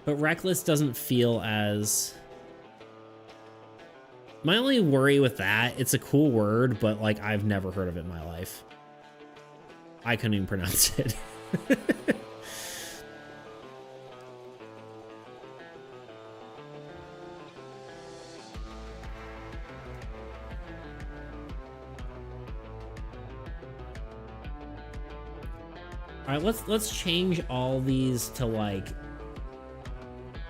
But reckless doesn't feel as... My only worry with that, it's a cool word, but like I've never heard of it in my life. I couldn't even pronounce it. All right, let's change all these to like,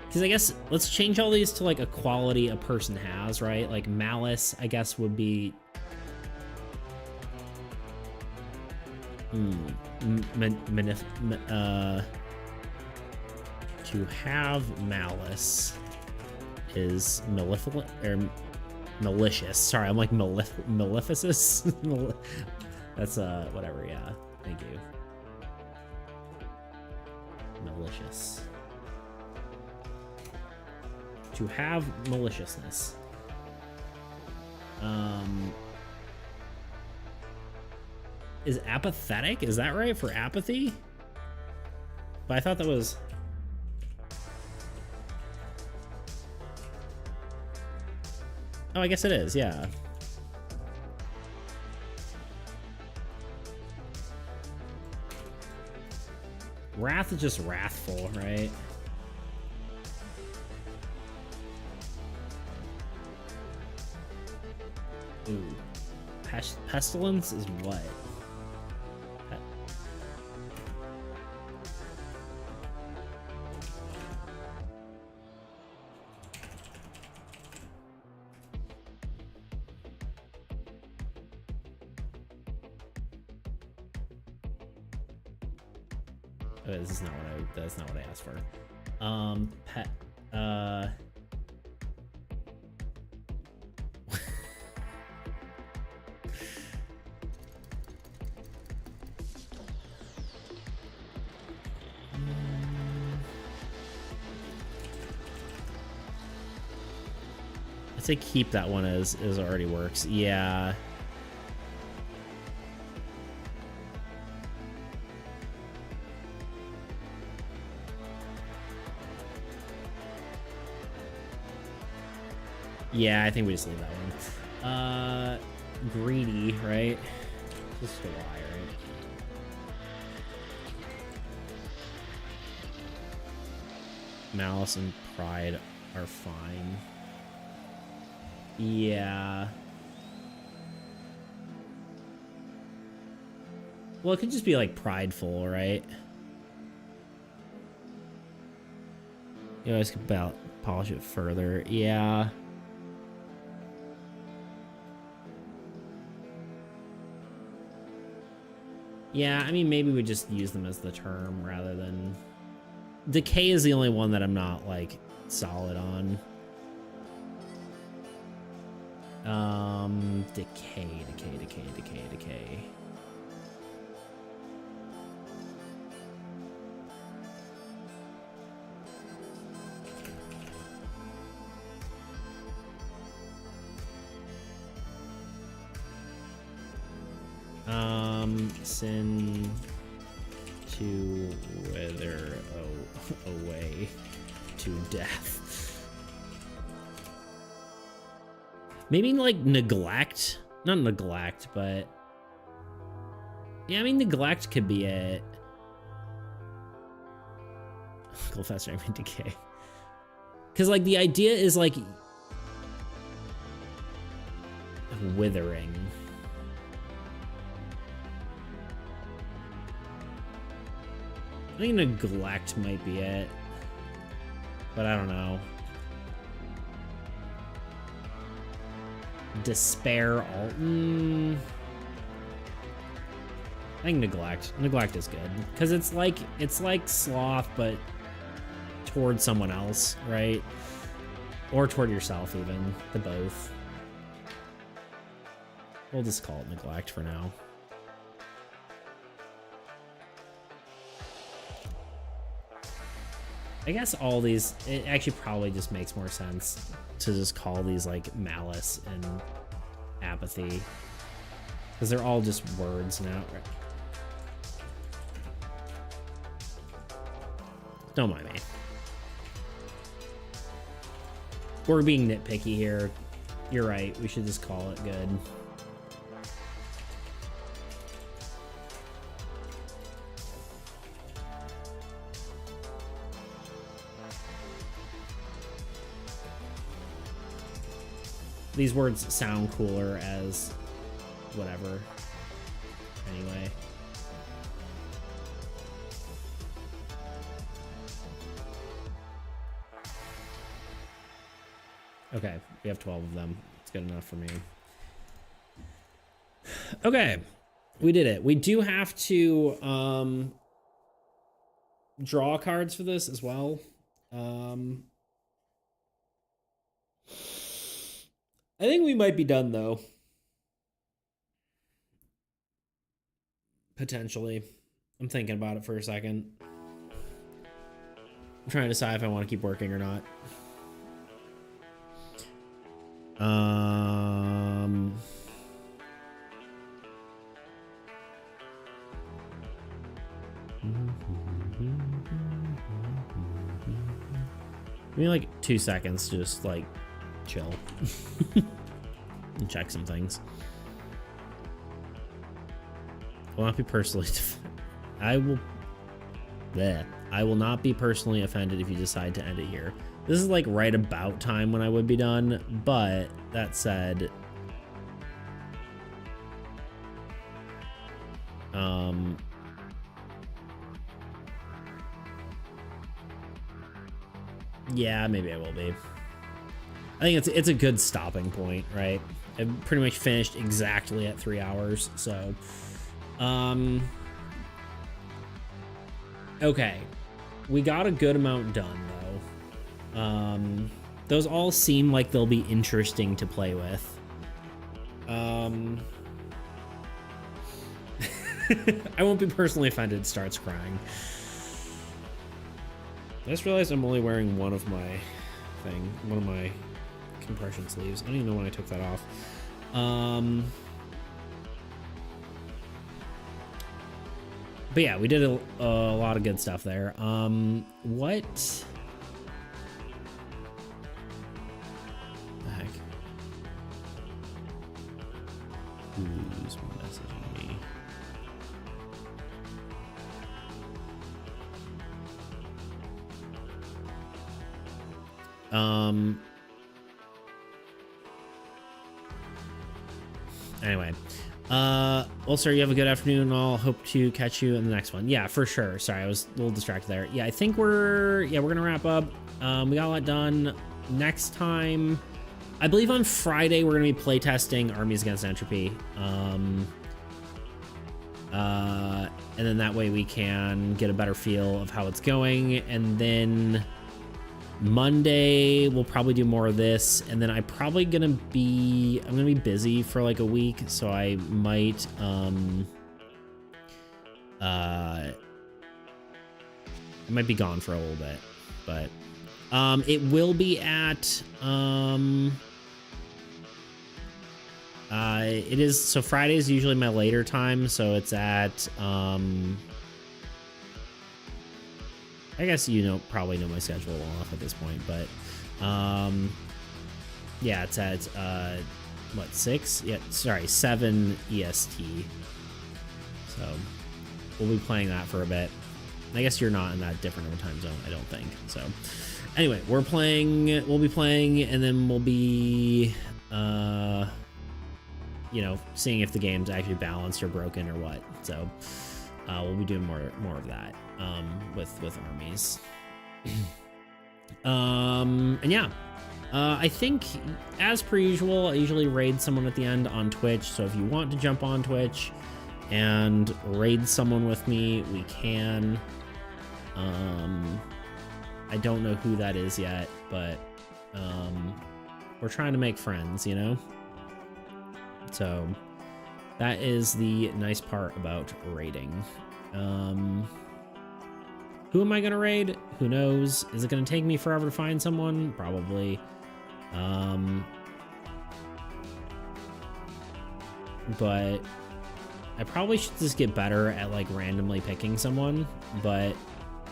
because I guess let's change all these to like a quality a person has, right? Like malice, I guess would be to have malice is malevolent or malicious. Sorry, I'm like maleficus. That's whatever. Yeah, thank you. Malicious. To have maliciousness. Is apathetic? Is that right for apathy? But I thought that was... Oh, I guess it is, yeah. Wrath is just wrathful, right? Ooh. Pestilence is what? Oh, this is not what that's not what I asked for. I'd say keep that one as already works. Yeah. Yeah, I think we just leave that one. Greedy, right? Just a lie, right? Malice and pride are fine. Yeah. Well, it could just be like prideful, right? You always could polish it further. Yeah. Yeah, I mean, maybe we just use them as the term rather than... Decay is the only one that I'm not, like, solid on. Decay. Sin to wither away to death. Maybe like neglect, not neglect, but yeah, I mean neglect could be it. Go faster, I mean decay. Because like the idea is like withering. I think neglect might be it, but I don't know. Despair, I think neglect. Neglect is good because it's like sloth, but toward someone else, right? Or toward yourself, even the both. We'll just call it neglect for now. I guess all these, it actually probably just makes more sense to just call these like malice and apathy because they're all just words now. Don't mind me. We're being nitpicky here. You're right. We should just call it good. These words sound cooler as whatever. Anyway. Okay, we have 12 of them. It's good enough for me. Okay, we did it. We do have to draw cards for this as well. I think we might be done though. Potentially. I'm thinking about it for a second. I'm trying to decide if I want to keep working or not. Maybe like 2 seconds to just like chill and check some things. I will not be personally I will not be personally offended if you decide to end it here. This is like right about time when I would be done, but that said, yeah, maybe I will be. I think it's a good stopping point, right? I've pretty much finished exactly at 3 hours, so okay. We got a good amount done though. Those all seem like they'll be interesting to play with. I won't be personally offended starts crying. I just realized I'm only wearing one of my compression sleeves. I don't even know when I took that off. But yeah, we did a lot of good stuff there. What the heck? Who's messaging me? Anyway, well, sir, you have a good afternoon. I'll hope to catch you in the next one. Yeah, for sure. Sorry, I was a little distracted there. Yeah, I think we're gonna wrap up. We got a lot done. Next time, I believe on Friday, we're gonna be playtesting Armies Against Entropy. And then that way we can get a better feel of how it's going. And then Monday we'll probably do more of this, and then I'm gonna be busy for like a week, so I might I might be gone for a little bit, but it will be at it is, so Friday is usually my later time, so it's at I guess probably know my schedule well enough at this point, but yeah, it's at what, 6? Yeah, sorry, 7 EST. So we'll be playing that for a bit. I guess you're not in that different of a time zone, I don't think. So anyway, we'll be playing, and then we'll be seeing if the game's actually balanced or broken or what. So we'll be doing more of that with armies. And yeah, I think as per usual, I usually raid someone at the end on Twitch. So if you want to jump on Twitch and raid someone with me, we can. I don't know who that is yet, but we're trying to make friends, So that is the nice part about raiding. Who am I gonna raid? Who knows? Is it gonna take me forever to find someone? Probably. But I probably should just get better at like randomly picking someone, but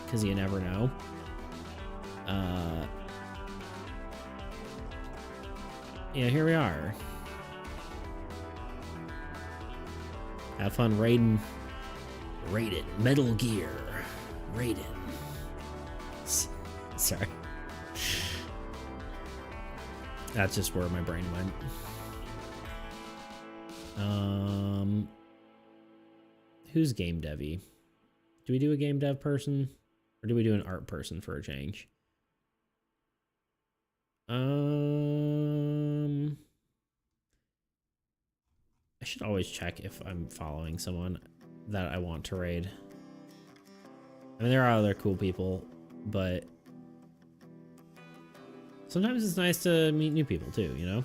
because you never know. Yeah, here we are. Have fun raiding. Raided. Metal Gear. Raided. Sorry. That's just where my brain went. Who's game devy? Do we do a game dev person? Or do we do an art person for a change? I should always check if I'm following someone that I want to raid. I mean, there are other cool people, but sometimes it's nice to meet new people too,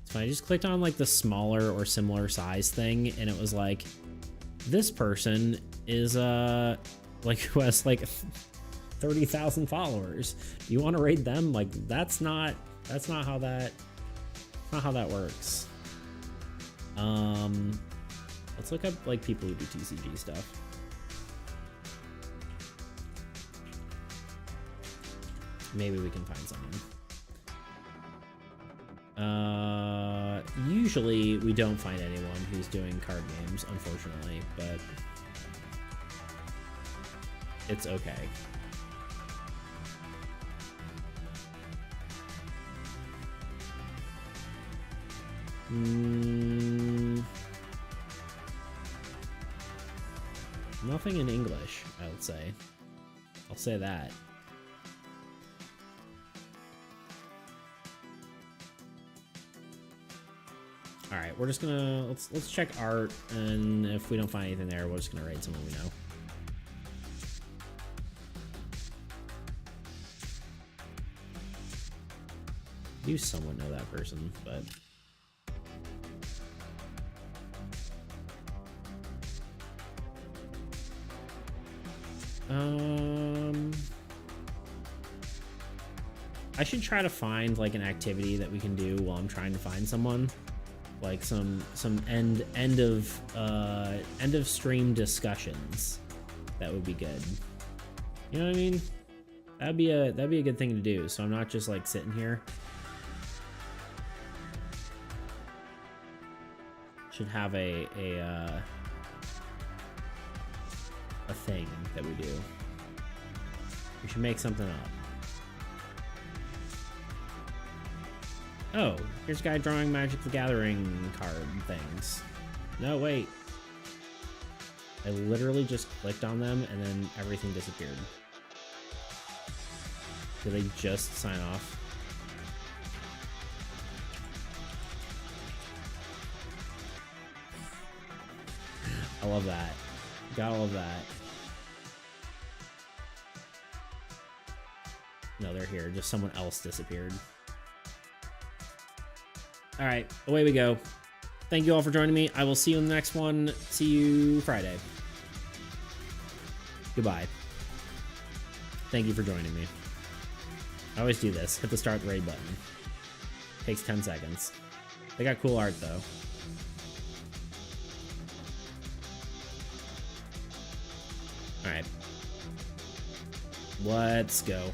So I just clicked on like the smaller or similar size thing, and it was like, this person is like who has like 30,000 followers. Do you want to raid them? Like that's not how that works. Let's look up like people who do TCG stuff. Maybe we can find someone. Usually we don't find anyone who's doing card games, unfortunately, but it's okay. Nothing in English, I would say. I'll say that. All right, we're just gonna let's check art, and if we don't find anything there, we're just gonna raid someone we know. You somewhat know that person, but I should try to find like an activity that we can do while I'm trying to find someone. Like some end of stream discussions. That would be good. You know what I mean? That'd be a good thing to do. So I'm not just like sitting here. Should have a thing that we do. We should make something up. Oh, here's a guy drawing Magic the Gathering card things. No, wait. I literally just clicked on them and then everything disappeared. Did they just sign off? I love that. Gotta love that. No, they're here. Just someone else disappeared. All right, away we go. Thank you all for joining me. I will see you in the next one. See you Friday. Goodbye. Thank you for joining me. I always do this. Hit the start raid button. Takes 10 seconds. They got cool art, though. All right. Let's go.